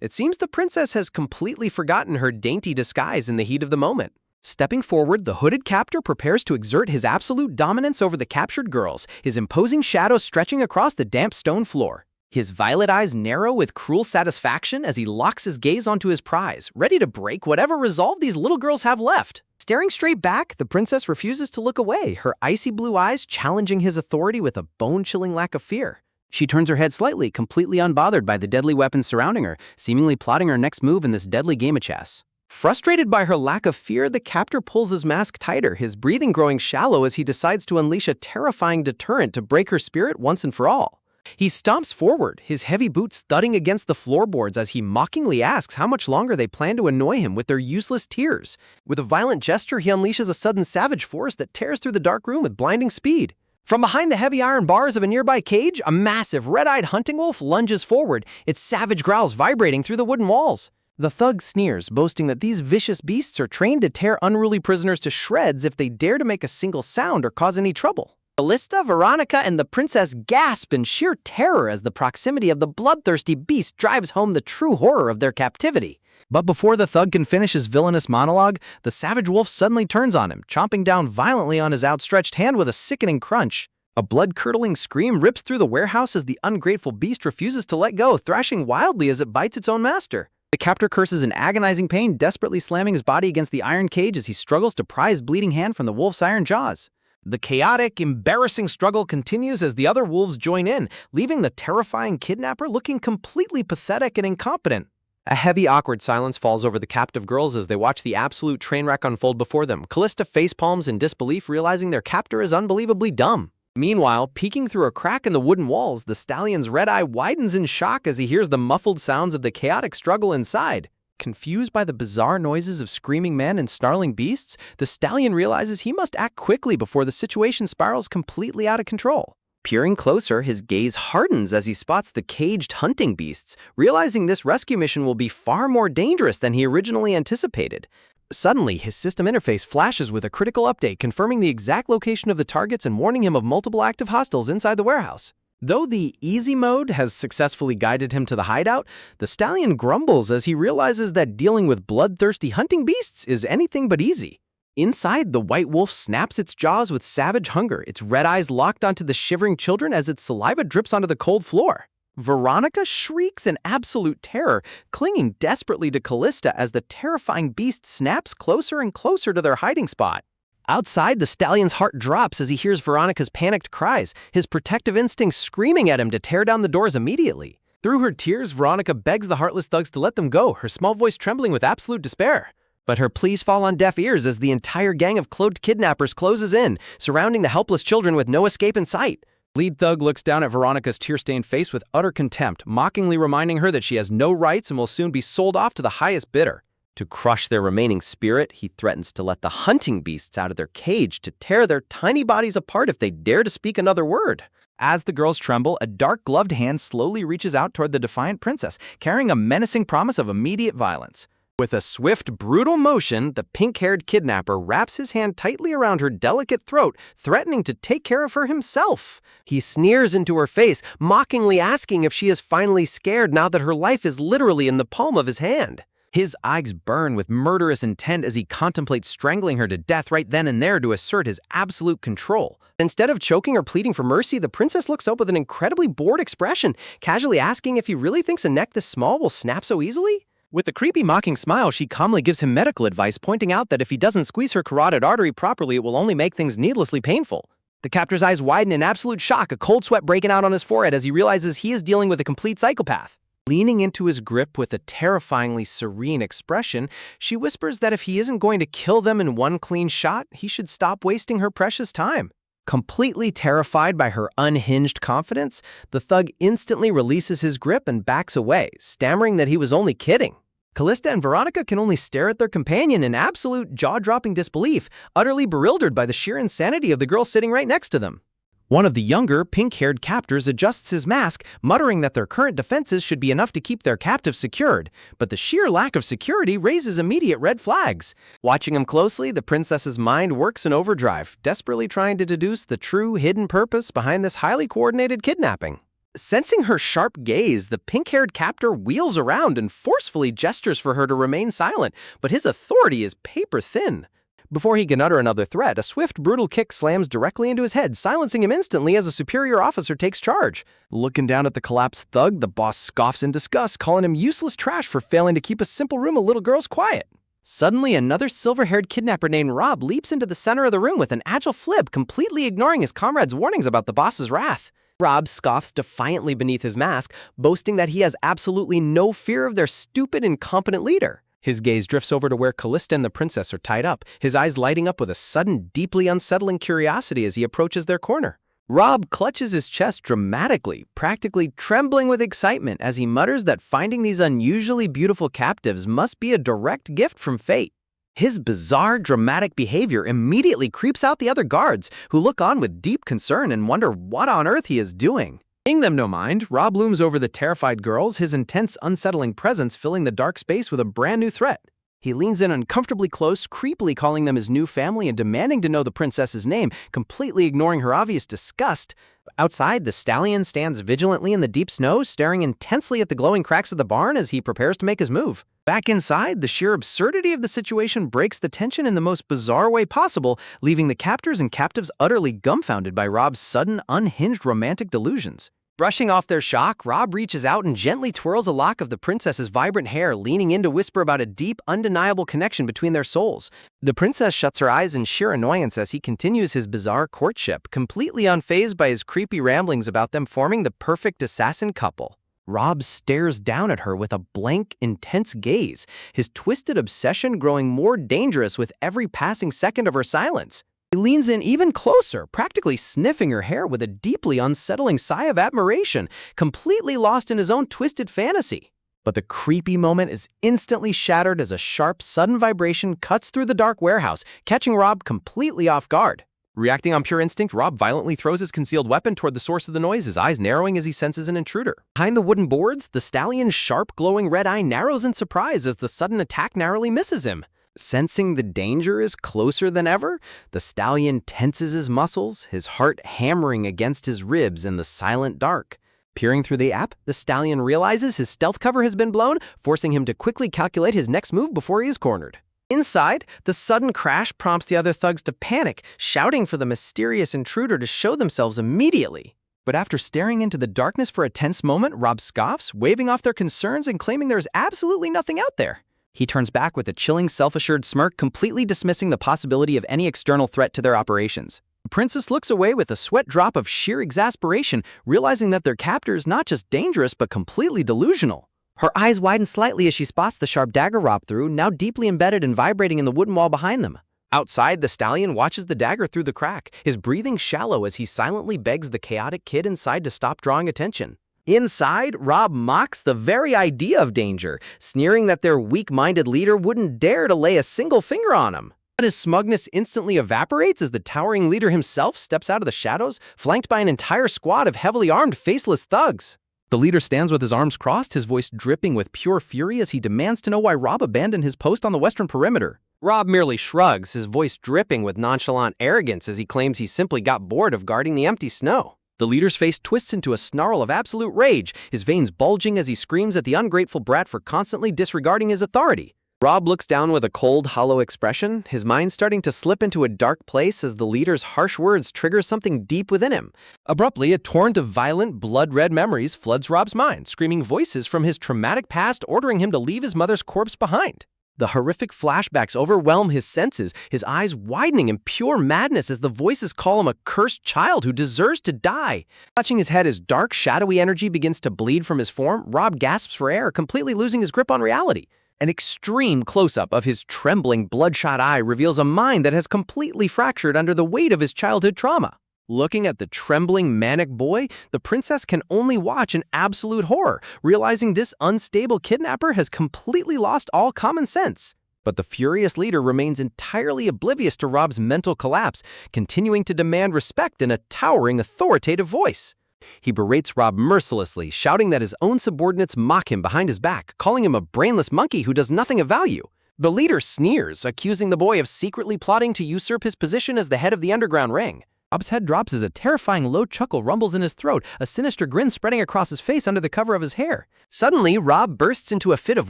It seems the princess has completely forgotten her dainty disguise in the heat of the moment. Stepping forward, the hooded captor prepares to exert his absolute dominance over the captured girls, his imposing shadow stretching across the damp stone floor. His violet eyes narrow with cruel satisfaction as he locks his gaze onto his prize, ready to break whatever resolve these little girls have left. Staring straight back, the princess refuses to look away, her icy blue eyes challenging his authority with a bone-chilling lack of fear. She turns her head slightly, completely unbothered by the deadly weapons surrounding her, seemingly plotting her next move in this deadly game of chess. Frustrated by her lack of fear, the captor pulls his mask tighter, his breathing growing shallow as he decides to unleash a terrifying deterrent to break her spirit once and for all. He stomps forward, his heavy boots thudding against the floorboards as he mockingly asks how much longer they plan to annoy him with their useless tears. With a violent gesture, he unleashes a sudden savage force that tears through the dark room with blinding speed. From behind the heavy iron bars of a nearby cage, a massive, red-eyed hunting wolf lunges forward, its savage growls vibrating through the wooden walls. The thug sneers, boasting that these vicious beasts are trained to tear unruly prisoners to shreds if they dare to make a single sound or cause any trouble. Calista, Veronica, and the princess gasp in sheer terror as the proximity of the bloodthirsty beast drives home the true horror of their captivity. But before the thug can finish his villainous monologue, the savage wolf suddenly turns on him, chomping down violently on his outstretched hand with a sickening crunch. A blood-curdling scream rips through the warehouse as the ungrateful beast refuses to let go, thrashing wildly as it bites its own master. The captor curses in agonizing pain, desperately slamming his body against the iron cage as he struggles to pry his bleeding hand from the wolf's iron jaws. The chaotic, embarrassing struggle continues as the other wolves join in, leaving the terrifying kidnapper looking completely pathetic and incompetent. A heavy, awkward silence falls over the captive girls as they watch the absolute train wreck unfold before them. Calista facepalms in disbelief, realizing their captor is unbelievably dumb. Meanwhile, peeking through a crack in the wooden walls, the stallion's red eye widens in shock as he hears the muffled sounds of the chaotic struggle inside. Confused by the bizarre noises of screaming men and snarling beasts, the stallion realizes he must act quickly before the situation spirals completely out of control. Peering closer, his gaze hardens as he spots the caged hunting beasts, realizing this rescue mission will be far more dangerous than he originally anticipated. Suddenly, his system interface flashes with a critical update confirming the exact location of the targets and warning him of multiple active hostiles inside the warehouse. Though the easy mode has successfully guided him to the hideout, the stallion grumbles as he realizes that dealing with bloodthirsty hunting beasts is anything but easy. Inside, the white wolf snaps its jaws with savage hunger, its red eyes locked onto the shivering children as its saliva drips onto the cold floor. Veronica shrieks in absolute terror, clinging desperately to Calista as the terrifying beast snaps closer and closer to their hiding spot. Outside, the stallion's heart drops as he hears Veronica's panicked cries, his protective instincts screaming at him to tear down the doors immediately. Through her tears, Veronica begs the heartless thugs to let them go, her small voice trembling with absolute despair. But her pleas fall on deaf ears as the entire gang of cloaked kidnappers closes in, surrounding the helpless children with no escape in sight. Lead thug looks down at Veronica's tear-stained face with utter contempt, mockingly reminding her that she has no rights and will soon be sold off to the highest bidder. To crush their remaining spirit, he threatens to let the hunting beasts out of their cage to tear their tiny bodies apart if they dare to speak another word. As the girls tremble, a dark-gloved hand slowly reaches out toward the defiant princess, carrying a menacing promise of immediate violence. With a swift, brutal motion, the pink-haired kidnapper wraps his hand tightly around her delicate throat, threatening to take care of her himself. He sneers into her face, mockingly asking if she is finally scared now that her life is literally in the palm of his hand. His eyes burn with murderous intent as he contemplates strangling her to death right then and there to assert his absolute control. Instead of choking or pleading for mercy, the princess looks up with an incredibly bored expression, casually asking if he really thinks a neck this small will snap so easily. With a creepy mocking smile, she calmly gives him medical advice, pointing out that if he doesn't squeeze her carotid artery properly, it will only make things needlessly painful. The captor's eyes widen in absolute shock, a cold sweat breaking out on his forehead as he realizes he is dealing with a complete psychopath. Leaning into his grip with a terrifyingly serene expression, she whispers that if he isn't going to kill them in one clean shot, he should stop wasting her precious time. Completely terrified by her unhinged confidence, the thug instantly releases his grip and backs away, stammering that he was only kidding. Calista and Veronica can only stare at their companion in absolute jaw-dropping disbelief, utterly bewildered by the sheer insanity of the girl sitting right next to them. One of the younger, pink-haired captors adjusts his mask, muttering that their current defenses should be enough to keep their captive secured, but the sheer lack of security raises immediate red flags. Watching him closely, the princess's mind works in overdrive, desperately trying to deduce the true hidden purpose behind this highly coordinated kidnapping. Sensing her sharp gaze, the pink-haired captor wheels around and forcefully gestures for her to remain silent, but his authority is paper-thin. Before he can utter another threat, a swift, brutal kick slams directly into his head, silencing him instantly as a superior officer takes charge. Looking down at the collapsed thug, the boss scoffs in disgust, calling him useless trash for failing to keep a simple room of little girls quiet. Suddenly, another silver-haired kidnapper named Rob leaps into the center of the room with an agile flip, completely ignoring his comrade's warnings about the boss's wrath. Rob scoffs defiantly beneath his mask, boasting that he has absolutely no fear of their stupid, incompetent leader. His gaze drifts over to where Calista and the princess are tied up, his eyes lighting up with a sudden, deeply unsettling curiosity as he approaches their corner. Rob clutches his chest dramatically, practically trembling with excitement as he mutters that finding these unusually beautiful captives must be a direct gift from fate. His bizarre, dramatic behavior immediately creeps out the other guards, who look on with deep concern and wonder what on earth he is doing. Paying them no mind, Rob looms over the terrified girls, his intense, unsettling presence filling the dark space with a brand new threat. He leans in uncomfortably close, creepily calling them his new family and demanding to know the princess's name, completely ignoring her obvious disgust. Outside, the stallion stands vigilantly in the deep snow, staring intensely at the glowing cracks of the barn as he prepares to make his move. Back inside, the sheer absurdity of the situation breaks the tension in the most bizarre way possible, leaving the captors and captives utterly dumbfounded by Rob's sudden, unhinged romantic delusions. Brushing off their shock, Rob reaches out and gently twirls a lock of the princess's vibrant hair, leaning in to whisper about a deep, undeniable connection between their souls. The princess shuts her eyes in sheer annoyance as he continues his bizarre courtship, completely unfazed by his creepy ramblings about them forming the perfect assassin couple. Rob stares down at her with a blank, intense gaze, his twisted obsession growing more dangerous with every passing second of her silence. He leans in even closer, practically sniffing her hair with a deeply unsettling sigh of admiration, completely lost in his own twisted fantasy. But the creepy moment is instantly shattered as a sharp, sudden vibration cuts through the dark warehouse, catching Rob completely off guard. Reacting on pure instinct, Rob violently throws his concealed weapon toward the source of the noise, his eyes narrowing as he senses an intruder. Behind the wooden boards, the stallion's sharp, glowing red eye narrows in surprise as the sudden attack narrowly misses him. Sensing the danger is closer than ever, the stallion tenses his muscles, his heart hammering against his ribs in the silent dark. Peering through the app, the stallion realizes his stealth cover has been blown, forcing him to quickly calculate his next move before he is cornered. Inside, the sudden crash prompts the other thugs to panic, shouting for the mysterious intruder to show themselves immediately. But after staring into the darkness for a tense moment, Rob scoffs, waving off their concerns and claiming there is absolutely nothing out there. He turns back with a chilling, self-assured smirk, completely dismissing the possibility of any external threat to their operations. The princess looks away with a sweat drop of sheer exasperation, realizing that their captor is not just dangerous but completely delusional. Her eyes widen slightly as she spots the sharp dagger Rob threw, now deeply embedded and vibrating in the wooden wall behind them. Outside, the stallion watches the dagger through the crack, his breathing shallow as he silently begs the chaotic kid inside to stop drawing attention. Inside, Rob mocks the very idea of danger, sneering that their weak-minded leader wouldn't dare to lay a single finger on him. But his smugness instantly evaporates as the towering leader himself steps out of the shadows, flanked by an entire squad of heavily armed, faceless thugs. The leader stands with his arms crossed, his voice dripping with pure fury as he demands to know why Rob abandoned his post on the western perimeter. Rob merely shrugs, his voice dripping with nonchalant arrogance as he claims he simply got bored of guarding the empty snow. The leader's face twists into a snarl of absolute rage, his veins bulging as he screams at the ungrateful brat for constantly disregarding his authority. Rob looks down with a cold, hollow expression, his mind starting to slip into a dark place as the leader's harsh words trigger something deep within him. Abruptly, a torrent of violent, blood-red memories floods Rob's mind, screaming voices from his traumatic past ordering him to leave his mother's corpse behind. The horrific flashbacks overwhelm his senses, his eyes widening in pure madness as the voices call him a cursed child who deserves to die. Touching his head as dark, shadowy energy begins to bleed from his form, Rob gasps for air, completely losing his grip on reality. An extreme close-up of his trembling, bloodshot eye reveals a mind that has completely fractured under the weight of his childhood trauma. Looking at the trembling, manic boy, the princess can only watch in absolute horror, realizing this unstable kidnapper has completely lost all common sense. But the furious leader remains entirely oblivious to Rob's mental collapse, continuing to demand respect in a towering, authoritative voice. He berates Rob mercilessly, shouting that his own subordinates mock him behind his back, calling him a brainless monkey who does nothing of value. The leader sneers, accusing the boy of secretly plotting to usurp his position as the head of the underground ring. Rob's head drops as a terrifying low chuckle rumbles in his throat, a sinister grin spreading across his face under the cover of his hair. Suddenly, Rob bursts into a fit of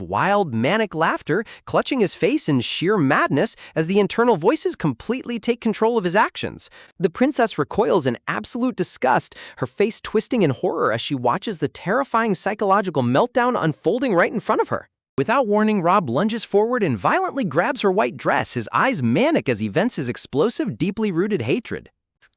wild, manic laughter, clutching his face in sheer madness as the internal voices completely take control of his actions. The princess recoils in absolute disgust, her face twisting in horror as she watches the terrifying psychological meltdown unfolding right in front of her. Without warning, Rob lunges forward and violently grabs her white dress, his eyes manic as he vents his explosive, deeply rooted hatred.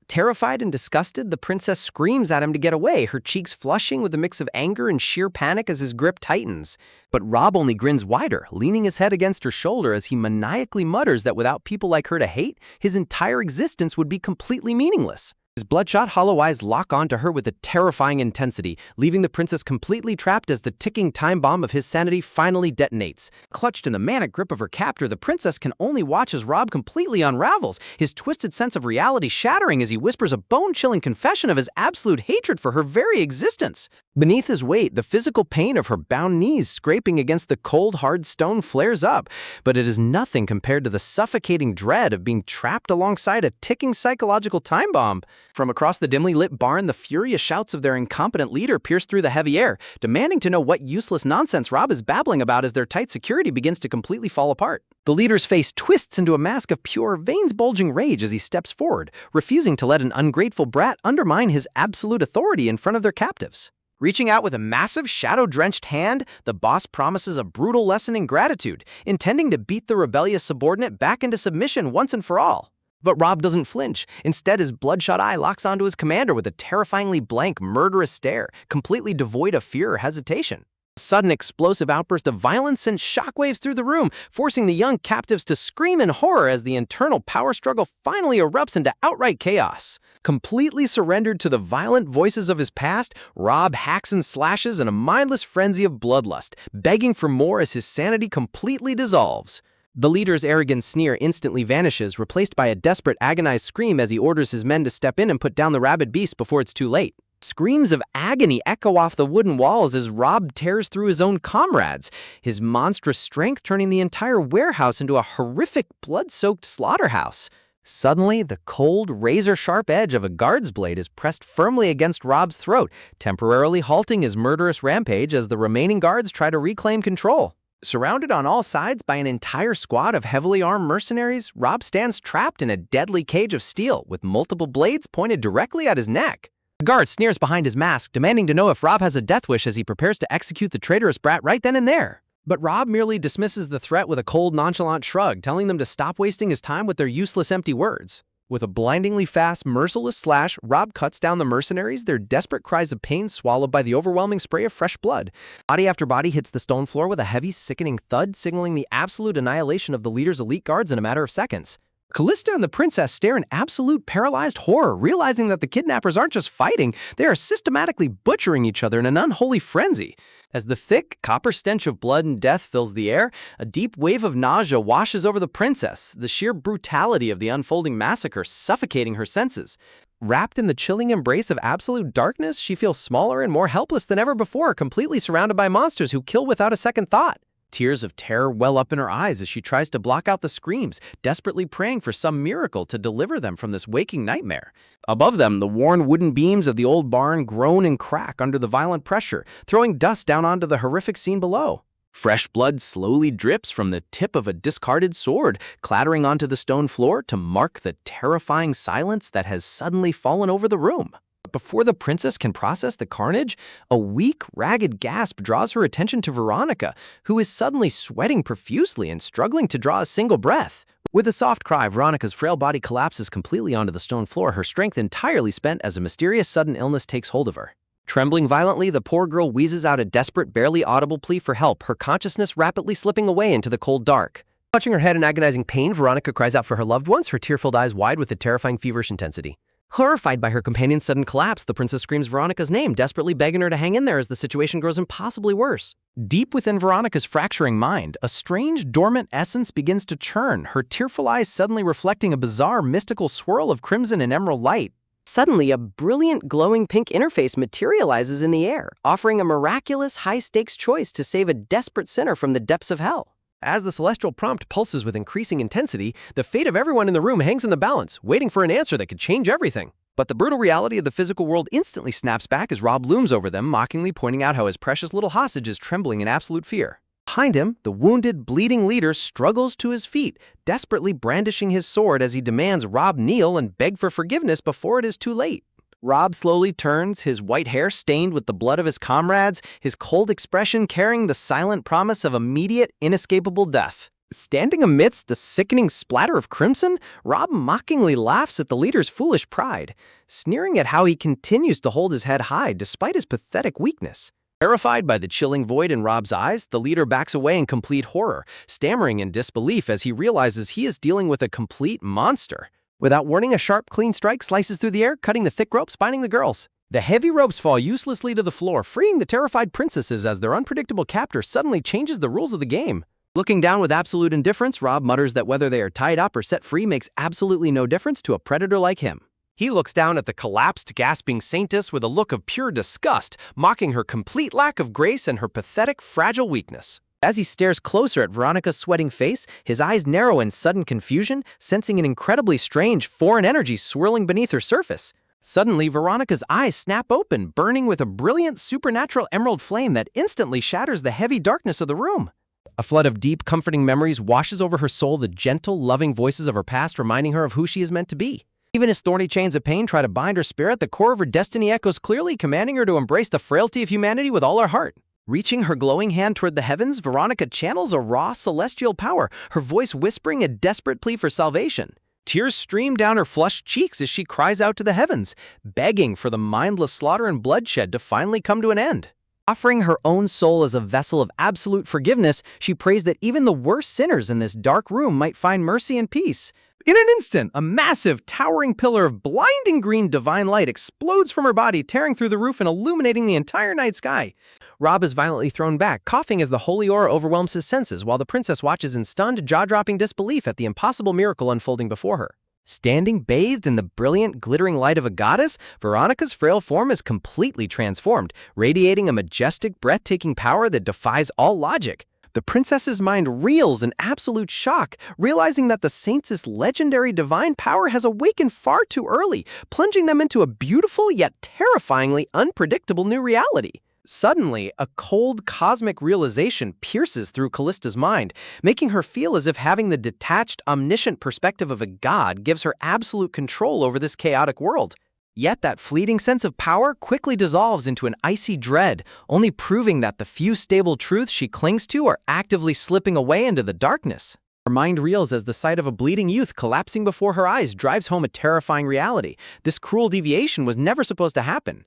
Terrified and disgusted, the princess screams at him to get away, her cheeks flushing with a mix of anger and sheer panic as his grip tightens. But Rob only grins wider, leaning his head against her shoulder as he maniacally mutters that without people like her to hate, his entire existence would be completely meaningless. His bloodshot, hollow eyes lock onto her with a terrifying intensity, leaving the princess completely trapped as the ticking time bomb of his sanity finally detonates. Clutched in the manic grip of her captor, the princess can only watch as Rob completely unravels, his twisted sense of reality shattering as he whispers a bone-chilling confession of his absolute hatred for her very existence. Beneath his weight, the physical pain of her bound knees scraping against the cold, hard stone flares up, but it is nothing compared to the suffocating dread of being trapped alongside a ticking psychological time bomb. From across the dimly lit barn, the furious shouts of their incompetent leader pierce through the heavy air, demanding to know what useless nonsense Rob is babbling about as their tight security begins to completely fall apart. The leader's face twists into a mask of pure, veins-bulging rage as he steps forward, refusing to let an ungrateful brat undermine his absolute authority in front of their captives. Reaching out with a massive, shadow-drenched hand, the boss promises a brutal lesson in gratitude, intending to beat the rebellious subordinate back into submission once and for all. But Rob doesn't flinch. Instead, his bloodshot eye locks onto his commander with a terrifyingly blank, murderous stare, completely devoid of fear or hesitation. A sudden explosive outburst of violence sent shockwaves through the room, forcing the young captives to scream in horror as the internal power struggle finally erupts into outright chaos. Completely surrendered to the violent voices of his past, Rob hacks and slashes in a mindless frenzy of bloodlust, begging for more as his sanity completely dissolves. The leader's arrogant sneer instantly vanishes, replaced by a desperate, agonized scream as he orders his men to step in and put down the rabid beast before it's too late. Screams of agony echo off the wooden walls as Rob tears through his own comrades, his monstrous strength turning the entire warehouse into a horrific, blood-soaked slaughterhouse. Suddenly, the cold, razor-sharp edge of a guard's blade is pressed firmly against Rob's throat, temporarily halting his murderous rampage as the remaining guards try to reclaim control. Surrounded on all sides by an entire squad of heavily armed mercenaries, Rob stands trapped in a deadly cage of steel with multiple blades pointed directly at his neck. The guard sneers behind his mask, demanding to know if Rob has a death wish as he prepares to execute the traitorous brat right then and there. But Rob merely dismisses the threat with a cold, nonchalant shrug, telling them to stop wasting his time with their useless, empty words. With a blindingly fast, merciless slash, Rob cuts down the mercenaries, their desperate cries of pain swallowed by the overwhelming spray of fresh blood. Body after body hits the stone floor with a heavy, sickening thud, signaling the absolute annihilation of the leader's elite guards in a matter of seconds. Calista and the princess stare in absolute paralyzed horror, realizing that the kidnappers aren't just fighting, they are systematically butchering each other in an unholy frenzy. As the thick, copper stench of blood and death fills the air, a deep wave of nausea washes over the princess, the sheer brutality of the unfolding massacre suffocating her senses. Wrapped in the chilling embrace of absolute darkness, she feels smaller and more helpless than ever before, completely surrounded by monsters who kill without a second thought. Tears of terror well up in her eyes as she tries to block out the screams, desperately praying for some miracle to deliver them from this waking nightmare. Above them, the worn wooden beams of the old barn groan and crack under the violent pressure, throwing dust down onto the horrific scene below. Fresh blood slowly drips from the tip of a discarded sword, clattering onto the stone floor to mark the terrifying silence that has suddenly fallen over the room. Before the princess can process the carnage, a weak, ragged gasp draws her attention to Veronica, who is suddenly sweating profusely and struggling to draw a single breath. With a soft cry, Veronica's frail body collapses completely onto the stone floor, her strength entirely spent as a mysterious sudden illness takes hold of her. Trembling violently, the poor girl wheezes out a desperate, barely audible plea for help, her consciousness rapidly slipping away into the cold dark. Clutching her head in agonizing pain, Veronica cries out for her loved ones, her tear-filled eyes wide with a terrifying feverish intensity. Horrified by her companion's sudden collapse, the princess screams Veronica's name, desperately begging her to hang in there as the situation grows impossibly worse. Deep within Veronica's fracturing mind, a strange, dormant essence begins to churn, her tearful eyes suddenly reflecting a bizarre, mystical swirl of crimson and emerald light. Suddenly, a brilliant, glowing pink interface materializes in the air, offering a miraculous, high-stakes choice to save a desperate sinner from the depths of hell. As the celestial prompt pulses with increasing intensity, the fate of everyone in the room hangs in the balance, waiting for an answer that could change everything. But the brutal reality of the physical world instantly snaps back as Rob looms over them, mockingly pointing out how his precious little hostage is trembling in absolute fear. Behind him, the wounded, bleeding leader struggles to his feet, desperately brandishing his sword as he demands Rob kneel and beg for forgiveness before it is too late. Rob slowly turns, his white hair stained with the blood of his comrades, his cold expression carrying the silent promise of immediate, inescapable death. Standing amidst the sickening splatter of crimson, Rob mockingly laughs at the leader's foolish pride, sneering at how he continues to hold his head high despite his pathetic weakness. Terrified by the chilling void in Rob's eyes, the leader backs away in complete horror, stammering in disbelief as he realizes he is dealing with a complete monster. Without warning, a sharp, clean strike slices through the air, cutting the thick ropes binding the girls. The heavy ropes fall uselessly to the floor, freeing the terrified princesses as their unpredictable captor suddenly changes the rules of the game. Looking down with absolute indifference, Rob mutters that whether they are tied up or set free makes absolutely no difference to a predator like him. He looks down at the collapsed, gasping Saintess with a look of pure disgust, mocking her complete lack of grace and her pathetic, fragile weakness. As he stares closer at Veronica's sweating face, his eyes narrow in sudden confusion, sensing an incredibly strange, foreign energy swirling beneath her surface. Suddenly, Veronica's eyes snap open, burning with a brilliant, supernatural emerald flame that instantly shatters the heavy darkness of the room. A flood of deep, comforting memories washes over her soul, the gentle, loving voices of her past reminding her of who she is meant to be. Even as thorny chains of pain try to bind her spirit, the core of her destiny echoes clearly, commanding her to embrace the frailty of humanity with all her heart. Reaching her glowing hand toward the heavens, Veronica channels a raw, celestial power, her voice whispering a desperate plea for salvation. Tears stream down her flushed cheeks as she cries out to the heavens, begging for the mindless slaughter and bloodshed to finally come to an end. Offering her own soul as a vessel of absolute forgiveness, she prays that even the worst sinners in this dark room might find mercy and peace. In an instant, a massive, towering pillar of blinding green divine light explodes from her body, tearing through the roof and illuminating the entire night sky. Rob is violently thrown back, coughing as the holy aura overwhelms his senses, while the princess watches in stunned, jaw-dropping disbelief at the impossible miracle unfolding before her. Standing bathed in the brilliant, glittering light of a goddess, Veronica's frail form is completely transformed, radiating a majestic, breathtaking power that defies all logic. The princess's mind reels in absolute shock, realizing that the Saintess' legendary divine power has awakened far too early, plunging them into a beautiful yet terrifyingly unpredictable new reality. Suddenly, a cold, cosmic realization pierces through Calista's mind, making her feel as if having the detached, omniscient perspective of a god gives her absolute control over this chaotic world. Yet that fleeting sense of power quickly dissolves into an icy dread, only proving that the few stable truths she clings to are actively slipping away into the darkness. Her mind reels as the sight of a bleeding youth collapsing before her eyes drives home a terrifying reality. This cruel deviation was never supposed to happen.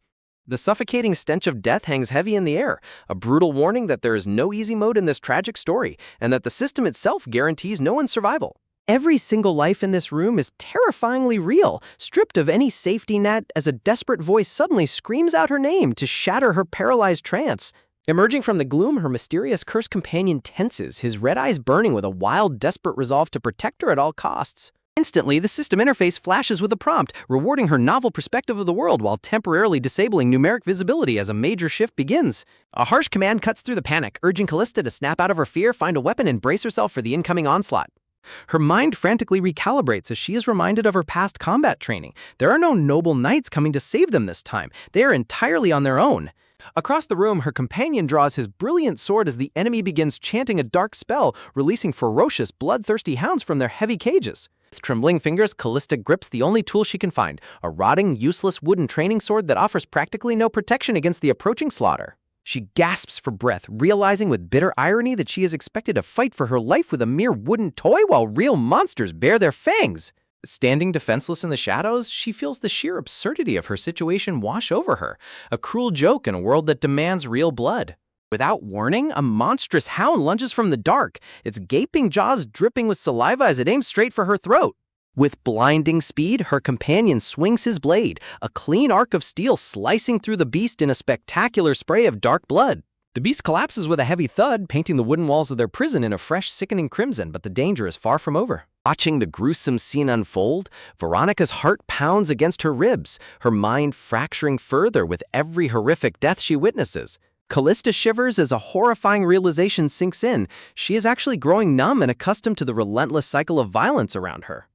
The suffocating stench of death hangs heavy in the air, a brutal warning that there is no easy mode in this tragic story, and that the system itself guarantees no one's survival. Every single life in this room is terrifyingly real, stripped of any safety net as a desperate voice suddenly screams out her name to shatter her paralyzed trance. Emerging from the gloom, her mysterious cursed companion tenses, his red eyes burning with a wild, desperate resolve to protect her at all costs. Instantly, the system interface flashes with a prompt, rewarding her novel perspective of the world while temporarily disabling numeric visibility as a major shift begins. A harsh command cuts through the panic, urging Calista to snap out of her fear, find a weapon, and brace herself for the incoming onslaught. Her mind frantically recalibrates as she is reminded of her past combat training. There are no noble knights coming to save them this time. They are entirely on their own. Across the room, her companion draws his brilliant sword as the enemy begins chanting a dark spell, releasing ferocious, bloodthirsty hounds from their heavy cages. With trembling fingers, Calista grips the only tool she can find, a rotting, useless wooden training sword that offers practically no protection against the approaching slaughter. She gasps for breath, realizing with bitter irony that she is expected to fight for her life with a mere wooden toy while real monsters bare their fangs. Standing defenseless in the shadows, she feels the sheer absurdity of her situation wash over her, a cruel joke in a world that demands real blood. Without warning, a monstrous hound lunges from the dark, its gaping jaws dripping with saliva as it aims straight for her throat. With blinding speed, her companion swings his blade, a clean arc of steel slicing through the beast in a spectacular spray of dark blood. The beast collapses with a heavy thud, painting the wooden walls of their prison in a fresh, sickening crimson, but the danger is far from over. Watching the gruesome scene unfold, Veronica's heart pounds against her ribs, her mind fracturing further with every horrific death she witnesses. Calista shivers as a horrifying realization sinks in. She is actually growing numb and accustomed to the relentless cycle of violence around her.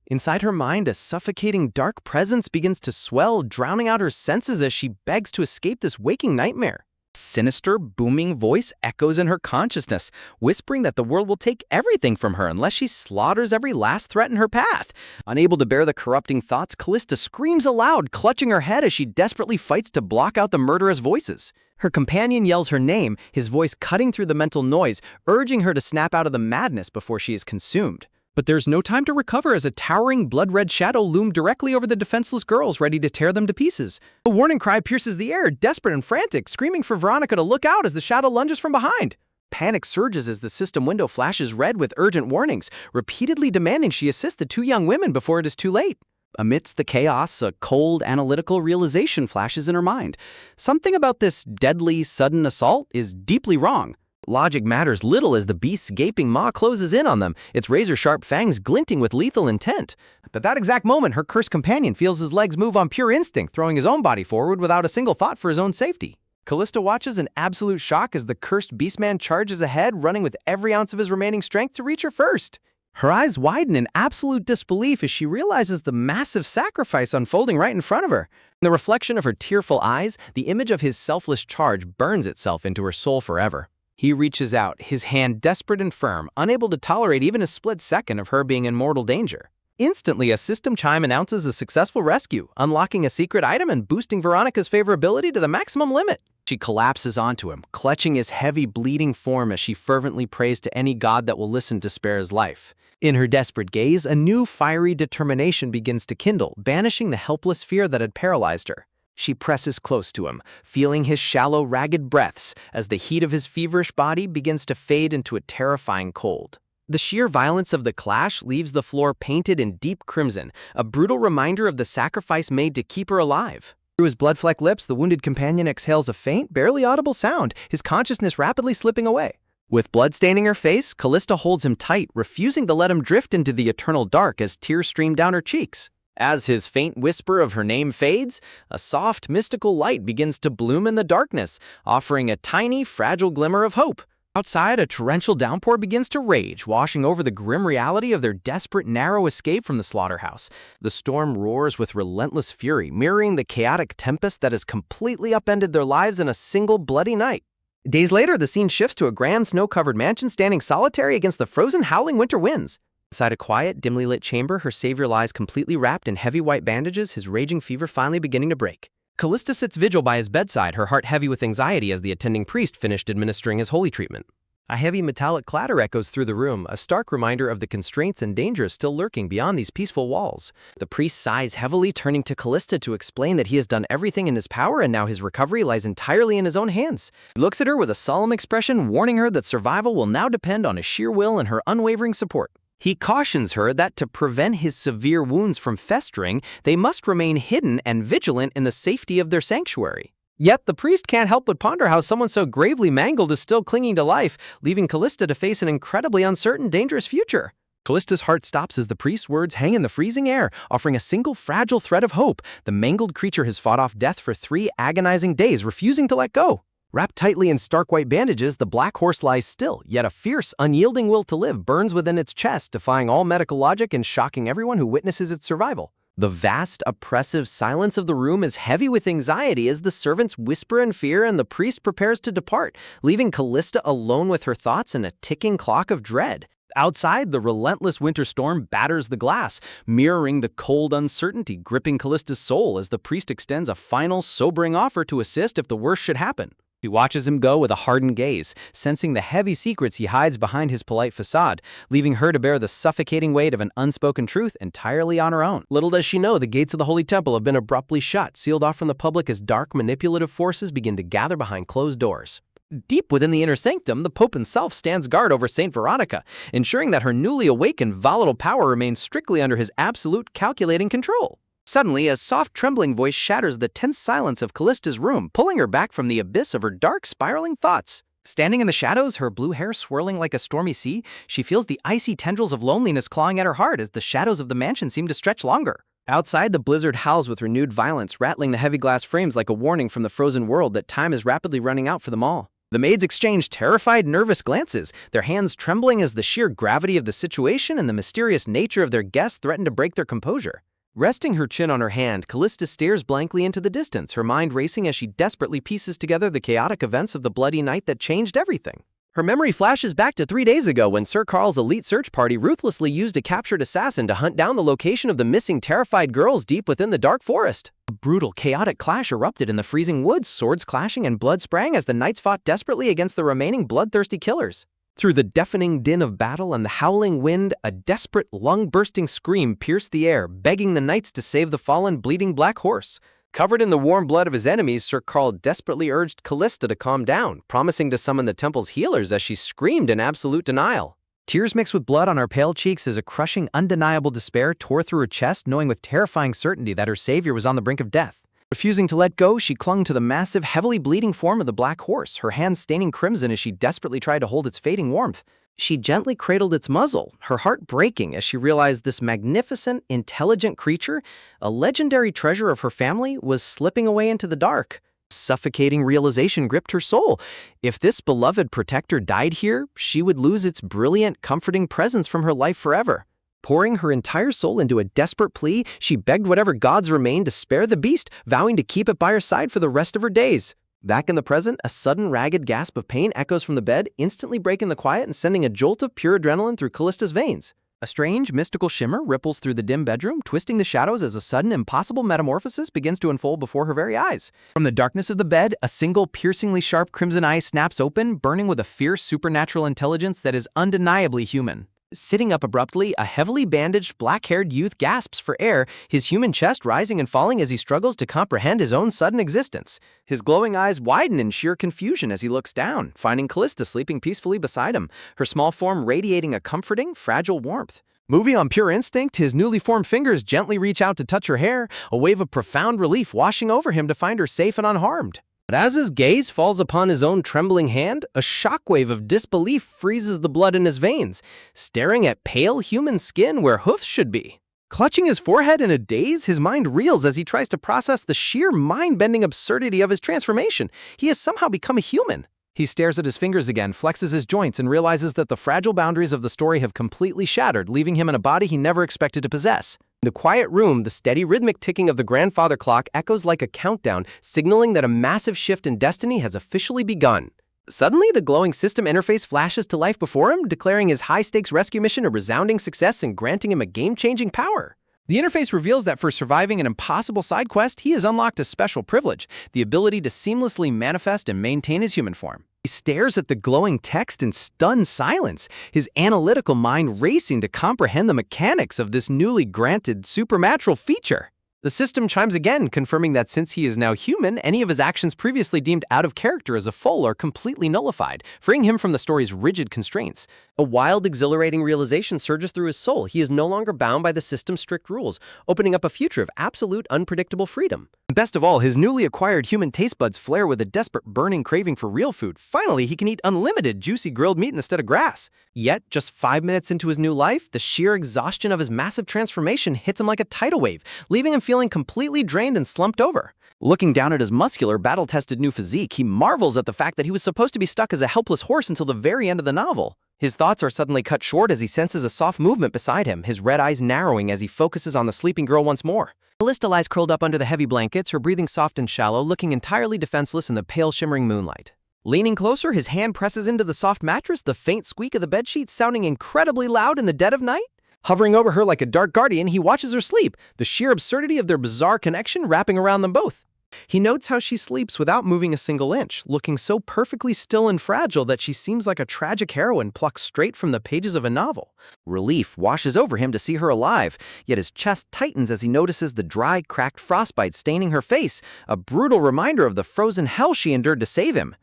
Inside her mind, a suffocating dark presence begins to swell, drowning out her senses as she begs to escape this waking nightmare. A sinister, booming voice echoes in her consciousness, whispering that the world will take everything from her unless she slaughters every last threat in her path. Unable to bear the corrupting thoughts, Calista screams aloud, clutching her head as she desperately fights to block out the murderous voices. Her companion yells her name, his voice cutting through the mental noise, urging her to snap out of the madness before she is consumed. But there's no time to recover as a towering, blood-red shadow loomed directly over the defenseless girls, ready to tear them to pieces. A warning cry pierces the air, desperate and frantic, screaming for Veronica to look out as the shadow lunges from behind. Panic surges as the system window flashes red with urgent warnings, repeatedly demanding she assist the two young women before it is too late. Amidst the chaos, a cold, analytical realization flashes in her mind. Something about this deadly, sudden assault is deeply wrong. Logic matters little as the beast's gaping maw closes in on them, its razor-sharp fangs glinting with lethal intent. But at that exact moment, her cursed companion feels his legs move on pure instinct, throwing his own body forward without a single thought for his own safety. Calista watches in absolute shock as the cursed beastman charges ahead, running with every ounce of his remaining strength to reach her first. Her eyes widen in absolute disbelief as she realizes the massive sacrifice unfolding right in front of her. In the reflection of her tearful eyes, the image of his selfless charge burns itself into her soul forever. He reaches out, his hand desperate and firm, unable to tolerate even a split second of her being in mortal danger. Instantly, a system chime announces a successful rescue, unlocking a secret item and boosting Veronica's favorability to the maximum limit. She collapses onto him, clutching his heavy, bleeding form as she fervently prays to any god that will listen to spare his life. In her desperate gaze, a new fiery determination begins to kindle, banishing the helpless fear that had paralyzed her. She presses close to him, feeling his shallow, ragged breaths as the heat of his feverish body begins to fade into a terrifying cold. The sheer violence of the clash leaves the floor painted in deep crimson, a brutal reminder of the sacrifice made to keep her alive. Through his blood-flecked lips, the wounded companion exhales a faint, barely audible sound, his consciousness rapidly slipping away. With blood staining her face, Calista holds him tight, refusing to let him drift into the eternal dark as tears stream down her cheeks. As his faint whisper of her name fades, a soft, mystical light begins to bloom in the darkness, offering a tiny, fragile glimmer of hope. Outside, a torrential downpour begins to rage, washing over the grim reality of their desperate, narrow escape from the slaughterhouse. The storm roars with relentless fury, mirroring the chaotic tempest that has completely upended their lives in a single bloody night. Days later, the scene shifts to a grand, snow-covered mansion standing solitary against the frozen, howling winter winds. Inside a quiet, dimly lit chamber, her savior lies completely wrapped in heavy white bandages, his raging fever finally beginning to break. Calista sits vigil by his bedside, her heart heavy with anxiety as the attending priest finished administering his holy treatment. A heavy metallic clatter echoes through the room, a stark reminder of the constraints and dangers still lurking beyond these peaceful walls. The priest sighs heavily, turning to Calista to explain that he has done everything in his power and now his recovery lies entirely in his own hands. He looks at her with a solemn expression, warning her that survival will now depend on his sheer will and her unwavering support. He cautions her that to prevent his severe wounds from festering, they must remain hidden and vigilant in the safety of their sanctuary. Yet the priest can't help but ponder how someone so gravely mangled is still clinging to life, leaving Calista to face an incredibly uncertain, dangerous future. Callista's heart stops as the priest's words hang in the freezing air, offering a single fragile thread of hope. The mangled creature has fought off death for 3 agonizing days, refusing to let go. Wrapped tightly in stark white bandages, the black horse lies still, yet a fierce, unyielding will to live burns within its chest, defying all medical logic and shocking everyone who witnesses its survival. The vast, oppressive silence of the room is heavy with anxiety as the servants whisper in fear and the priest prepares to depart, leaving Calista alone with her thoughts and a ticking clock of dread. Outside, the relentless winter storm batters the glass, mirroring the cold uncertainty gripping Callista's soul as the priest extends a final, sobering offer to assist if the worst should happen. She watches him go with a hardened gaze, sensing the heavy secrets he hides behind his polite facade, leaving her to bear the suffocating weight of an unspoken truth entirely on her own. Little does she know the gates of the Holy Temple have been abruptly shut, sealed off from the public as dark, manipulative forces begin to gather behind closed doors. Deep within the inner sanctum, the Pope himself stands guard over Saint Veronica, ensuring that her newly awakened volatile power remains strictly under his absolute calculating control. Suddenly, a soft, trembling voice shatters the tense silence of Callista's room, pulling her back from the abyss of her dark, spiraling thoughts. Standing in the shadows, her blue hair swirling like a stormy sea, she feels the icy tendrils of loneliness clawing at her heart as the shadows of the mansion seem to stretch longer. Outside, the blizzard howls with renewed violence, rattling the heavy glass frames like a warning from the frozen world that time is rapidly running out for them all. The maids exchange terrified, nervous glances, their hands trembling as the sheer gravity of the situation and the mysterious nature of their guests threaten to break their composure. Resting her chin on her hand, Calista stares blankly into the distance, her mind racing as she desperately pieces together the chaotic events of the bloody night that changed everything. Her memory flashes back to 3 days ago when Sir Carl's elite search party ruthlessly used a captured assassin to hunt down the location of the missing terrified girls deep within the dark forest. A brutal, chaotic clash erupted in the freezing woods, swords clashing and blood sprang as the knights fought desperately against the remaining bloodthirsty killers. Through the deafening din of battle and the howling wind, a desperate, lung-bursting scream pierced the air, begging the knights to save the fallen, bleeding black horse. Covered in the warm blood of his enemies, Sir Carl desperately urged Calista to calm down, promising to summon the temple's healers as she screamed in absolute denial. Tears mixed with blood on her pale cheeks as a crushing, undeniable despair tore through her chest, knowing with terrifying certainty that her savior was on the brink of death. Refusing to let go, she clung to the massive, heavily bleeding form of the black horse, her hands staining crimson as she desperately tried to hold its fading warmth. She gently cradled its muzzle, her heart breaking as she realized this magnificent, intelligent creature, a legendary treasure of her family, was slipping away into the dark. Suffocating realization gripped her soul. If this beloved protector died here, she would lose its brilliant, comforting presence from her life forever. Pouring her entire soul into a desperate plea, she begged whatever gods remained to spare the beast, vowing to keep it by her side for the rest of her days. Back in the present, a sudden ragged gasp of pain echoes from the bed, instantly breaking the quiet and sending a jolt of pure adrenaline through Callista's veins. A strange, mystical shimmer ripples through the dim bedroom, twisting the shadows as a sudden, impossible metamorphosis begins to unfold before her very eyes. From the darkness of the bed, a single, piercingly sharp crimson eye snaps open, burning with a fierce, supernatural intelligence that is undeniably human. Sitting up abruptly, a heavily bandaged, black-haired youth gasps for air, his human chest rising and falling as he struggles to comprehend his own sudden existence. His glowing eyes widen in sheer confusion as he looks down, finding Calista sleeping peacefully beside him, her small form radiating a comforting, fragile warmth. Moving on pure instinct, his newly formed fingers gently reach out to touch her hair, a wave of profound relief washing over him to find her safe and unharmed. But as his gaze falls upon his own trembling hand, a shockwave of disbelief freezes the blood in his veins, staring at pale human skin where hoofs should be. Clutching his forehead in a daze, his mind reels as he tries to process the sheer mind-bending absurdity of his transformation. He has somehow become a human. He stares at his fingers again, flexes his joints, and realizes that the fragile boundaries of the story have completely shattered, leaving him in a body he never expected to possess. In the quiet room, the steady rhythmic ticking of the grandfather clock echoes like a countdown, signaling that a massive shift in destiny has officially begun. Suddenly, the glowing system interface flashes to life before him, declaring his high-stakes rescue mission a resounding success and granting him a game-changing power. The interface reveals that for surviving an impossible side quest, he has unlocked a special privilege, the ability to seamlessly manifest and maintain his human form. He stares at the glowing text in stunned silence, his analytical mind racing to comprehend the mechanics of this newly granted supernatural feature. The system chimes again, confirming that since he is now human, any of his actions previously deemed out of character as a foal are completely nullified, freeing him from the story's rigid constraints. A wild, exhilarating realization surges through his soul. He is no longer bound by the system's strict rules, opening up a future of absolute, unpredictable freedom. Best of all, his newly acquired human taste buds flare with a desperate, burning craving for real food. Finally, he can eat unlimited, juicy grilled meat instead of grass. Yet, just 5 minutes into his new life, the sheer exhaustion of his massive transformation hits him like a tidal wave, leaving him feeling completely drained and slumped over. Looking down at his muscular, battle-tested new physique, he marvels at the fact that he was supposed to be stuck as a helpless horse until the very end of the novel. His thoughts are suddenly cut short as he senses a soft movement beside him, his red eyes narrowing as he focuses on the sleeping girl once more. Calista lies curled up under the heavy blankets, her breathing soft and shallow, looking entirely defenseless in the pale shimmering moonlight. Leaning closer, his hand presses into the soft mattress, the faint squeak of the bedsheet sounding incredibly loud in the dead of night. Hovering over her like a dark guardian, he watches her sleep, the sheer absurdity of their bizarre connection wrapping around them both. He notes how she sleeps without moving a single inch, looking so perfectly still and fragile that she seems like a tragic heroine plucked straight from the pages of a novel. Relief washes over him to see her alive, yet his chest tightens as he notices the dry, cracked frostbite staining her face, a brutal reminder of the frozen hell she endured to save him.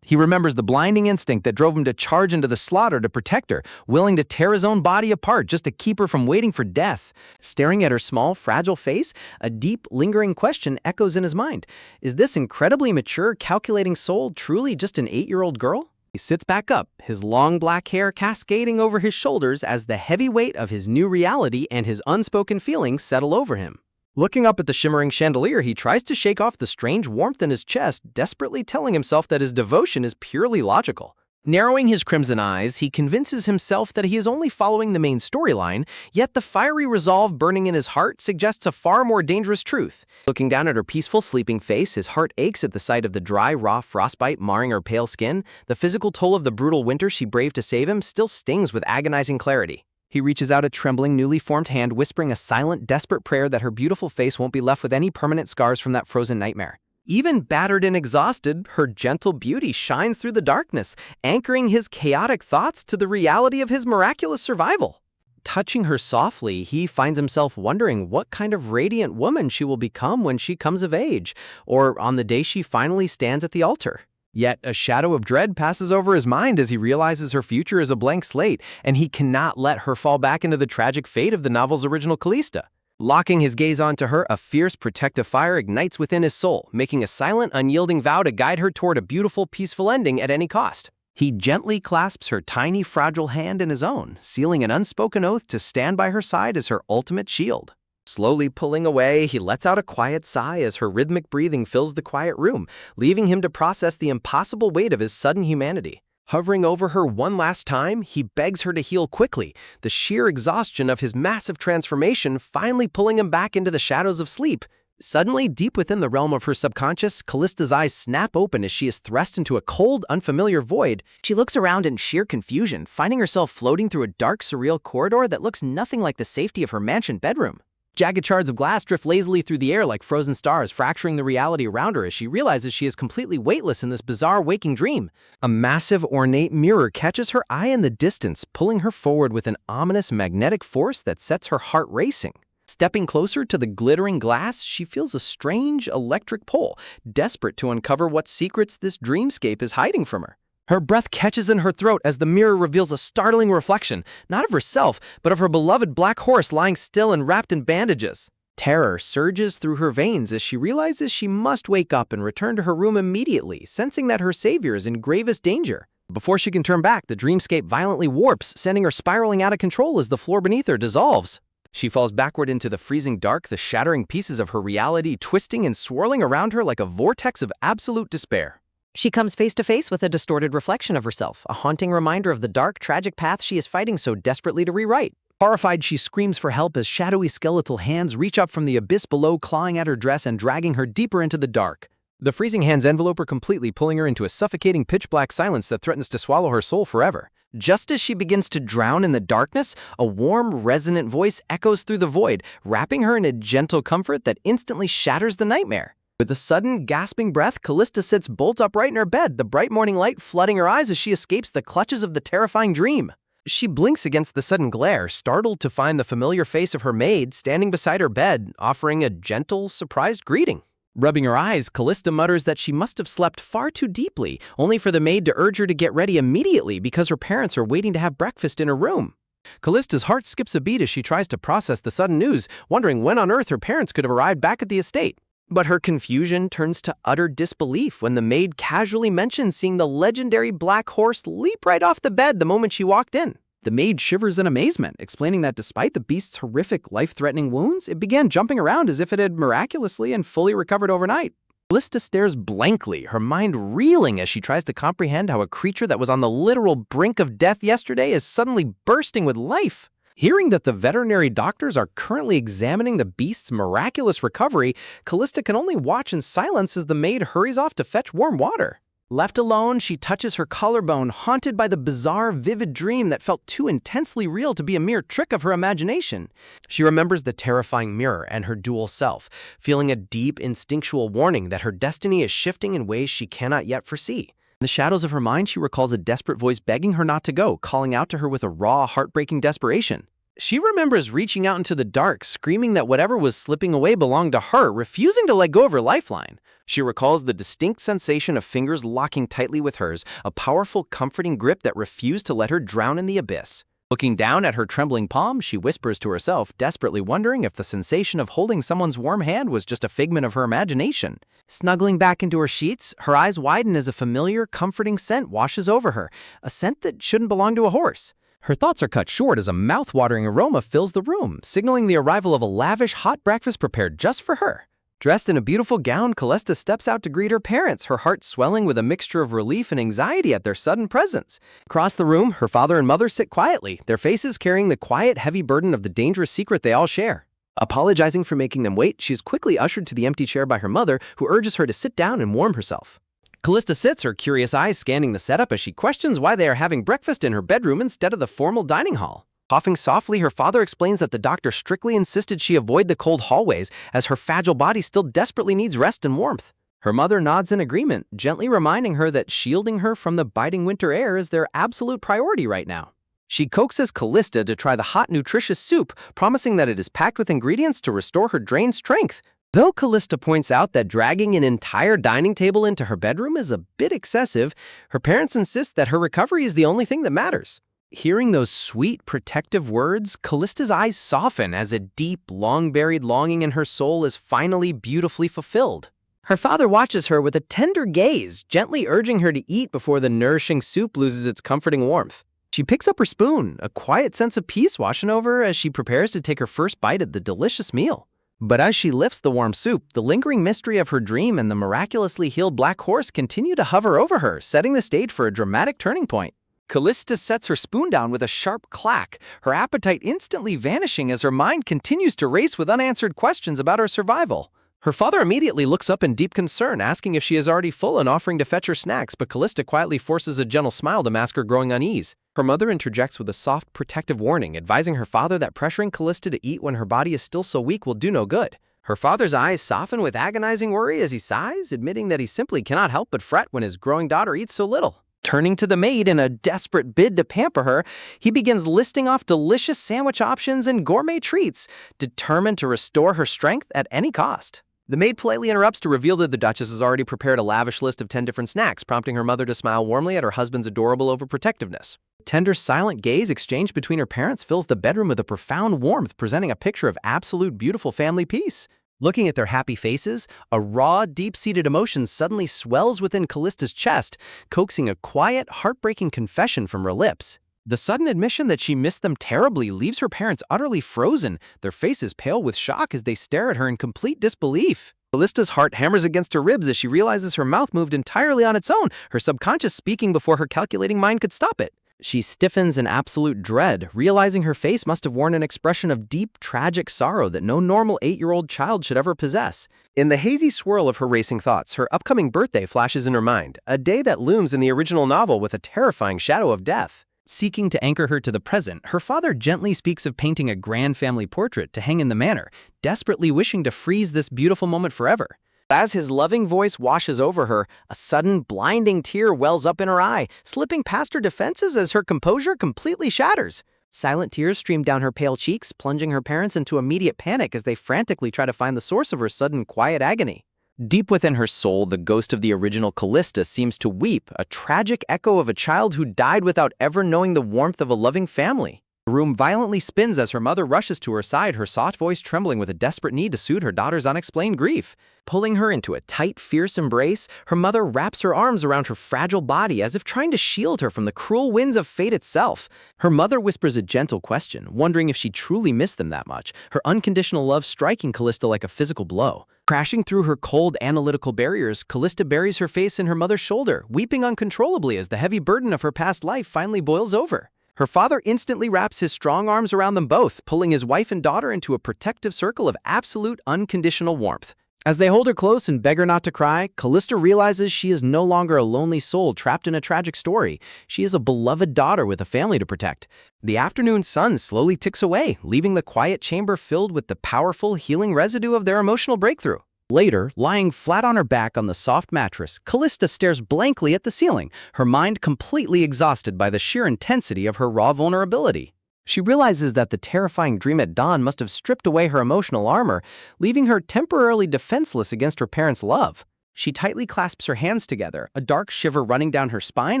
He remembers the blinding instinct that drove him to charge into the slaughter to protect her, willing to tear his own body apart just to keep her from waiting for death. Staring at her small, fragile face, a deep, lingering question echoes in his mind. Is this incredibly mature, calculating soul truly just an 8-year-old girl? He sits back up, his long black hair cascading over his shoulders as the heavy weight of his new reality and his unspoken feelings settle over him. Looking up at the shimmering chandelier, he tries to shake off the strange warmth in his chest, desperately telling himself that his devotion is purely logical. Narrowing his crimson eyes, he convinces himself that he is only following the main storyline, yet the fiery resolve burning in his heart suggests a far more dangerous truth. Looking down at her peaceful, sleeping face, his heart aches at the sight of the dry, raw frostbite marring her pale skin. The physical toll of the brutal winter she braved to save him still stings with agonizing clarity. He reaches out a trembling, newly formed hand, whispering a silent, desperate prayer that her beautiful face won't be left with any permanent scars from that frozen nightmare. Even battered and exhausted, her gentle beauty shines through the darkness, anchoring his chaotic thoughts to the reality of his miraculous survival. Touching her softly, he finds himself wondering what kind of radiant woman she will become when she comes of age, or on the day she finally stands at the altar. Yet a shadow of dread passes over his mind as he realizes her future is a blank slate, and he cannot let her fall back into the tragic fate of the novel's original Calista. Locking his gaze onto her, a fierce protective fire ignites within his soul, making a silent, unyielding vow to guide her toward a beautiful, peaceful ending at any cost. He gently clasps her tiny, fragile hand in his own, sealing an unspoken oath to stand by her side as her ultimate shield. Slowly pulling away, he lets out a quiet sigh as her rhythmic breathing fills the quiet room, leaving him to process the impossible weight of his sudden humanity. Hovering over her one last time, he begs her to heal quickly, the sheer exhaustion of his massive transformation finally pulling him back into the shadows of sleep. Suddenly, deep within the realm of her subconscious, Callista's eyes snap open as she is thrust into a cold, unfamiliar void. She looks around in sheer confusion, finding herself floating through a dark, surreal corridor that looks nothing like the safety of her mansion bedroom. Jagged shards of glass drift lazily through the air like frozen stars, fracturing the reality around her as she realizes she is completely weightless in this bizarre waking dream. A massive, ornate mirror catches her eye in the distance, pulling her forward with an ominous magnetic force that sets her heart racing. Stepping closer to the glittering glass, she feels a strange electric pull, desperate to uncover what secrets this dreamscape is hiding from her. Her breath catches in her throat as the mirror reveals a startling reflection, not of herself, but of her beloved black horse lying still and wrapped in bandages. Terror surges through her veins as she realizes she must wake up and return to her room immediately, sensing that her savior is in gravest danger. Before she can turn back, the dreamscape violently warps, sending her spiraling out of control as the floor beneath her dissolves. She falls backward into the freezing dark, the shattering pieces of her reality twisting and swirling around her like a vortex of absolute despair. She comes face to face with a distorted reflection of herself, a haunting reminder of the dark, tragic path she is fighting so desperately to rewrite. Horrified, she screams for help as shadowy skeletal hands reach up from the abyss below, clawing at her dress and dragging her deeper into the dark. The freezing hands envelope her completely, pulling her into a suffocating pitch-black silence that threatens to swallow her soul forever. Just as she begins to drown in the darkness, a warm, resonant voice echoes through the void, wrapping her in a gentle comfort that instantly shatters the nightmare. With a sudden, gasping breath, Calista sits bolt upright in her bed, the bright morning light flooding her eyes as she escapes the clutches of the terrifying dream. She blinks against the sudden glare, startled to find the familiar face of her maid standing beside her bed, offering a gentle, surprised greeting. Rubbing her eyes, Calista mutters that she must have slept far too deeply, only for the maid to urge her to get ready immediately because her parents are waiting to have breakfast in her room. Calista's heart skips a beat as she tries to process the sudden news, wondering when on earth her parents could have arrived back at the estate. But her confusion turns to utter disbelief when the maid casually mentions seeing the legendary black horse leap right off the bed the moment she walked in. The maid shivers in amazement, explaining that despite the beast's horrific, life-threatening wounds, it began jumping around as if it had miraculously and fully recovered overnight. Calista stares blankly, her mind reeling as she tries to comprehend how a creature that was on the literal brink of death yesterday is suddenly bursting with life. Hearing that the veterinary doctors are currently examining the beast's miraculous recovery, Calista can only watch in silence as the maid hurries off to fetch warm water. Left alone, she touches her collarbone, haunted by the bizarre, vivid dream that felt too intensely real to be a mere trick of her imagination. She remembers the terrifying mirror and her dual self, feeling a deep, instinctual warning that her destiny is shifting in ways she cannot yet foresee. In the shadows of her mind, she recalls a desperate voice begging her not to go, calling out to her with a raw, heartbreaking desperation. She remembers reaching out into the dark, screaming that whatever was slipping away belonged to her, refusing to let go of her lifeline. She recalls the distinct sensation of fingers locking tightly with hers, a powerful, comforting grip that refused to let her drown in the abyss. Looking down at her trembling palm, she whispers to herself, desperately wondering if the sensation of holding someone's warm hand was just a figment of her imagination. Snuggling back into her sheets, her eyes widen as a familiar, comforting scent washes over her, a scent that shouldn't belong to a horse. Her thoughts are cut short as a mouth-watering aroma fills the room, signaling the arrival of a lavish, hot breakfast prepared just for her. Dressed in a beautiful gown, Calista steps out to greet her parents, her heart swelling with a mixture of relief and anxiety at their sudden presence. Across the room, her father and mother sit quietly, their faces carrying the quiet, heavy burden of the dangerous secret they all share. Apologizing for making them wait, she is quickly ushered to the empty chair by her mother, who urges her to sit down and warm herself. Calista sits, her curious eyes scanning the setup as she questions why they are having breakfast in her bedroom instead of the formal dining hall. Coughing softly, her father explains that the doctor strictly insisted she avoid the cold hallways as her fragile body still desperately needs rest and warmth. Her mother nods in agreement, gently reminding her that shielding her from the biting winter air is their absolute priority right now. She coaxes Calista to try the hot, nutritious soup, promising that it is packed with ingredients to restore her drained strength. Though Calista points out that dragging an entire dining table into her bedroom is a bit excessive, her parents insist that her recovery is the only thing that matters. Hearing those sweet, protective words, Callista's eyes soften as a deep, long-buried longing in her soul is finally beautifully fulfilled. Her father watches her with a tender gaze, gently urging her to eat before the nourishing soup loses its comforting warmth. She picks up her spoon, a quiet sense of peace washing over her as she prepares to take her first bite at the delicious meal. But as she lifts the warm soup, the lingering mystery of her dream and the miraculously healed black horse continue to hover over her, setting the stage for a dramatic turning point. Calista sets her spoon down with a sharp clack, her appetite instantly vanishing as her mind continues to race with unanswered questions about her survival. Her father immediately looks up in deep concern, asking if she is already full and offering to fetch her snacks, but Calista quietly forces a gentle smile to mask her growing unease. Her mother interjects with a soft, protective warning, advising her father that pressuring Calista to eat when her body is still so weak will do no good. Her father's eyes soften with agonizing worry as he sighs, admitting that he simply cannot help but fret when his growing daughter eats so little. Turning to the maid in a desperate bid to pamper her, he begins listing off delicious sandwich options and gourmet treats, determined to restore her strength at any cost. The maid politely interrupts to reveal that the Duchess has already prepared a lavish list of 10 different snacks, prompting her mother to smile warmly at her husband's adorable overprotectiveness. Tender, silent gaze exchanged between her parents fills the bedroom with a profound warmth, presenting a picture of absolute beautiful family peace. Looking at their happy faces, a raw, deep-seated emotion suddenly swells within Callista's chest, coaxing a quiet, heartbreaking confession from her lips. The sudden admission that she missed them terribly leaves her parents utterly frozen, their faces pale with shock as they stare at her in complete disbelief. Callista's heart hammers against her ribs as she realizes her mouth moved entirely on its own, her subconscious speaking before her calculating mind could stop it. She stiffens in absolute dread, realizing her face must have worn an expression of deep, tragic sorrow that no normal 8-year-old child should ever possess. In the hazy swirl of her racing thoughts, her upcoming birthday flashes in her mind, a day that looms in the original novel with a terrifying shadow of death. Seeking to anchor her to the present, her father gently speaks of painting a grand family portrait to hang in the manor, desperately wishing to freeze this beautiful moment forever. As his loving voice washes over her, a sudden, blinding tear wells up in her eye, slipping past her defenses as her composure completely shatters. Silent tears stream down her pale cheeks, plunging her parents into immediate panic as they frantically try to find the source of her sudden, quiet agony. Deep within her soul, the ghost of the original Calista seems to weep, a tragic echo of a child who died without ever knowing the warmth of a loving family. The room violently spins as her mother rushes to her side, her soft voice trembling with a desperate need to soothe her daughter's unexplained grief. Pulling her into a tight, fierce embrace, her mother wraps her arms around her fragile body as if trying to shield her from the cruel winds of fate itself. Her mother whispers a gentle question, wondering if she truly missed them that much, her unconditional love striking Calista like a physical blow. Crashing through her cold, analytical barriers, Calista buries her face in her mother's shoulder, weeping uncontrollably as the heavy burden of her past life finally boils over. Her father instantly wraps his strong arms around them both, pulling his wife and daughter into a protective circle of absolute, unconditional warmth. As they hold her close and beg her not to cry, Calista realizes she is no longer a lonely soul trapped in a tragic story. She is a beloved daughter with a family to protect. The afternoon sun slowly ticks away, leaving the quiet chamber filled with the powerful, healing residue of their emotional breakthrough. Later, lying flat on her back on the soft mattress, Calista stares blankly at the ceiling, her mind completely exhausted by the sheer intensity of her raw vulnerability. She realizes that the terrifying dream at dawn must have stripped away her emotional armor, leaving her temporarily defenseless against her parents' love. She tightly clasps her hands together, a dark shiver running down her spine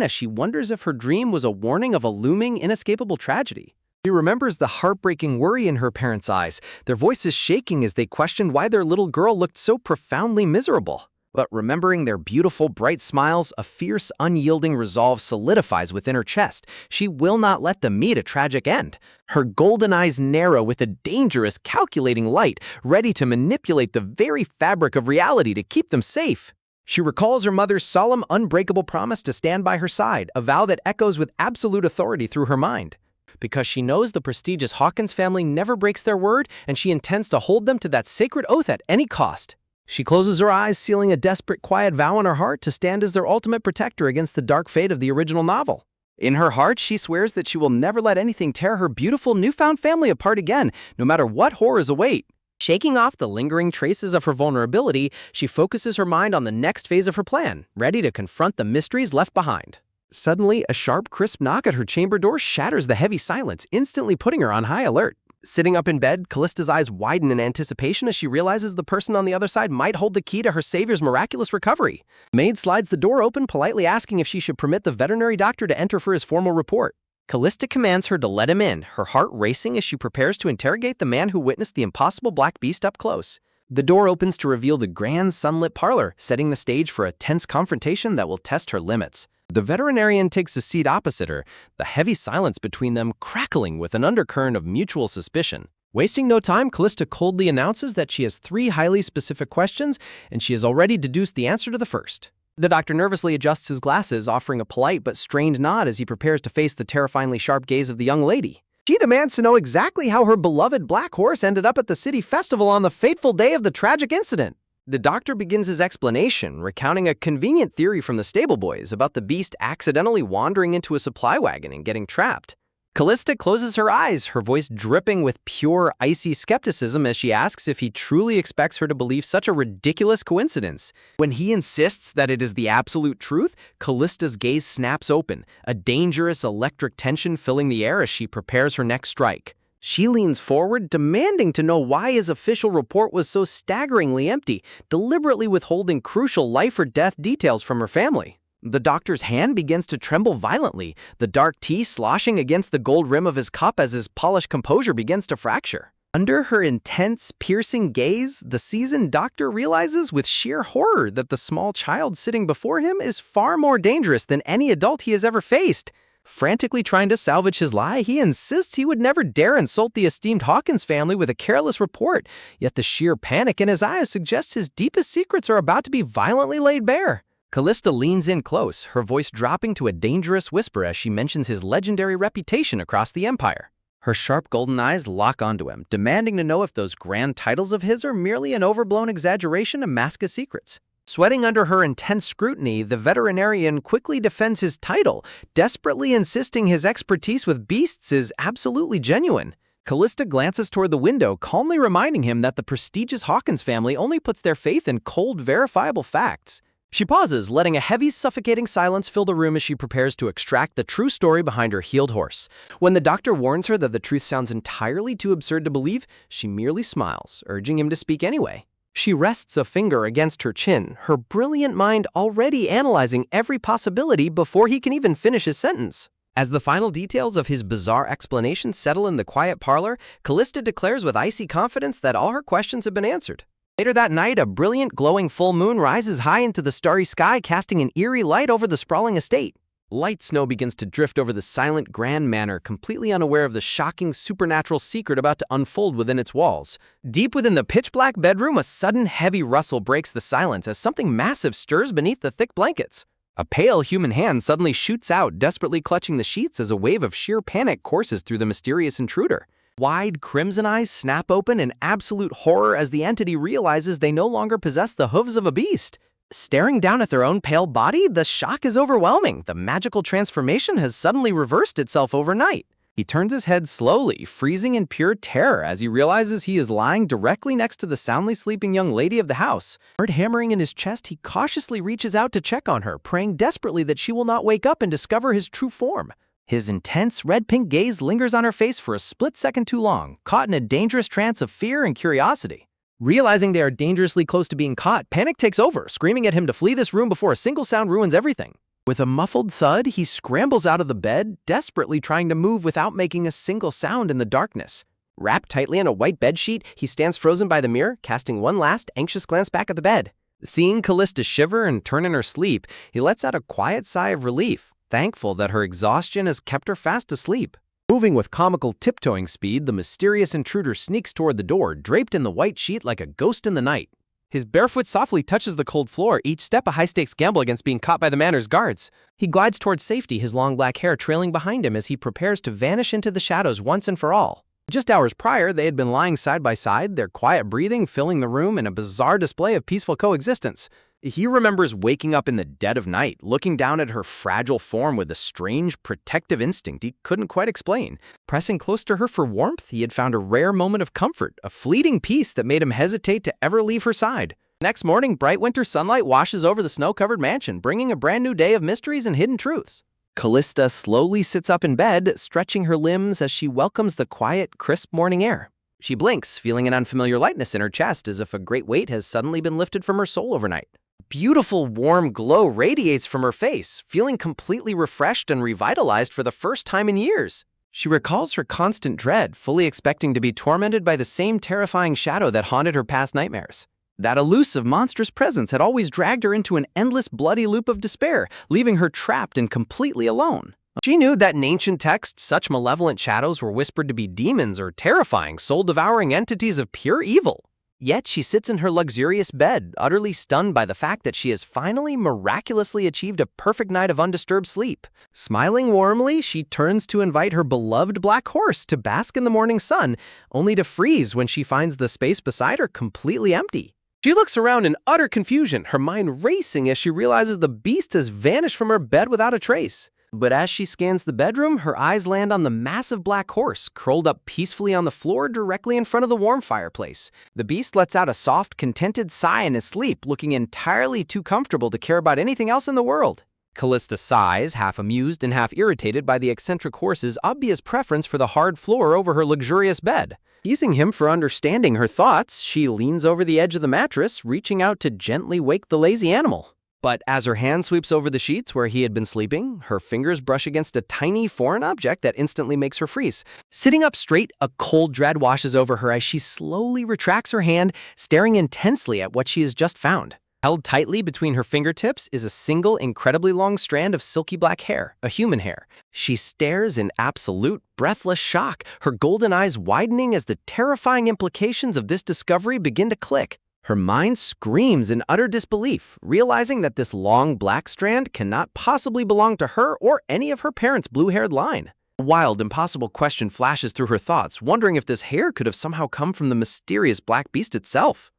as she wonders if her dream was a warning of a looming, inescapable tragedy. She remembers the heartbreaking worry in her parents' eyes, their voices shaking as they questioned why their little girl looked so profoundly miserable. But remembering their beautiful, bright smiles, a fierce, unyielding resolve solidifies within her chest. She will not let them meet a tragic end. Her golden eyes narrow with a dangerous, calculating light, ready to manipulate the very fabric of reality to keep them safe. She recalls her mother's solemn, unbreakable promise to stand by her side, a vow that echoes with absolute authority through her mind. Because she knows the prestigious Hawkins family never breaks their word, and she intends to hold them to that sacred oath at any cost. She closes her eyes, sealing a desperate, quiet vow in her heart to stand as their ultimate protector against the dark fate of the original novel. In her heart, she swears that she will never let anything tear her beautiful newfound family apart again, no matter what horrors await. Shaking off the lingering traces of her vulnerability, she focuses her mind on the next phase of her plan, ready to confront the mysteries left behind. Suddenly, a sharp, crisp knock at her chamber door shatters the heavy silence, instantly putting her on high alert. Sitting up in bed, Callista's eyes widen in anticipation as she realizes the person on the other side might hold the key to her savior's miraculous recovery. The maid slides the door open, politely asking if she should permit the veterinary doctor to enter for his formal report. Calista commands her to let him in, her heart racing as she prepares to interrogate the man who witnessed the impossible black beast up close. The door opens to reveal the grand sunlit parlor, setting the stage for a tense confrontation that will test her limits. The veterinarian takes a seat opposite her, the heavy silence between them crackling with an undercurrent of mutual suspicion. Wasting no time, Calista coldly announces that she has 3 highly specific questions, and she has already deduced the answer to the first. The doctor nervously adjusts his glasses, offering a polite but strained nod as he prepares to face the terrifyingly sharp gaze of the young lady. She demands to know exactly how her beloved black horse ended up at the city festival on the fateful day of the tragic incident. The doctor begins his explanation, recounting a convenient theory from the stable boys about the beast accidentally wandering into a supply wagon and getting trapped. Calista closes her eyes, her voice dripping with pure, icy skepticism as she asks if he truly expects her to believe such a ridiculous coincidence. When he insists that it is the absolute truth, Callista's gaze snaps open, a dangerous electric tension filling the air as she prepares her next strike. She leans forward, demanding to know why his official report was so staggeringly empty, deliberately withholding crucial life-or-death details from her family. The doctor's hand begins to tremble violently, the dark tea sloshing against the gold rim of his cup as his polished composure begins to fracture. Under her intense, piercing gaze, the seasoned doctor realizes with sheer horror that the small child sitting before him is far more dangerous than any adult he has ever faced. Frantically trying to salvage his lie, he insists he would never dare insult the esteemed Hawkins family with a careless report, yet the sheer panic in his eyes suggests his deepest secrets are about to be violently laid bare. Calista leans in close, her voice dropping to a dangerous whisper as she mentions his legendary reputation across the Empire. Her sharp golden eyes lock onto him, demanding to know if those grand titles of his are merely an overblown exaggeration to mask his secrets. Sweating under her intense scrutiny, the veterinarian quickly defends his title, desperately insisting his expertise with beasts is absolutely genuine. Calista glances toward the window, calmly reminding him that the prestigious Hawkins family only puts their faith in cold, verifiable facts. She pauses, letting a heavy, suffocating silence fill the room as she prepares to extract the true story behind her healed horse. When the doctor warns her that the truth sounds entirely too absurd to believe, she merely smiles, urging him to speak anyway. She rests a finger against her chin, her brilliant mind already analyzing every possibility before he can even finish his sentence. As the final details of his bizarre explanation settle in the quiet parlor, Calista declares with icy confidence that all her questions have been answered. Later that night, a brilliant, glowing full moon rises high into the starry sky, casting an eerie light over the sprawling estate. Light snow begins to drift over the silent, grand manor, completely unaware of the shocking, supernatural secret about to unfold within its walls. Deep within the pitch-black bedroom, a sudden, heavy rustle breaks the silence as something massive stirs beneath the thick blankets. A pale human hand suddenly shoots out, desperately clutching the sheets as a wave of sheer panic courses through the mysterious intruder. Wide, crimson eyes snap open in absolute horror as the entity realizes they no longer possess the hooves of a beast. Staring down at their own pale body, the shock is overwhelming. The magical transformation has suddenly reversed itself overnight. He turns his head slowly, freezing in pure terror as he realizes he is lying directly next to the soundly sleeping young lady of the house. Heart hammering in his chest, he cautiously reaches out to check on her, praying desperately that she will not wake up and discover his true form. His intense, red-pink gaze lingers on her face for a split second too long, caught in a dangerous trance of fear and curiosity. Realizing they are dangerously close to being caught, panic takes over, screaming at him to flee this room before a single sound ruins everything. With a muffled thud, he scrambles out of the bed, desperately trying to move without making a single sound in the darkness. Wrapped tightly in a white bedsheet, he stands frozen by the mirror, casting one last, anxious glance back at the bed. Seeing Calista shiver and turn in her sleep, he lets out a quiet sigh of relief, thankful that her exhaustion has kept her fast asleep. Moving with comical tiptoeing speed, the mysterious intruder sneaks toward the door, draped in the white sheet like a ghost in the night. His bare foot softly touches the cold floor, each step a high-stakes gamble against being caught by the manor's guards. He glides towards safety, his long black hair trailing behind him as he prepares to vanish into the shadows once and for all. Just hours prior, they had been lying side by side, their quiet breathing filling the room in a bizarre display of peaceful coexistence. He remembers waking up in the dead of night, looking down at her fragile form with a strange, protective instinct he couldn't quite explain. Pressing close to her for warmth, he had found a rare moment of comfort, a fleeting peace that made him hesitate to ever leave her side. Next morning, bright winter sunlight washes over the snow-covered mansion, bringing a brand new day of mysteries and hidden truths. Calista slowly sits up in bed, stretching her limbs as she welcomes the quiet, crisp morning air. She blinks, feeling an unfamiliar lightness in her chest as if a great weight has suddenly been lifted from her soul overnight. Beautiful, warm glow radiates from her face, feeling completely refreshed and revitalized for the first time in years. She recalls her constant dread, fully expecting to be tormented by the same terrifying shadow that haunted her past nightmares. That elusive, monstrous presence had always dragged her into an endless, bloody loop of despair, leaving her trapped and completely alone. She knew that in ancient texts, such malevolent shadows were whispered to be demons or terrifying, soul-devouring entities of pure evil. Yet she sits in her luxurious bed, utterly stunned by the fact that she has finally miraculously achieved a perfect night of undisturbed sleep. Smiling warmly, she turns to invite her beloved black horse to bask in the morning sun, only to freeze when she finds the space beside her completely empty. She looks around in utter confusion, her mind racing as she realizes the beast has vanished from her bed without a trace. But as she scans the bedroom, her eyes land on the massive black horse, curled up peacefully on the floor directly in front of the warm fireplace. The beast lets out a soft, contented sigh in his sleep, looking entirely too comfortable to care about anything else in the world. Calista sighs, half amused and half irritated by the eccentric horse's obvious preference for the hard floor over her luxurious bed. Teasing him for understanding her thoughts, she leans over the edge of the mattress, reaching out to gently wake the lazy animal. But as her hand sweeps over the sheets where he had been sleeping, her fingers brush against a tiny foreign object that instantly makes her freeze. Sitting up straight, a cold dread washes over her as she slowly retracts her hand, staring intensely at what she has just found. Held tightly between her fingertips is a single, incredibly long strand of silky black hair, a human hair. She stares in absolute, breathless shock, her golden eyes widening as the terrifying implications of this discovery begin to click. Her mind screams in utter disbelief, realizing that this long black strand cannot possibly belong to her or any of her parents' blue-haired line. A wild, impossible question flashes through her thoughts, wondering if this hair could have somehow come from the mysterious black beast itself.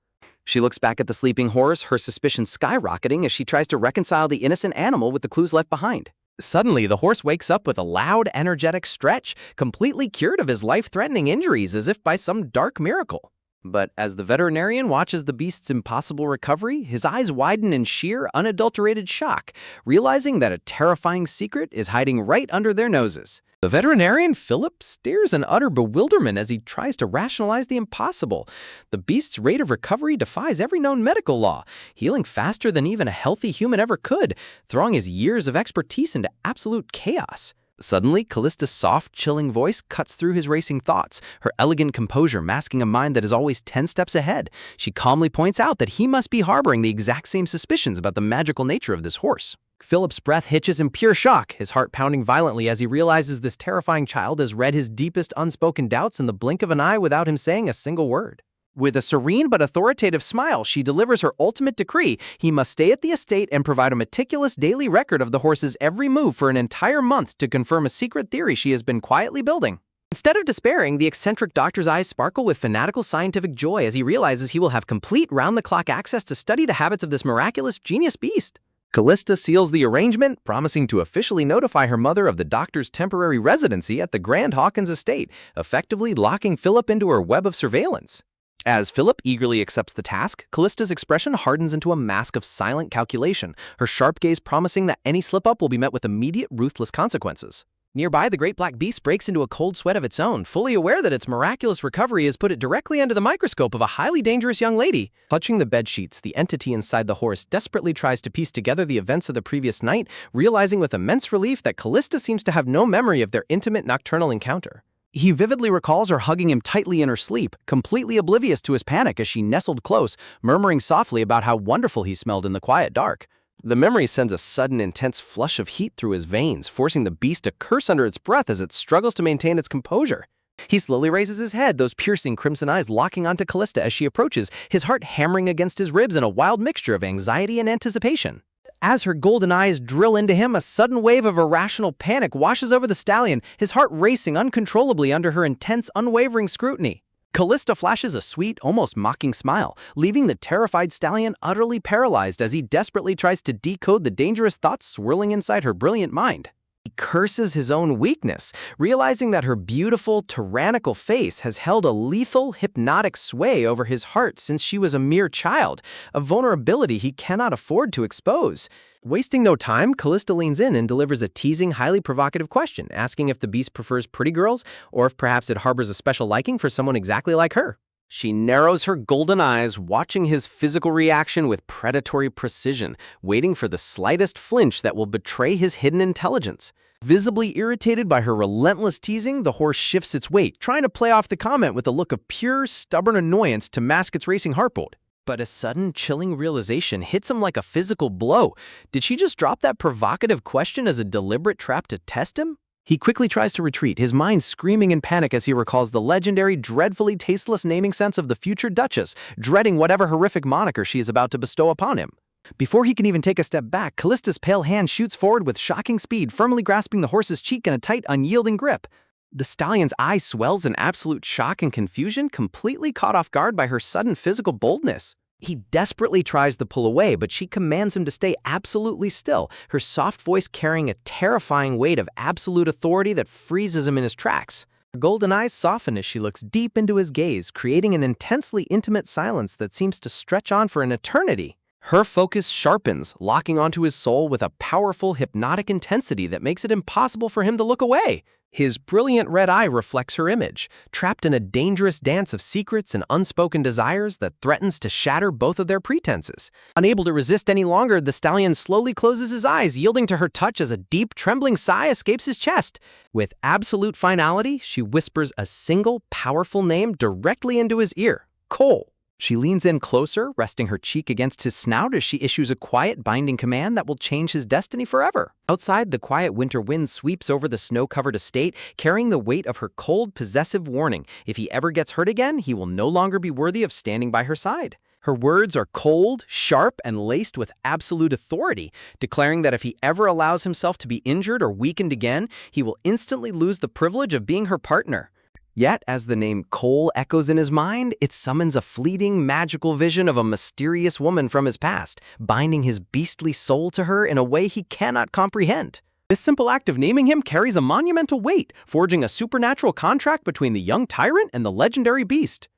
She looks back at the sleeping horse, her suspicions skyrocketing as she tries to reconcile the innocent animal with the clues left behind. Suddenly, the horse wakes up with a loud, energetic stretch, completely cured of his life-threatening injuries as if by some dark miracle. But as the veterinarian watches the beast's impossible recovery, his eyes widen in sheer, unadulterated shock, realizing that a terrifying secret is hiding right under their noses. The veterinarian, Philip, stares in utter bewilderment as he tries to rationalize the impossible. The beast's rate of recovery defies every known medical law, healing faster than even a healthy human ever could, throwing his years of expertise into absolute chaos. Suddenly, Callista's soft, chilling voice cuts through his racing thoughts, her elegant composure masking a mind that is always 10 steps ahead. She calmly points out that he must be harboring the exact same suspicions about the magical nature of this horse. Philip's breath hitches in pure shock, his heart pounding violently as he realizes this terrifying child has read his deepest unspoken doubts in the blink of an eye without him saying a single word. With a serene but authoritative smile, she delivers her ultimate decree. He must stay at the estate and provide a meticulous daily record of the horse's every move for an entire month to confirm a secret theory she has been quietly building. Instead of despairing, the eccentric doctor's eyes sparkle with fanatical scientific joy as he realizes he will have complete round-the-clock access to study the habits of this miraculous genius beast. Calista seals the arrangement, promising to officially notify her mother of the doctor's temporary residency at the Grand Hawkins estate, effectively locking Philip into her web of surveillance. As Philip eagerly accepts the task, Callista's expression hardens into a mask of silent calculation, her sharp gaze promising that any slip-up will be met with immediate, ruthless consequences. Nearby, the great black beast breaks into a cold sweat of its own, fully aware that its miraculous recovery has put it directly under the microscope of a highly dangerous young lady. Clutching the bedsheets, the entity inside the horse desperately tries to piece together the events of the previous night, realizing with immense relief that Calista seems to have no memory of their intimate nocturnal encounter. He vividly recalls her hugging him tightly in her sleep, completely oblivious to his panic as she nestled close, murmuring softly about how wonderful he smelled in the quiet dark. The memory sends a sudden, intense flush of heat through his veins, forcing the beast to curse under its breath as it struggles to maintain its composure. He slowly raises his head, those piercing crimson eyes locking onto Calista as she approaches, his heart hammering against his ribs in a wild mixture of anxiety and anticipation. As her golden eyes drill into him, a sudden wave of irrational panic washes over the stallion, his heart racing uncontrollably under her intense, unwavering scrutiny. Calista flashes a sweet, almost mocking smile, leaving the terrified stallion utterly paralyzed as he desperately tries to decode the dangerous thoughts swirling inside her brilliant mind. He curses his own weakness, realizing that her beautiful, tyrannical face has held a lethal, hypnotic sway over his heart since she was a mere child, a vulnerability he cannot afford to expose. Wasting no time, Calista leans in and delivers a teasing, highly provocative question, asking if the beast prefers pretty girls or if perhaps it harbors a special liking for someone exactly like her. She narrows her golden eyes, watching his physical reaction with predatory precision, waiting for the slightest flinch that will betray his hidden intelligence. Visibly irritated by her relentless teasing, the horse shifts its weight, trying to play off the comment with a look of pure, stubborn annoyance to mask its racing heartbeat. But a sudden, chilling realization hits him like a physical blow. Did she just drop that provocative question as a deliberate trap to test him? He quickly tries to retreat, his mind screaming in panic as he recalls the legendary, dreadfully tasteless naming sense of the future Duchess, dreading whatever horrific moniker she is about to bestow upon him. Before he can even take a step back, Callista's pale hand shoots forward with shocking speed, firmly grasping the horse's cheek in a tight, unyielding grip. The stallion's eye swells in absolute shock and confusion, completely caught off guard by her sudden physical boldness. He desperately tries to pull away, but she commands him to stay absolutely still, her soft voice carrying a terrifying weight of absolute authority that freezes him in his tracks. Her golden eyes soften as she looks deep into his gaze, creating an intensely intimate silence that seems to stretch on for an eternity. Her focus sharpens, locking onto his soul with a powerful, hypnotic intensity that makes it impossible for him to look away. His brilliant red eye reflects her image, trapped in a dangerous dance of secrets and unspoken desires that threatens to shatter both of their pretenses. Unable to resist any longer, the stallion slowly closes his eyes, yielding to her touch as a deep, trembling sigh escapes his chest. With absolute finality, she whispers a single, powerful name directly into his ear: Cole. She leans in closer, resting her cheek against his snout as she issues a quiet, binding command that will change his destiny forever. Outside, the quiet winter wind sweeps over the snow-covered estate, carrying the weight of her cold, possessive warning. If he ever gets hurt again, he will no longer be worthy of standing by her side. Her words are cold, sharp, and laced with absolute authority, declaring that if he ever allows himself to be injured or weakened again, he will instantly lose the privilege of being her partner. Yet, as the name Cole echoes in his mind, it summons a fleeting, magical vision of a mysterious woman from his past, binding his beastly soul to her in a way he cannot comprehend. This simple act of naming him carries a monumental weight, forging a supernatural contract between the young tyrant and the legendary beast.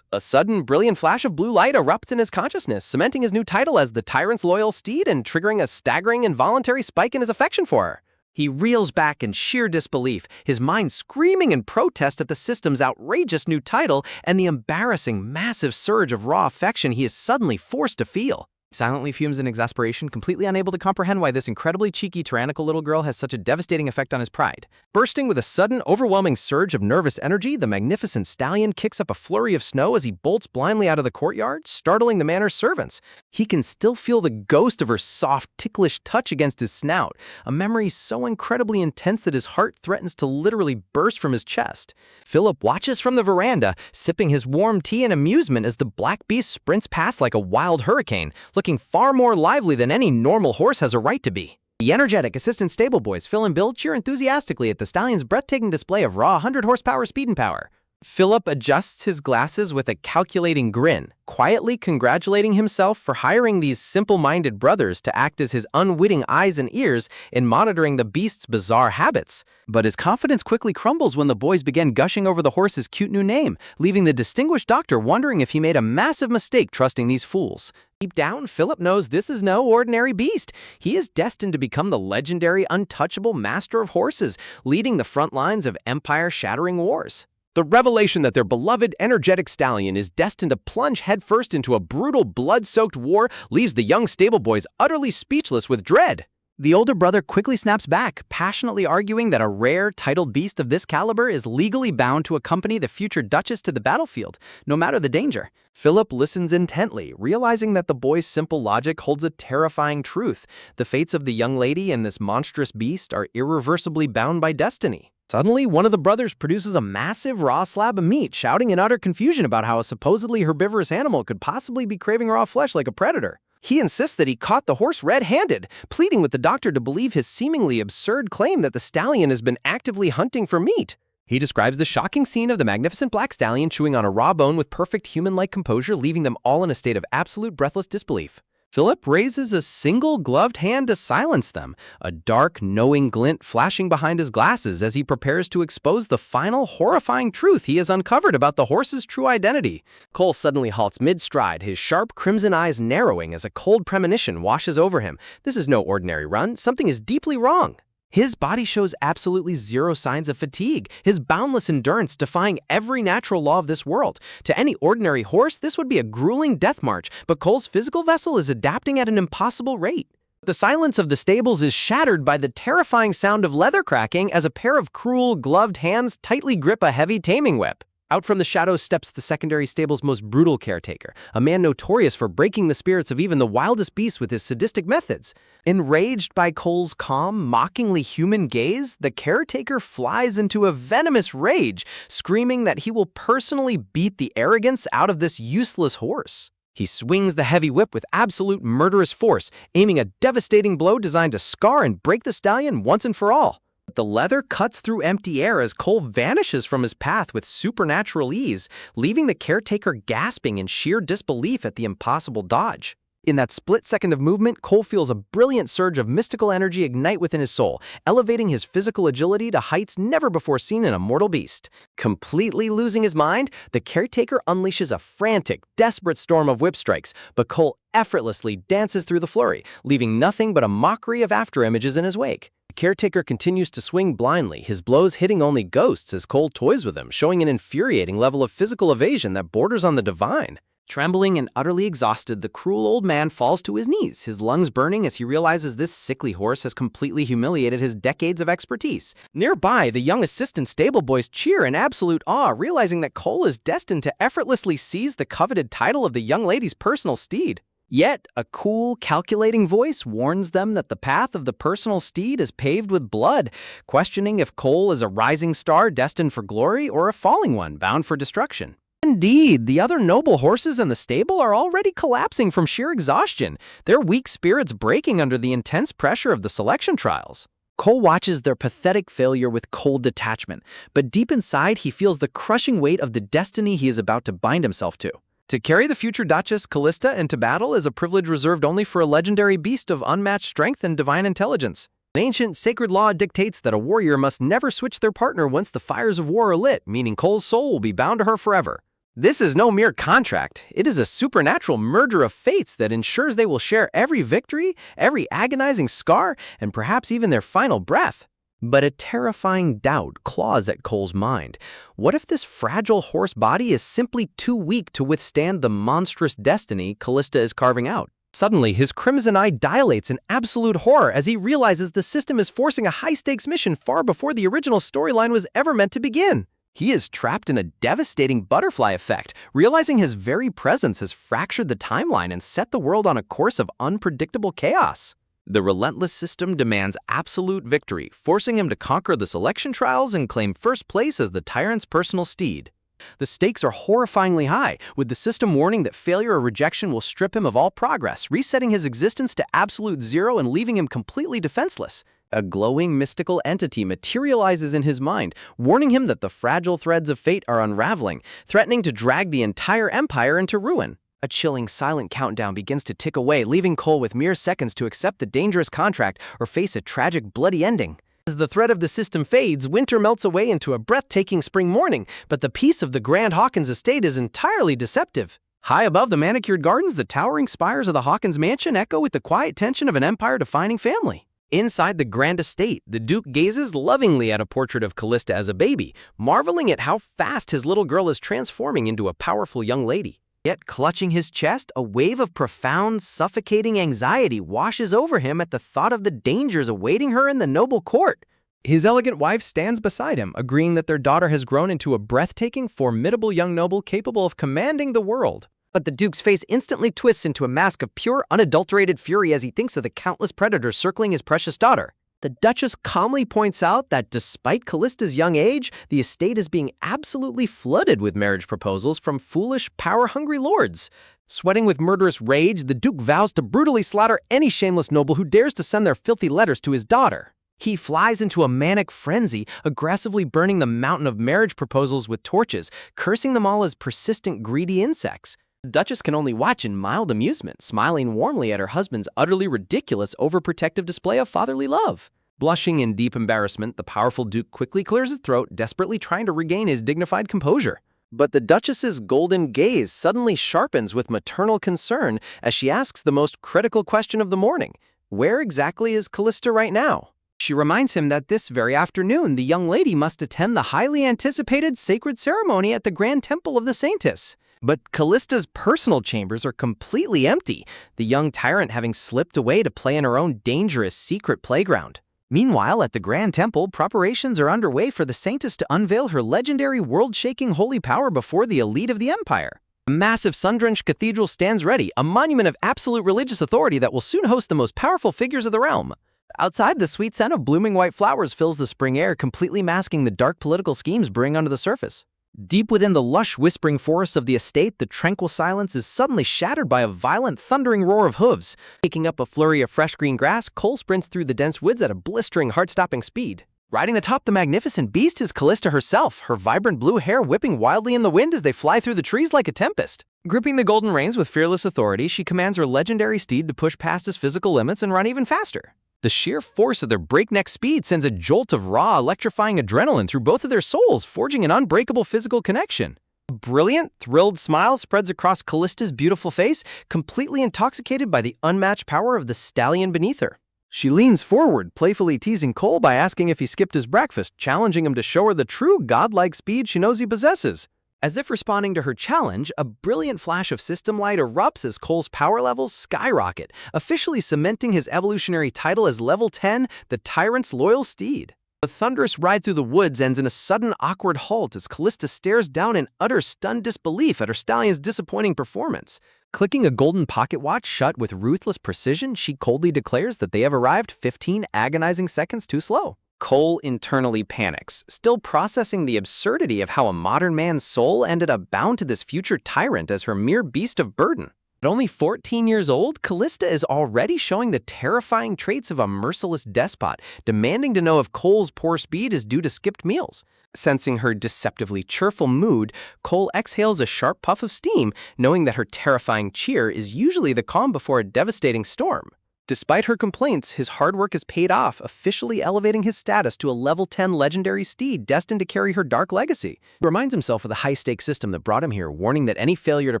A sudden, brilliant flash of blue light erupts in his consciousness, cementing his new title as the tyrant's loyal steed and triggering a staggering, involuntary spike in his affection for her. He reels back in sheer disbelief, his mind screaming in protest at the system's outrageous new title and the embarrassing, massive surge of raw affection he is suddenly forced to feel. Silently fumes in exasperation, completely unable to comprehend why this incredibly cheeky, tyrannical little girl has such a devastating effect on his pride. Bursting with a sudden, overwhelming surge of nervous energy, the magnificent stallion kicks up a flurry of snow as he bolts blindly out of the courtyard, startling the manor's servants. He can still feel the ghost of her soft, ticklish touch against his snout, a memory so incredibly intense that his heart threatens to literally burst from his chest. Philip watches from the veranda, sipping his warm tea in amusement as the black beast sprints past like a wild hurricane, looking far more lively than any normal horse has a right to be. The energetic assistant stable boys Phil and Bill cheer enthusiastically at the stallion's breathtaking display of raw 100-horsepower speed and power. Philip adjusts his glasses with a calculating grin, quietly congratulating himself for hiring these simple-minded brothers to act as his unwitting eyes and ears in monitoring the beast's bizarre habits. But his confidence quickly crumbles when the boys begin gushing over the horse's cute new name, leaving the distinguished doctor wondering if he made a massive mistake trusting these fools. Deep down, Philip knows this is no ordinary beast. He is destined to become the legendary, untouchable master of horses, leading the front lines of empire-shattering wars. The revelation that their beloved, energetic stallion is destined to plunge headfirst into a brutal, blood-soaked war leaves the young stable boys utterly speechless with dread. The older brother quickly snaps back, passionately arguing that a rare, titled beast of this caliber is legally bound to accompany the future duchess to the battlefield, no matter the danger. Philip listens intently, realizing that the boy's simple logic holds a terrifying truth. The fates of the young lady and this monstrous beast are irreversibly bound by destiny. Suddenly, one of the brothers produces a massive raw slab of meat, shouting in utter confusion about how a supposedly herbivorous animal could possibly be craving raw flesh like a predator. He insists that he caught the horse red-handed, pleading with the doctor to believe his seemingly absurd claim that the stallion has been actively hunting for meat. He describes the shocking scene of the magnificent black stallion chewing on a raw bone with perfect human-like composure, leaving them all in a state of absolute breathless disbelief. Philip raises a single gloved hand to silence them, a dark, knowing glint flashing behind his glasses as he prepares to expose the final, horrifying truth he has uncovered about the horse's true identity. Cole suddenly halts mid-stride, his sharp, crimson eyes narrowing as a cold premonition washes over him. This is no ordinary run. Something is deeply wrong. His body shows absolutely zero signs of fatigue, his boundless endurance defying every natural law of this world. To any ordinary horse, this would be a grueling death march, but Cole's physical vessel is adapting at an impossible rate. The silence of the stables is shattered by the terrifying sound of leather cracking as a pair of cruel, gloved hands tightly grip a heavy taming whip. Out from the shadows steps the secondary stable's most brutal caretaker, a man notorious for breaking the spirits of even the wildest beasts with his sadistic methods. Enraged by Cole's calm, mockingly human gaze, the caretaker flies into a venomous rage, screaming that he will personally beat the arrogance out of this useless horse. He swings the heavy whip with absolute murderous force, aiming a devastating blow designed to scar and break the stallion once and for all. The leather cuts through empty air as Cole vanishes from his path with supernatural ease, leaving the caretaker gasping in sheer disbelief at the impossible dodge. In that split second of movement, Cole feels a brilliant surge of mystical energy ignite within his soul, elevating his physical agility to heights never before seen in a mortal beast. Completely losing his mind, the caretaker unleashes a frantic, desperate storm of whip strikes, but Cole effortlessly dances through the flurry, leaving nothing but a mockery of afterimages in his wake. The caretaker continues to swing blindly, his blows hitting only ghosts as Cole toys with him, showing an infuriating level of physical evasion that borders on the divine. Trembling and utterly exhausted, the cruel old man falls to his knees, his lungs burning as he realizes this sickly horse has completely humiliated his decades of expertise. Nearby, the young assistant stable boys cheer in absolute awe, realizing that Cole is destined to effortlessly seize the coveted title of the young lady's personal steed. Yet, a cool, calculating voice warns them that the path of the personal steed is paved with blood, questioning if Cole is a rising star destined for glory or a falling one bound for destruction. Indeed, the other noble horses in the stable are already collapsing from sheer exhaustion, their weak spirits breaking under the intense pressure of the selection trials. Cole watches their pathetic failure with cold detachment, but deep inside he feels the crushing weight of the destiny he is about to bind himself to. To carry the future Duchess Calista into battle is a privilege reserved only for a legendary beast of unmatched strength and divine intelligence. An ancient sacred law dictates that a warrior must never switch their partner once the fires of war are lit, meaning Cole's soul will be bound to her forever. This is no mere contract. It is a supernatural merger of fates that ensures they will share every victory, every agonizing scar, and perhaps even their final breath. But a terrifying doubt claws at Cole's mind. What if this fragile horse body is simply too weak to withstand the monstrous destiny Calista is carving out? Suddenly, his crimson eye dilates in absolute horror as he realizes the system is forcing a high-stakes mission far before the original storyline was ever meant to begin. He is trapped in a devastating butterfly effect, realizing his very presence has fractured the timeline and set the world on a course of unpredictable chaos. The relentless system demands absolute victory, forcing him to conquer the selection trials and claim first place as the tyrant's personal steed. The stakes are horrifyingly high, with the system warning that failure or rejection will strip him of all progress, resetting his existence to absolute zero and leaving him completely defenseless. A glowing mystical entity materializes in his mind, warning him that the fragile threads of fate are unraveling, threatening to drag the entire empire into ruin. A chilling, silent countdown begins to tick away, leaving Cole with mere seconds to accept the dangerous contract or face a tragic, bloody ending. As the threat of the system fades, winter melts away into a breathtaking spring morning, but the peace of the Grand Hawkins estate is entirely deceptive. High above the manicured gardens, the towering spires of the Hawkins mansion echo with the quiet tension of an empire-defining family. Inside the grand estate, the Duke gazes lovingly at a portrait of Calista as a baby, marveling at how fast his little girl is transforming into a powerful young lady. Yet, clutching his chest, a wave of profound, suffocating anxiety washes over him at the thought of the dangers awaiting her in the noble court. His elegant wife stands beside him, agreeing that their daughter has grown into a breathtaking, formidable young noble capable of commanding the world. But the Duke's face instantly twists into a mask of pure, unadulterated fury as he thinks of the countless predators circling his precious daughter. The Duchess calmly points out that despite Callista's young age, the estate is being absolutely flooded with marriage proposals from foolish, power-hungry lords. Sweating with murderous rage, the Duke vows to brutally slaughter any shameless noble who dares to send their filthy letters to his daughter. He flies into a manic frenzy, aggressively burning the mountain of marriage proposals with torches, cursing them all as persistent, greedy insects. The Duchess can only watch in mild amusement, smiling warmly at her husband's utterly ridiculous, overprotective display of fatherly love. Blushing in deep embarrassment, the powerful Duke quickly clears his throat, desperately trying to regain his dignified composure. But the Duchess's golden gaze suddenly sharpens with maternal concern as she asks the most critical question of the morning. Where exactly is Calista right now? She reminds him that this very afternoon, the young lady must attend the highly anticipated sacred ceremony at the Grand Temple of the Saintess. But Callista's personal chambers are completely empty, the young tyrant having slipped away to play in her own dangerous secret playground. Meanwhile, at the Grand Temple, preparations are underway for the Saintess to unveil her legendary world-shaking holy power before the elite of the empire. A massive sun-drenched cathedral stands ready, a monument of absolute religious authority that will soon host the most powerful figures of the realm. Outside, the sweet scent of blooming white flowers fills the spring air, completely masking the dark political schemes brewing onto the surface. Deep within the lush, whispering forests of the estate, the tranquil silence is suddenly shattered by a violent, thundering roar of hooves. Taking up a flurry of fresh green grass, Cole sprints through the dense woods at a blistering, heart-stopping speed. Riding atop the magnificent beast is Calista herself, her vibrant blue hair whipping wildly in the wind as they fly through the trees like a tempest. Gripping the golden reins with fearless authority, she commands her legendary steed to push past his physical limits and run even faster. The sheer force of their breakneck speed sends a jolt of raw, electrifying adrenaline through both of their souls, forging an unbreakable physical connection. A brilliant, thrilled smile spreads across Calista's beautiful face, completely intoxicated by the unmatched power of the stallion beneath her. She leans forward, playfully teasing Cole by asking if he skipped his breakfast, challenging him to show her the true godlike speed she knows he possesses. As if responding to her challenge, a brilliant flash of system light erupts as Cole's power levels skyrocket, officially cementing his evolutionary title as level 10, the tyrant's loyal steed. The thunderous ride through the woods ends in a sudden awkward halt as Calista stares down in utter stunned disbelief at her stallion's disappointing performance. Clicking a golden pocket watch shut with ruthless precision, she coldly declares that they have arrived 15 agonizing seconds too slow. Cole internally panics, still processing the absurdity of how a modern man's soul ended up bound to this future tyrant as her mere beast of burden. At only 14 years old, Calista is already showing the terrifying traits of a merciless despot, demanding to know if Cole's poor speed is due to skipped meals. Sensing her deceptively cheerful mood, Cole exhales a sharp puff of steam, knowing that her terrifying cheer is usually the calm before a devastating storm. Despite her complaints, his hard work has paid off, officially elevating his status to a level 10 legendary steed destined to carry her dark legacy. He reminds himself of the high-stakes system that brought him here, warning that any failure to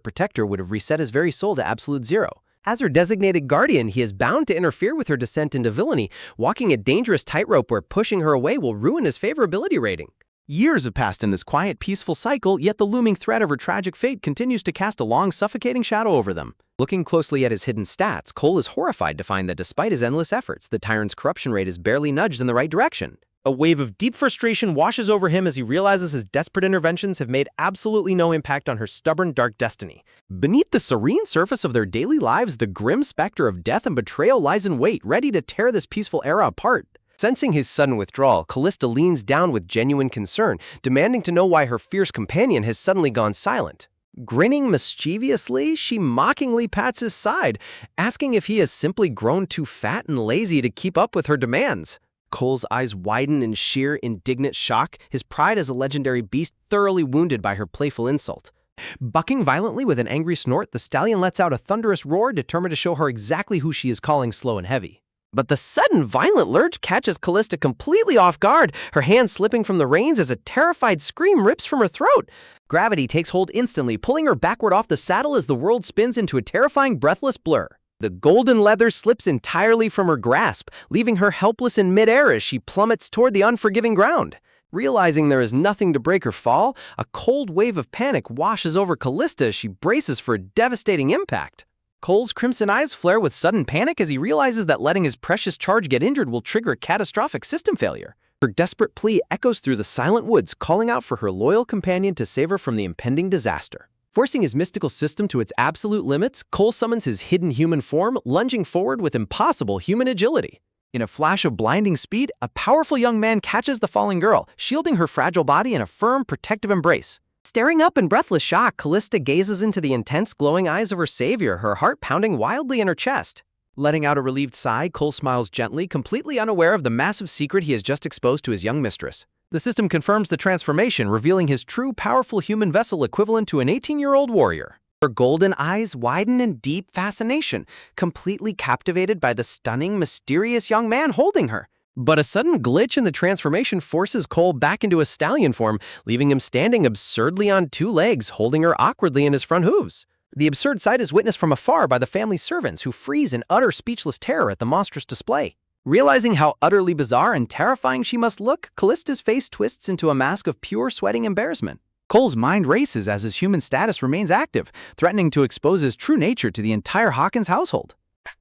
protect her would have reset his very soul to absolute zero. As her designated guardian, he is bound to interfere with her descent into villainy, walking a dangerous tightrope where pushing her away will ruin his favorability rating. Years have passed in this quiet, peaceful cycle, yet the looming threat of her tragic fate continues to cast a long, suffocating shadow over them. Looking closely at his hidden stats, Cole is horrified to find that despite his endless efforts, the tyrant's corruption rate is barely nudged in the right direction. A wave of deep frustration washes over him as he realizes his desperate interventions have made absolutely no impact on her stubborn, dark destiny. Beneath the serene surface of their daily lives, the grim specter of death and betrayal lies in wait, ready to tear this peaceful era apart. Sensing his sudden withdrawal, Calista leans down with genuine concern, demanding to know why her fierce companion has suddenly gone silent. Grinning mischievously, she mockingly pats his side, asking if he has simply grown too fat and lazy to keep up with her demands. Cole's eyes widen in sheer, indignant shock, his pride as a legendary beast thoroughly wounded by her playful insult. Bucking violently with an angry snort, the stallion lets out a thunderous roar, determined to show her exactly who she is calling slow and heavy. But the sudden violent lurch catches Calista completely off guard, her hand slipping from the reins as a terrified scream rips from her throat. Gravity takes hold instantly, pulling her backward off the saddle as the world spins into a terrifying, breathless blur. The golden leather slips entirely from her grasp, leaving her helpless in midair as she plummets toward the unforgiving ground. Realizing there is nothing to break her fall, a cold wave of panic washes over Calista as she braces for a devastating impact. Cole's crimson eyes flare with sudden panic as he realizes that letting his precious charge get injured will trigger a catastrophic system failure. Her desperate plea echoes through the silent woods, calling out for her loyal companion to save her from the impending disaster. Forcing his mystical system to its absolute limits, Cole summons his hidden human form, lunging forward with impossible human agility. In a flash of blinding speed, a powerful young man catches the falling girl, shielding her fragile body in a firm, protective embrace. Staring up in breathless shock, Calista gazes into the intense, glowing eyes of her savior, her heart pounding wildly in her chest. Letting out a relieved sigh, Cole smiles gently, completely unaware of the massive secret he has just exposed to his young mistress. The system confirms the transformation, revealing his true, powerful human vessel equivalent to an 18-year-old warrior. Her golden eyes widen in deep fascination, completely captivated by the stunning, mysterious young man holding her. But a sudden glitch in the transformation forces Cole back into a stallion form, leaving him standing absurdly on two legs, holding her awkwardly in his front hooves. The absurd sight is witnessed from afar by the family's servants, who freeze in utter speechless terror at the monstrous display. Realizing how utterly bizarre and terrifying she must look, Callista's face twists into a mask of pure sweating embarrassment. Cole's mind races as his human status remains active, threatening to expose his true nature to the entire Hawkins household.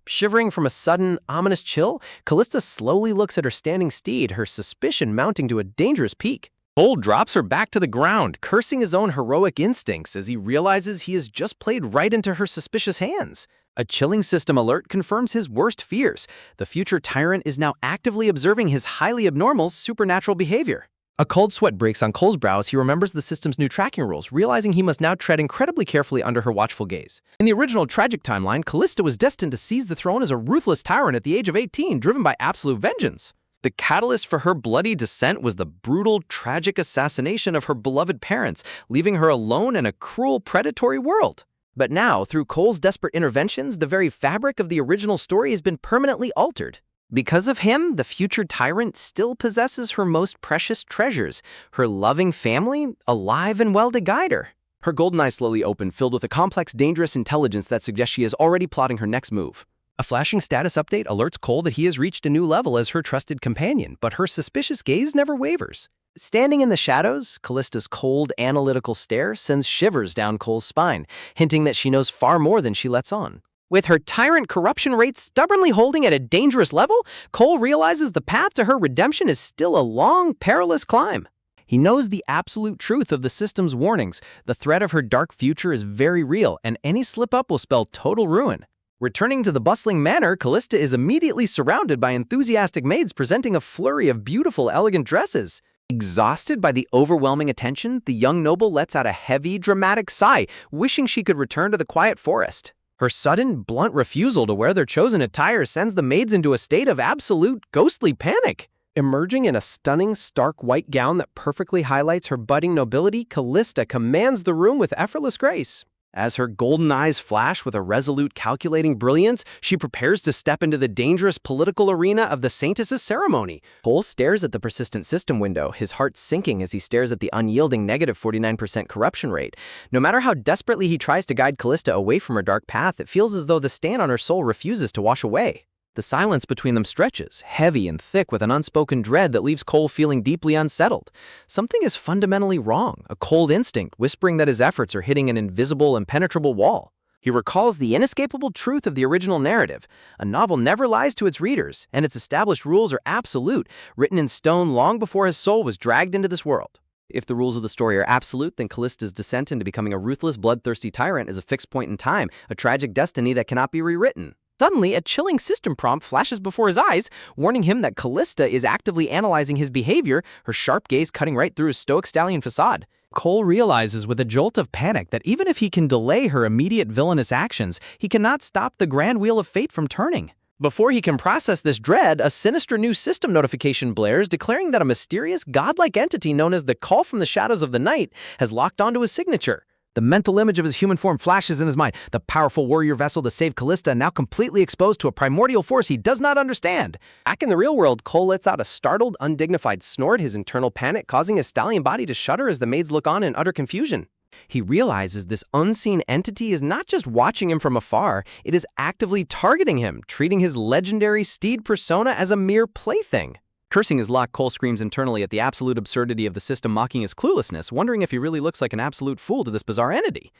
Shivering from a sudden, ominous chill, Calista slowly looks at her standing steed, her suspicion mounting to a dangerous peak. Cole drops her back to the ground, cursing his own heroic instincts as he realizes he has just played right into her suspicious hands. A chilling system alert confirms his worst fears. The future tyrant is now actively observing his highly abnormal supernatural behavior. A cold sweat breaks on Cole's brow as he remembers the system's new tracking rules, realizing he must now tread incredibly carefully under her watchful gaze. In the original tragic timeline, Calista was destined to seize the throne as a ruthless tyrant at the age of 18, driven by absolute vengeance. The catalyst for her bloody descent was the brutal, tragic assassination of her beloved parents, leaving her alone in a cruel, predatory world. But now, through Cole's desperate interventions, the very fabric of the original story has been permanently altered. Because of him, the future tyrant still possesses her most precious treasures, her loving family, alive and well to guide her. Her golden eyes slowly open, filled with a complex, dangerous intelligence that suggests she is already plotting her next move. A flashing status update alerts Cole that he has reached a new level as her trusted companion, but her suspicious gaze never wavers. Standing in the shadows, Calista's cold, analytical stare sends shivers down Cole's spine, hinting that she knows far more than she lets on. With her tyrant corruption rate stubbornly holding at a dangerous level, Cole realizes the path to her redemption is still a long, perilous climb. He knows the absolute truth of the system's warnings. The threat of her dark future is very real, and any slip-up will spell total ruin. Returning to the bustling manor, Calista is immediately surrounded by enthusiastic maids presenting a flurry of beautiful, elegant dresses. Exhausted by the overwhelming attention, the young noble lets out a heavy, dramatic sigh, wishing she could return to the quiet forest. Her sudden, blunt refusal to wear their chosen attire sends the maids into a state of absolute, ghostly panic. Emerging in a stunning, stark white gown that perfectly highlights her budding nobility, Calista commands the room with effortless grace. As her golden eyes flash with a resolute, calculating brilliance, she prepares to step into the dangerous political arena of the Saintess' ceremony. Cole stares at the persistent system window, his heart sinking as he stares at the unyielding negative 49% corruption rate. No matter how desperately he tries to guide Calista away from her dark path, it feels as though the stain on her soul refuses to wash away. The silence between them stretches, heavy and thick with an unspoken dread that leaves Cole feeling deeply unsettled. Something is fundamentally wrong, a cold instinct whispering that his efforts are hitting an invisible, impenetrable wall. He recalls the inescapable truth of the original narrative. A novel never lies to its readers, and its established rules are absolute, written in stone long before his soul was dragged into this world. If the rules of the story are absolute, then Callista's descent into becoming a ruthless, bloodthirsty tyrant is a fixed point in time, a tragic destiny that cannot be rewritten. Suddenly, a chilling system prompt flashes before his eyes, warning him that Calista is actively analyzing his behavior, her sharp gaze cutting right through his stoic stallion facade. Cole realizes with a jolt of panic that even if he can delay her immediate villainous actions, he cannot stop the grand wheel of fate from turning. Before he can process this dread, a sinister new system notification blares declaring that a mysterious, godlike entity known as the Call from the Shadows of the Night has locked onto his signature. The mental image of his human form flashes in his mind, the powerful warrior vessel to save Calista now completely exposed to a primordial force he does not understand. Back in the real world, Cole lets out a startled, undignified snort, his internal panic causing his stallion body to shudder as the maids look on in utter confusion. He realizes this unseen entity is not just watching him from afar, it is actively targeting him, treating his legendary steed persona as a mere plaything. Cursing his luck, Cole screams internally at the absolute absurdity of the system mocking his cluelessness, wondering if he really looks like an absolute fool to this bizarre entity.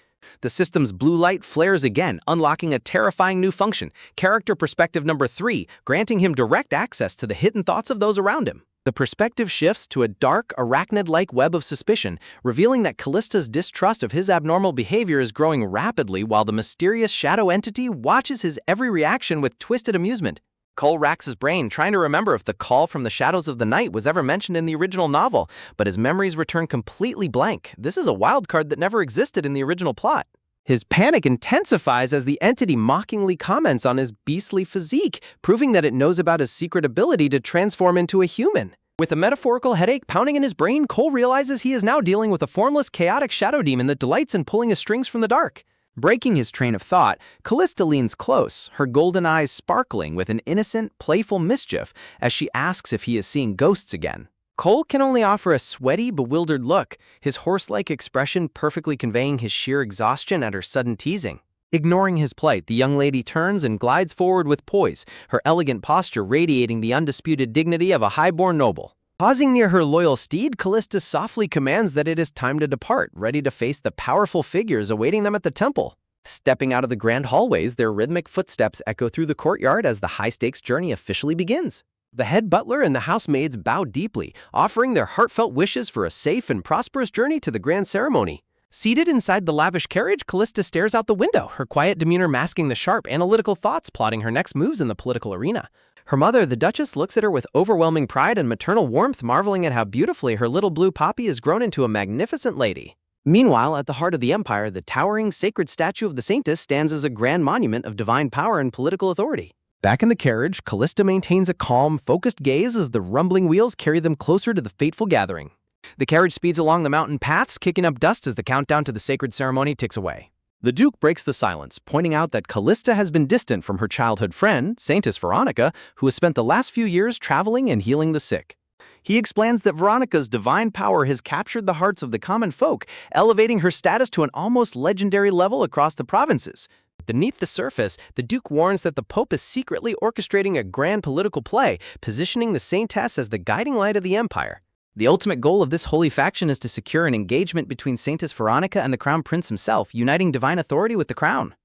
The system's blue light flares again, unlocking a terrifying new function, character perspective number 3, granting him direct access to the hidden thoughts of those around him. The perspective shifts to a dark, arachnid-like web of suspicion, revealing that Callista's distrust of his abnormal behavior is growing rapidly while the mysterious shadow entity watches his every reaction with twisted amusement. Cole racks his brain, trying to remember if the Call from the Shadows of the Night was ever mentioned in the original novel, but his memories return completely blank. This is a wild card that never existed in the original plot. His panic intensifies as the entity mockingly comments on his beastly physique, proving that it knows about his secret ability to transform into a human. With a metaphorical headache pounding in his brain, Cole realizes he is now dealing with a formless, chaotic shadow demon that delights in pulling his strings from the dark. Breaking his train of thought, Calista leans close, her golden eyes sparkling with an innocent, playful mischief as she asks if he is seeing ghosts again. Cole can only offer a sweaty, bewildered look, his horse-like expression perfectly conveying his sheer exhaustion at her sudden teasing. Ignoring his plight, the young lady turns and glides forward with poise, her elegant posture radiating the undisputed dignity of a high-born noble. Pausing near her loyal steed, Calista softly commands that it is time to depart, ready to face the powerful figures awaiting them at the temple. Stepping out of the grand hallways, their rhythmic footsteps echo through the courtyard as the high-stakes journey officially begins. The head butler and the housemaids bow deeply, offering their heartfelt wishes for a safe and prosperous journey to the grand ceremony. Seated inside the lavish carriage, Calista stares out the window, her quiet demeanor masking the sharp, analytical thoughts plotting her next moves in the political arena. Her mother, the Duchess, looks at her with overwhelming pride and maternal warmth, marveling at how beautifully her little blue poppy has grown into a magnificent lady. Meanwhile, at the heart of the empire, the towering, sacred statue of the Saintess stands as a grand monument of divine power and political authority. Back in the carriage, Calista maintains a calm, focused gaze as the rumbling wheels carry them closer to the fateful gathering. The carriage speeds along the mountain paths, kicking up dust as the countdown to the sacred ceremony ticks away. The Duke breaks the silence, pointing out that Calista has been distant from her childhood friend, Saintess Veronica, who has spent the last few years traveling and healing the sick. He explains that Veronica's divine power has captured the hearts of the common folk, elevating her status to an almost legendary level across the provinces. Beneath the surface, the Duke warns that the Pope is secretly orchestrating a grand political play, positioning the Saintess as the guiding light of the empire. The ultimate goal of this holy faction is to secure an engagement between Saintess Veronica and the Crown Prince himself, uniting divine authority with the crown.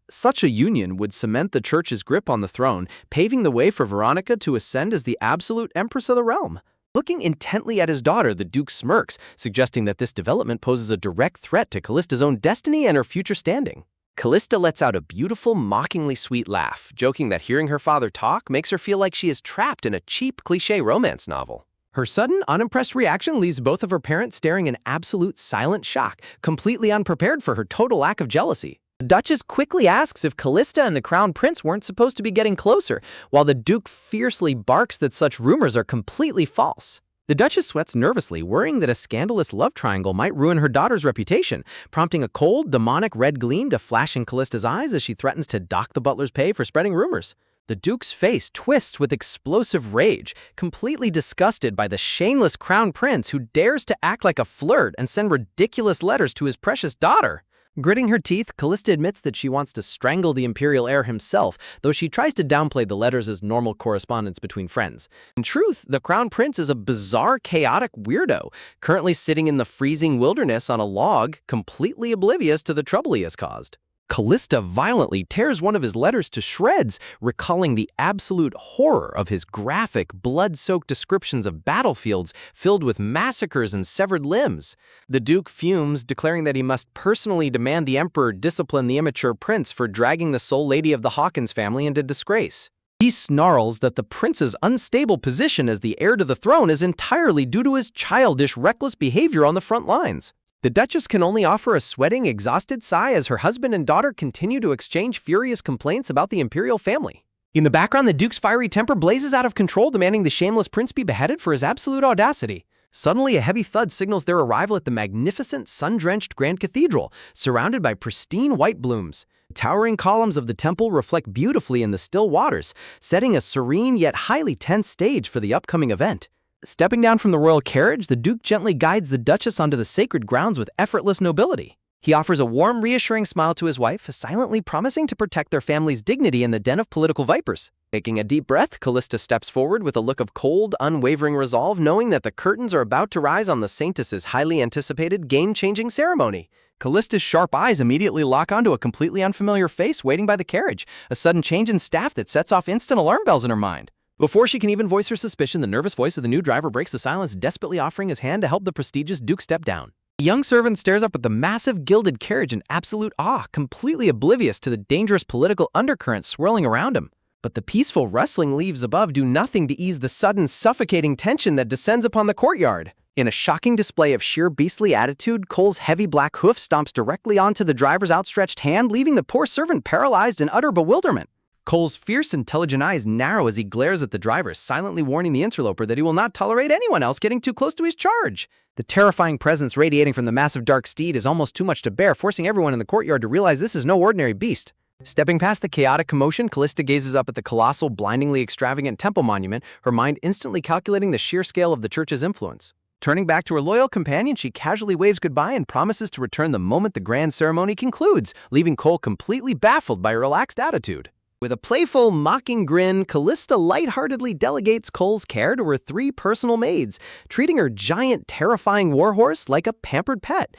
Such a union would cement the Church's grip on the throne, paving the way for Veronica to ascend as the absolute empress of the realm. Looking intently at his daughter, the Duke smirks, suggesting that this development poses a direct threat to Callista's own destiny and her future standing. Calista lets out a beautiful, mockingly sweet laugh, joking that hearing her father talk makes her feel like she is trapped in a cheap, cliché romance novel. Her sudden, unimpressed reaction leaves both of her parents staring in absolute silent shock, completely unprepared for her total lack of jealousy. The Duchess quickly asks if Calista and the Crown Prince weren't supposed to be getting closer, while the Duke fiercely barks that such rumors are completely false. The Duchess sweats nervously, worrying that a scandalous love triangle might ruin her daughter's reputation, prompting a cold, demonic red gleam to flash in Callista's eyes as she threatens to dock the butler's pay for spreading rumors. The Duke's face twists with explosive rage, completely disgusted by the shameless Crown Prince who dares to act like a flirt and send ridiculous letters to his precious daughter. Gritting her teeth, Calista admits that she wants to strangle the imperial heir himself, though she tries to downplay the letters as normal correspondence between friends. In truth, the Crown Prince is a bizarre, chaotic weirdo, currently sitting in the freezing wilderness on a log, completely oblivious to the trouble he has caused. Calista violently tears one of his letters to shreds, recalling the absolute horror of his graphic, blood-soaked descriptions of battlefields filled with massacres and severed limbs. The Duke fumes, declaring that he must personally demand the Emperor discipline the immature prince for dragging the sole lady of the Hawkins family into disgrace. He snarls that the prince's unstable position as the heir to the throne is entirely due to his childish, reckless behavior on the front lines. The Duchess can only offer a sweating, exhausted sigh as her husband and daughter continue to exchange furious complaints about the imperial family. In the background, the Duke's fiery temper blazes out of control, demanding the shameless prince be beheaded for his absolute audacity. Suddenly, a heavy thud signals their arrival at the magnificent, sun-drenched Grand Cathedral, surrounded by pristine white blooms. The towering columns of the temple reflect beautifully in the still waters, setting a serene yet highly tense stage for the upcoming event. Stepping down from the royal carriage, the Duke gently guides the Duchess onto the sacred grounds with effortless nobility. He offers a warm, reassuring smile to his wife, silently promising to protect their family's dignity in the den of political vipers. Taking a deep breath, Calista steps forward with a look of cold, unwavering resolve, knowing that the curtains are about to rise on the Saintess's highly anticipated, game-changing ceremony. Callista's sharp eyes immediately lock onto a completely unfamiliar face waiting by the carriage, a sudden change in staff that sets off instant alarm bells in her mind. Before she can even voice her suspicion, the nervous voice of the new driver breaks the silence, desperately offering his hand to help the prestigious Duke step down. The young servant stares up at the massive gilded carriage in absolute awe, completely oblivious to the dangerous political undercurrents swirling around him. But the peaceful rustling leaves above do nothing to ease the sudden, suffocating tension that descends upon the courtyard. In a shocking display of sheer beastly attitude, Cole's heavy black hoof stomps directly onto the driver's outstretched hand, leaving the poor servant paralyzed in utter bewilderment. Cole's fierce, intelligent eyes narrow as he glares at the driver, silently warning the interloper that he will not tolerate anyone else getting too close to his charge. The terrifying presence radiating from the massive dark steed is almost too much to bear, forcing everyone in the courtyard to realize this is no ordinary beast. Stepping past the chaotic commotion, Calista gazes up at the colossal, blindingly extravagant temple monument, her mind instantly calculating the sheer scale of the church's influence. Turning back to her loyal companion, she casually waves goodbye and promises to return the moment the grand ceremony concludes, leaving Cole completely baffled by her relaxed attitude. With a playful, mocking grin, Calista lightheartedly delegates Cole's care to her 3 personal maids, treating her giant, terrifying warhorse like a pampered pet.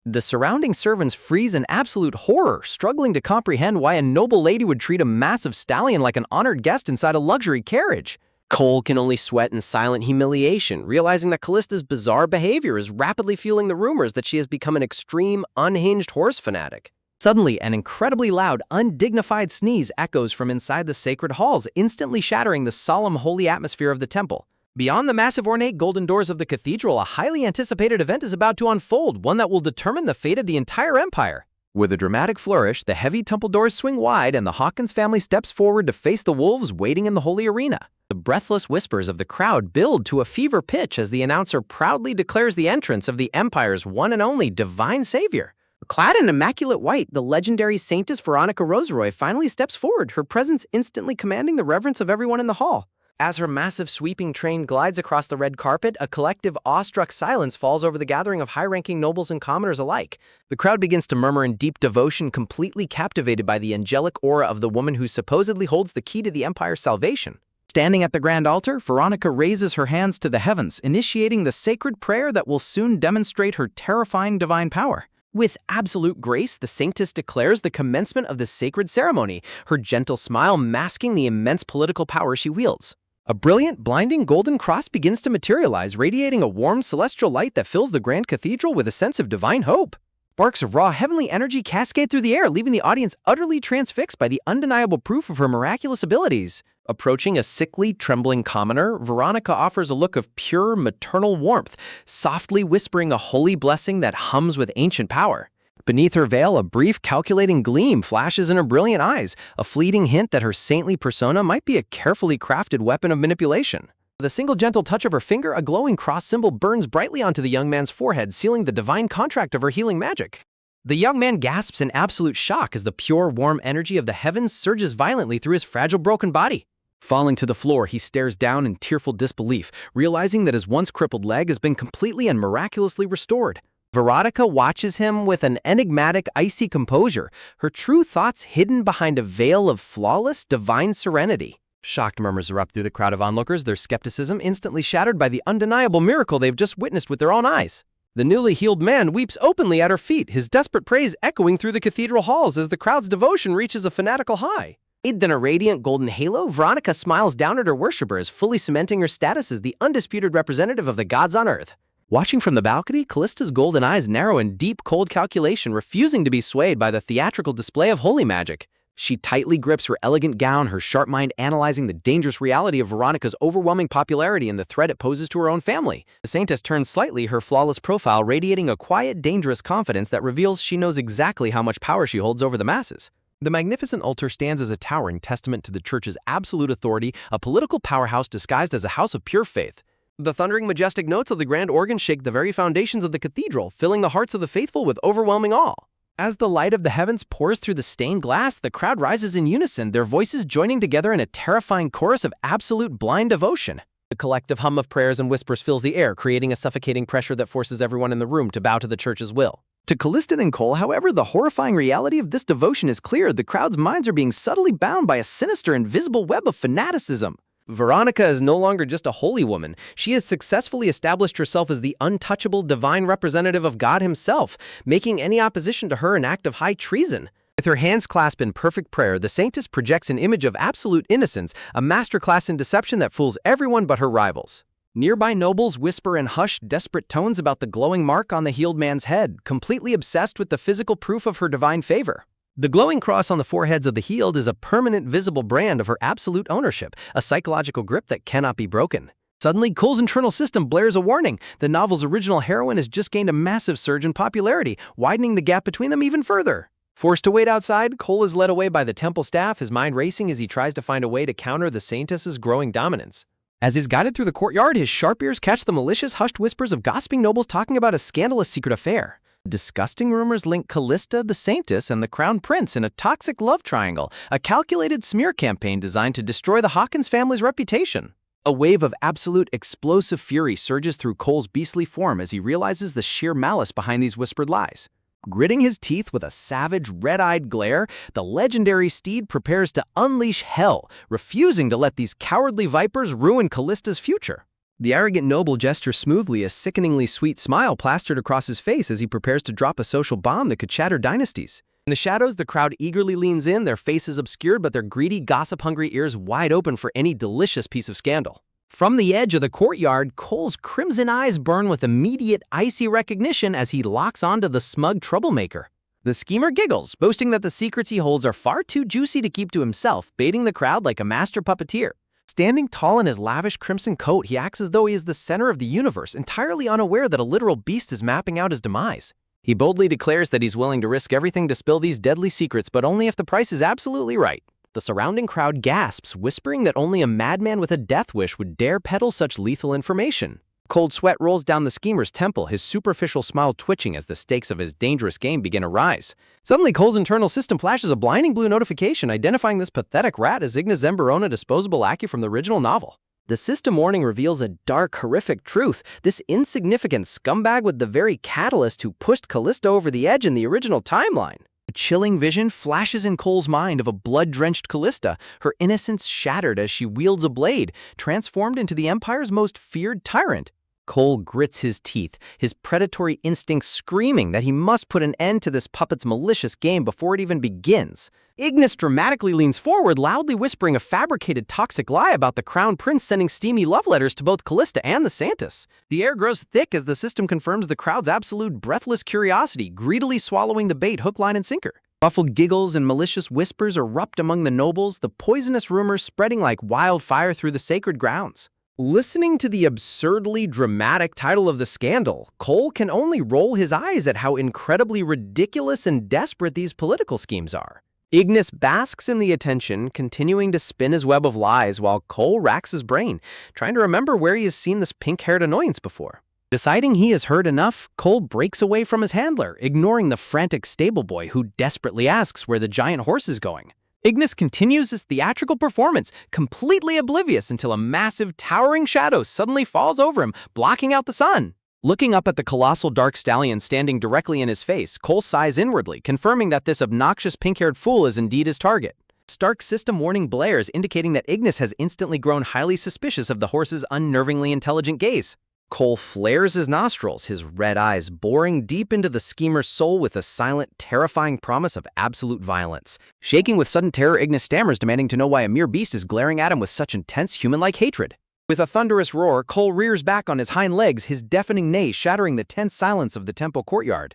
The surrounding servants freeze in absolute horror, struggling to comprehend why a noble lady would treat a massive stallion like an honored guest inside a luxury carriage. Cole can only sweat in silent humiliation, realizing that Callista's bizarre behavior is rapidly fueling the rumors that she has become an extreme, unhinged horse fanatic. Suddenly, an incredibly loud, undignified sneeze echoes from inside the sacred halls, instantly shattering the solemn, holy atmosphere of the temple. Beyond the massive ornate golden doors of the cathedral, a highly anticipated event is about to unfold, one that will determine the fate of the entire empire. With a dramatic flourish, the heavy temple doors swing wide and the Hawkins family steps forward to face the wolves waiting in the holy arena. The breathless whispers of the crowd build to a fever pitch as the announcer proudly declares the entrance of the Empire's one and only divine savior. Clad in immaculate white, the legendary Saintess Veronica Roseroy finally steps forward, her presence instantly commanding the reverence of everyone in the hall. As her massive sweeping train glides across the red carpet, a collective awestruck silence falls over the gathering of high-ranking nobles and commoners alike. The crowd begins to murmur in deep devotion, completely captivated by the angelic aura of the woman who supposedly holds the key to the Empire's salvation. Standing at the grand altar, Veronica raises her hands to the heavens, initiating the sacred prayer that will soon demonstrate her terrifying divine power. With absolute grace, the Saintess declares the commencement of the sacred ceremony, her gentle smile masking the immense political power she wields. A brilliant, blinding golden cross begins to materialize, radiating a warm celestial light that fills the grand cathedral with a sense of divine hope. Sparks of raw heavenly energy cascade through the air, leaving the audience utterly transfixed by the undeniable proof of her miraculous abilities. Approaching a sickly, trembling commoner, Veronica offers a look of pure, maternal warmth, softly whispering a holy blessing that hums with ancient power. Beneath her veil, a brief, calculating gleam flashes in her brilliant eyes, a fleeting hint that her saintly persona might be a carefully crafted weapon of manipulation. With a single gentle touch of her finger, a glowing cross symbol burns brightly onto the young man's forehead, sealing the divine contract of her healing magic. The young man gasps in absolute shock as the pure, warm energy of the heavens surges violently through his fragile, broken body. Falling to the floor, he stares down in tearful disbelief, realizing that his once crippled leg has been completely and miraculously restored. Veronica watches him with an enigmatic, icy composure, her true thoughts hidden behind a veil of flawless, divine serenity. Shocked murmurs erupt through the crowd of onlookers, their skepticism instantly shattered by the undeniable miracle they've just witnessed with their own eyes. The newly healed man weeps openly at her feet, his desperate praise echoing through the cathedral halls as the crowd's devotion reaches a fanatical high. Bathed in a radiant golden halo, Veronica smiles down at her worshippers, fully cementing her status as the undisputed representative of the gods on earth. Watching from the balcony, Callista's golden eyes narrow in deep, cold calculation, refusing to be swayed by the theatrical display of holy magic. She tightly grips her elegant gown, her sharp mind analyzing the dangerous reality of Veronica's overwhelming popularity and the threat it poses to her own family. The Saintess turns slightly, her flawless profile radiating a quiet, dangerous confidence that reveals she knows exactly how much power she holds over the masses. The magnificent altar stands as a towering testament to the Church's absolute authority, a political powerhouse disguised as a house of pure faith. The thundering, majestic notes of the grand organ shake the very foundations of the cathedral, filling the hearts of the faithful with overwhelming awe. As the light of the heavens pours through the stained glass, the crowd rises in unison, their voices joining together in a terrifying chorus of absolute blind devotion. The collective hum of prayers and whispers fills the air, creating a suffocating pressure that forces everyone in the room to bow to the Church's will. To Calista and Cole, however, the horrifying reality of this devotion is clear. The crowd's minds are being subtly bound by a sinister, invisible web of fanaticism. Veronica is no longer just a holy woman. She has successfully established herself as the untouchable divine representative of God himself, making any opposition to her an act of high treason. With her hands clasped in perfect prayer, the Saintess projects an image of absolute innocence, a masterclass in deception that fools everyone but her rivals. Nearby nobles whisper in hushed, desperate tones about the glowing mark on the healed man's head, completely obsessed with the physical proof of her divine favor. The glowing cross on the foreheads of the healed is a permanent visible brand of her absolute ownership, a psychological grip that cannot be broken. Suddenly, Cole's internal system blares a warning. The novel's original heroine has just gained a massive surge in popularity, widening the gap between them even further. Forced to wait outside, Cole is led away by the temple staff, his mind racing as he tries to find a way to counter the Saintess's growing dominance. As he's guided through the courtyard, his sharp ears catch the malicious, hushed whispers of gossiping nobles talking about a scandalous secret affair. Disgusting rumors link Calista, the Saintess, and the Crown Prince in a toxic love triangle, a calculated smear campaign designed to destroy the Hawkins family's reputation. A wave of absolute explosive fury surges through Cole's beastly form as he realizes the sheer malice behind these whispered lies. Gritting his teeth with a savage, red-eyed glare, the legendary steed prepares to unleash hell, refusing to let these cowardly vipers ruin Callista's future. The arrogant noble gestures smoothly, a sickeningly sweet smile plastered across his face as he prepares to drop a social bomb that could shatter dynasties. In the shadows, the crowd eagerly leans in, their faces obscured but their greedy, gossip-hungry ears wide open for any delicious piece of scandal. From the edge of the courtyard, Cole's crimson eyes burn with immediate, icy recognition as he locks onto the smug troublemaker. The schemer giggles, boasting that the secrets he holds are far too juicy to keep to himself, baiting the crowd like a master puppeteer. Standing tall in his lavish crimson coat, he acts as though he is the center of the universe, entirely unaware that a literal beast is mapping out his demise. He boldly declares that he's willing to risk everything to spill these deadly secrets, but only if the price is absolutely right. The surrounding crowd gasps, whispering that only a madman with a death wish would dare peddle such lethal information. Cold sweat rolls down the schemer's temple, his superficial smile twitching as the stakes of his dangerous game begin to rise. Suddenly, Cole's internal system flashes a blinding blue notification identifying this pathetic rat as Ignis Zembrona, disposable lackey from the original novel. The system warning reveals a dark, horrific truth. This insignificant scumbag was the very catalyst who pushed Calista over the edge in the original timeline. A chilling vision flashes in Cole's mind of a blood-drenched Calista, her innocence shattered as she wields a blade, transformed into the Empire's most feared tyrant. Cole grits his teeth, his predatory instincts screaming that he must put an end to this puppet's malicious game before it even begins. Ignis dramatically leans forward, loudly whispering a fabricated toxic lie about the Crown Prince sending steamy love letters to both Calista and the Saintess. The air grows thick as the system confirms the crowd's absolute breathless curiosity, greedily swallowing the bait hook, line, and sinker. Muffled giggles and malicious whispers erupt among the nobles, the poisonous rumors spreading like wildfire through the sacred grounds. Listening to the absurdly dramatic title of the scandal, Cole can only roll his eyes at how incredibly ridiculous and desperate these political schemes are. Ignis basks in the attention, continuing to spin his web of lies while Cole racks his brain, trying to remember where he has seen this pink-haired annoyance before. Deciding he has heard enough, Cole breaks away from his handler, ignoring the frantic stable boy who desperately asks where the giant horse is going. Ignis continues his theatrical performance, completely oblivious until a massive, towering shadow suddenly falls over him, blocking out the sun. Looking up at the colossal dark stallion standing directly in his face, Cole sighs inwardly, confirming that this obnoxious pink-haired fool is indeed his target. Stark system warning blares, indicating that Ignis has instantly grown highly suspicious of the horse's unnervingly intelligent gaze. Cole flares his nostrils, his red eyes boring deep into the schemer's soul with a silent, terrifying promise of absolute violence. Shaking with sudden terror, Ignis stammers, demanding to know why a mere beast is glaring at him with such intense human-like hatred. With a thunderous roar, Cole rears back on his hind legs, his deafening neigh shattering the tense silence of the temple courtyard.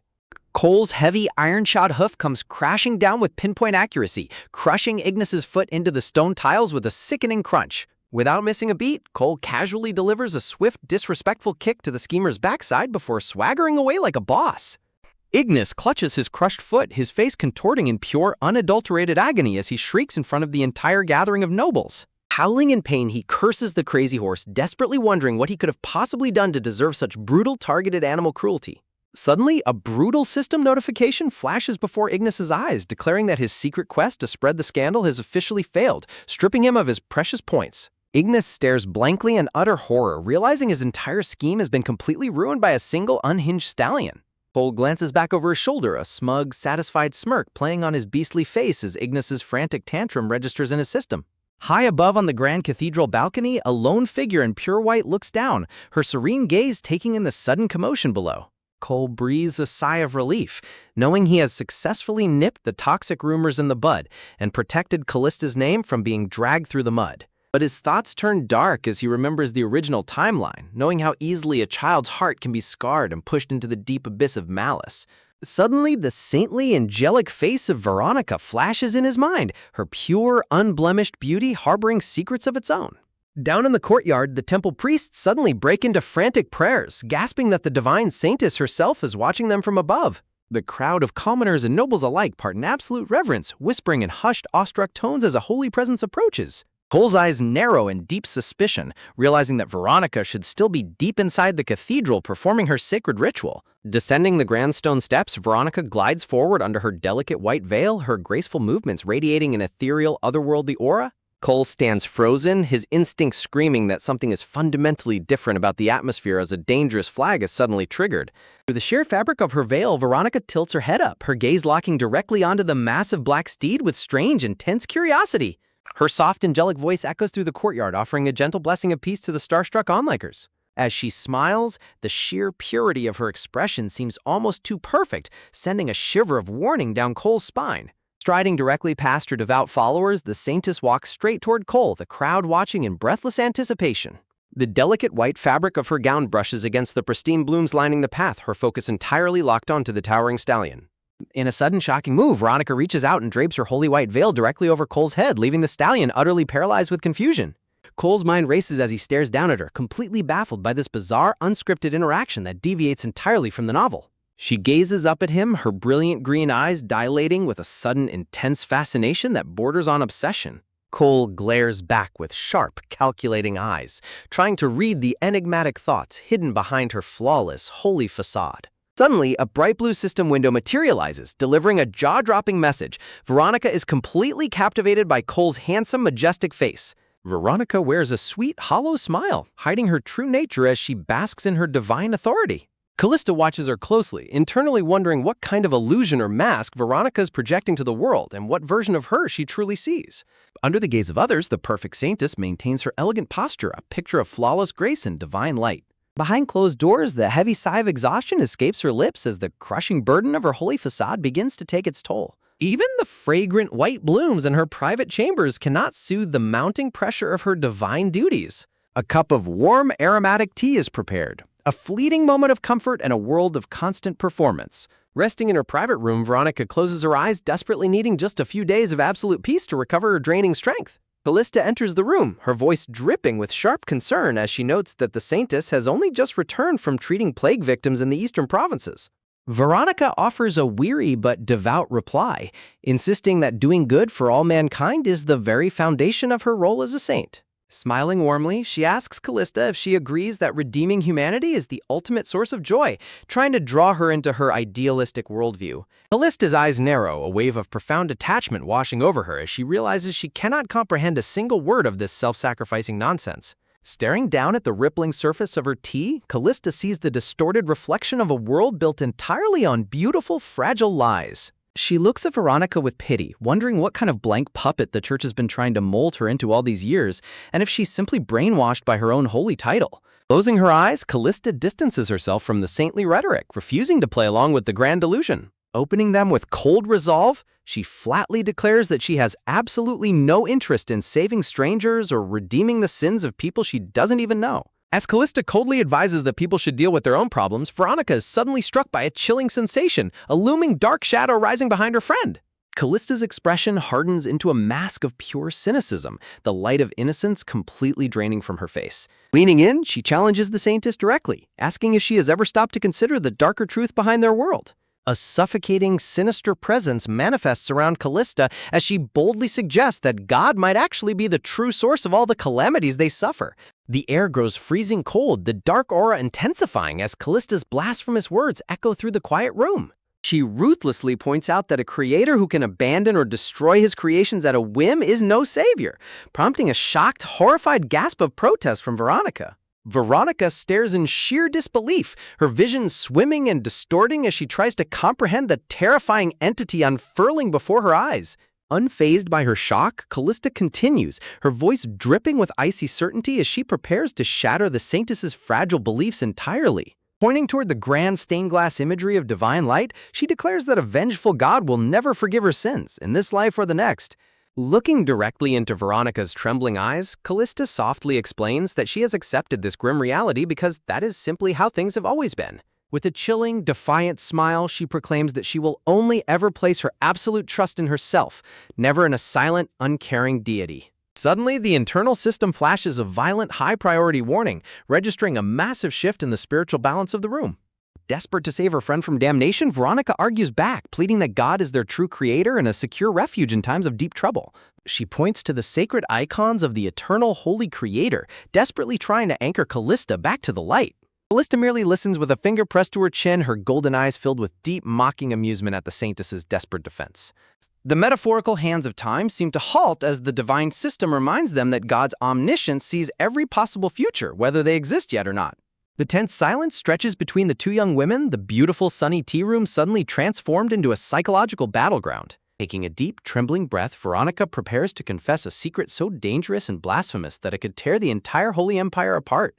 Cole's heavy, iron-shod hoof comes crashing down with pinpoint accuracy, crushing Ignis's foot into the stone tiles with a sickening crunch. Without missing a beat, Cole casually delivers a swift, disrespectful kick to the schemer's backside before swaggering away like a boss. Ignis clutches his crushed foot, his face contorting in pure, unadulterated agony as he shrieks in front of the entire gathering of nobles. Howling in pain, he curses the crazy horse, desperately wondering what he could have possibly done to deserve such brutal, targeted animal cruelty. Suddenly, a brutal system notification flashes before Ignis's eyes, declaring that his secret quest to spread the scandal has officially failed, stripping him of his precious points. Ignis stares blankly in utter horror, realizing his entire scheme has been completely ruined by a single unhinged stallion. Cole glances back over his shoulder, a smug, satisfied smirk playing on his beastly face as Ignis's frantic tantrum registers in his system. High above on the grand cathedral balcony, a lone figure in pure white looks down, her serene gaze taking in the sudden commotion below. Cole breathes a sigh of relief, knowing he has successfully nipped the toxic rumors in the bud and protected Callista's name from being dragged through the mud. But his thoughts turn dark as he remembers the original timeline, knowing how easily a child's heart can be scarred and pushed into the deep abyss of malice. Suddenly, the saintly, angelic face of Veronica flashes in his mind, her pure, unblemished beauty harboring secrets of its own. Down in the courtyard, the temple priests suddenly break into frantic prayers, gasping that the divine Saintess herself is watching them from above. The crowd of commoners and nobles alike part in absolute reverence, whispering in hushed, awestruck tones as a holy presence approaches. Cole's eyes narrow in deep suspicion, realizing that Veronica should still be deep inside the cathedral performing her sacred ritual. Descending the grand stone steps, Veronica glides forward under her delicate white veil, her graceful movements radiating an ethereal, otherworldly aura. Cole stands frozen, his instincts screaming that something is fundamentally different about the atmosphere as a dangerous flag is suddenly triggered. Through the sheer fabric of her veil, Veronica tilts her head up, her gaze locking directly onto the massive black steed with strange, intense curiosity. Her soft, angelic voice echoes through the courtyard, offering a gentle blessing of peace to the starstruck onlookers. As she smiles, the sheer purity of her expression seems almost too perfect, sending a shiver of warning down Cole's spine. Striding directly past her devout followers, the Saintess walks straight toward Cole, the crowd watching in breathless anticipation. The delicate white fabric of her gown brushes against the pristine blooms lining the path, her focus entirely locked onto the towering stallion. In a sudden, shocking move, Veronica reaches out and drapes her holy white veil directly over Cole's head, leaving the stallion utterly paralyzed with confusion. Cole's mind races as he stares down at her, completely baffled by this bizarre, unscripted interaction that deviates entirely from the novel. She gazes up at him, her brilliant green eyes dilating with a sudden intense fascination that borders on obsession. Cole glares back with sharp, calculating eyes, trying to read the enigmatic thoughts hidden behind her flawless, holy facade. Suddenly, a bright blue system window materializes, delivering a jaw-dropping message. Veronica is completely captivated by Cole's handsome, majestic face. Veronica wears a sweet, hollow smile, hiding her true nature as she basks in her divine authority. Calista watches her closely, internally wondering what kind of illusion or mask Veronica is projecting to the world and what version of her she truly sees. Under the gaze of others, the perfect Saintess maintains her elegant posture, a picture of flawless grace and divine light. Behind closed doors, the heavy sigh of exhaustion escapes her lips as the crushing burden of her holy facade begins to take its toll. Even the fragrant white blooms in her private chambers cannot soothe the mounting pressure of her divine duties. A cup of warm, aromatic tea is prepared. A fleeting moment of comfort and a world of constant performance. Resting in her private room, Veronica closes her eyes, desperately needing just a few days of absolute peace to recover her draining strength. Calista enters the room, her voice dripping with sharp concern as she notes that the Saintess has only just returned from treating plague victims in the eastern provinces. Veronica offers a weary but devout reply, insisting that doing good for all mankind is the very foundation of her role as a saint. Smiling warmly, she asks Calista if she agrees that redeeming humanity is the ultimate source of joy, trying to draw her into her idealistic worldview. Calista's eyes narrow, a wave of profound attachment washing over her as she realizes she cannot comprehend a single word of this self-sacrificing nonsense. Staring down at the rippling surface of her tea, Calista sees the distorted reflection of a world built entirely on beautiful, fragile lies. She looks at Veronica with pity, wondering what kind of blank puppet the church has been trying to mold her into all these years, and if she's simply brainwashed by her own holy title. Closing her eyes, Calista distances herself from the saintly rhetoric, refusing to play along with the grand delusion. Opening them with cold resolve, she flatly declares that she has absolutely no interest in saving strangers or redeeming the sins of people she doesn't even know. As Calista coldly advises that people should deal with their own problems, Veronica is suddenly struck by a chilling sensation, a looming dark shadow rising behind her friend. Calista's expression hardens into a mask of pure cynicism, the light of innocence completely draining from her face. Leaning in, she challenges the Saintess directly, asking if she has ever stopped to consider the darker truth behind their world. A suffocating, sinister presence manifests around Calista as she boldly suggests that God might actually be the true source of all the calamities they suffer. The air grows freezing cold, the dark aura intensifying as Callista's blasphemous words echo through the quiet room. She ruthlessly points out that a creator who can abandon or destroy his creations at a whim is no savior, prompting a shocked, horrified gasp of protest from Veronica. Veronica stares in sheer disbelief, her vision swimming and distorting as she tries to comprehend the terrifying entity unfurling before her eyes. Unfazed by her shock, Calista continues, her voice dripping with icy certainty as she prepares to shatter the Saintess's fragile beliefs entirely. Pointing toward the grand stained glass imagery of divine light, she declares that a vengeful God will never forgive her sins, in this life or the next. Looking directly into Veronica's trembling eyes, Calista softly explains that she has accepted this grim reality because that is simply how things have always been. With a chilling, defiant smile, she proclaims that she will only ever place her absolute trust in herself, never in a silent, uncaring deity. Suddenly, the internal system flashes a violent, high-priority warning, registering a massive shift in the spiritual balance of the room. Desperate to save her friend from damnation, Veronica argues back, pleading that God is their true creator and a secure refuge in times of deep trouble. She points to the sacred icons of the eternal holy creator, desperately trying to anchor Calista back to the light. Calista merely listens with a finger pressed to her chin, her golden eyes filled with deep, mocking amusement at the Saintess's desperate defense. The metaphorical hands of time seem to halt as the divine system reminds them that God's omniscience sees every possible future, whether they exist yet or not. The tense silence stretches between the two young women, the beautiful sunny tea room suddenly transformed into a psychological battleground. Taking a deep, trembling breath, Veronica prepares to confess a secret so dangerous and blasphemous that it could tear the entire Holy Empire apart.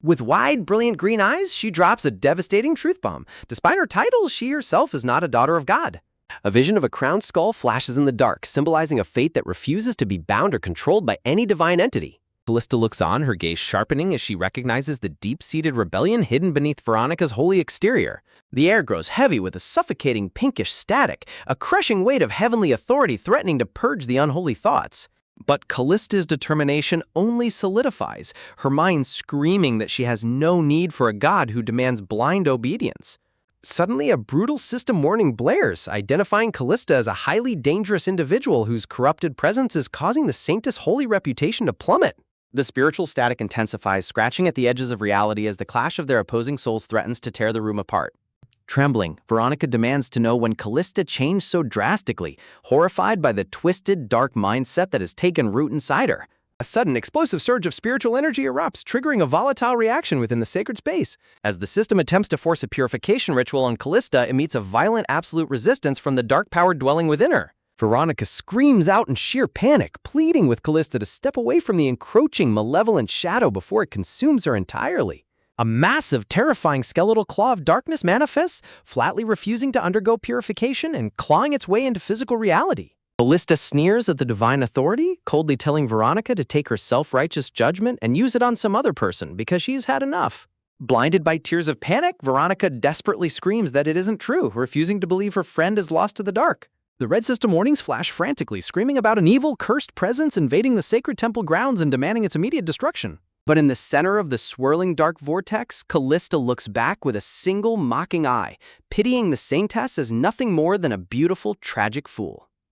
With wide, brilliant green eyes, she drops a devastating truth bomb. Despite her title, she herself is not a daughter of God. A vision of a crowned skull flashes in the dark, symbolizing a fate that refuses to be bound or controlled by any divine entity. Calista looks on, her gaze sharpening as she recognizes the deep-seated rebellion hidden beneath Veronica's holy exterior. The air grows heavy with a suffocating pinkish static, a crushing weight of heavenly authority threatening to purge the unholy thoughts. But Callista's determination only solidifies, her mind screaming that she has no need for a God who demands blind obedience. Suddenly, a brutal system warning blares, identifying Calista as a highly dangerous individual whose corrupted presence is causing the Saintess' holy reputation to plummet. The spiritual static intensifies, scratching at the edges of reality as the clash of their opposing souls threatens to tear the room apart. Trembling, Veronica demands to know when Calista changed so drastically, horrified by the twisted, dark mindset that has taken root inside her. A sudden, explosive surge of spiritual energy erupts, triggering a volatile reaction within the sacred space. As the system attempts to force a purification ritual on Calista, it meets a violent absolute resistance from the dark power dwelling within her. Veronica screams out in sheer panic, pleading with Calista to step away from the encroaching, malevolent shadow before it consumes her entirely. A massive, terrifying skeletal claw of darkness manifests, flatly refusing to undergo purification and clawing its way into physical reality. Calista sneers at the divine authority, coldly telling Veronica to take her self-righteous judgment and use it on some other person because she's had enough. Blinded by tears of panic, Veronica desperately screams that it isn't true, refusing to believe her friend is lost to the dark. The red system warnings flash frantically, screaming about an evil, cursed presence invading the sacred temple grounds and demanding its immediate destruction. But in the center of the swirling dark vortex, Calista looks back with a single mocking eye, pitying the Saintess as nothing more than a beautiful, tragic fool.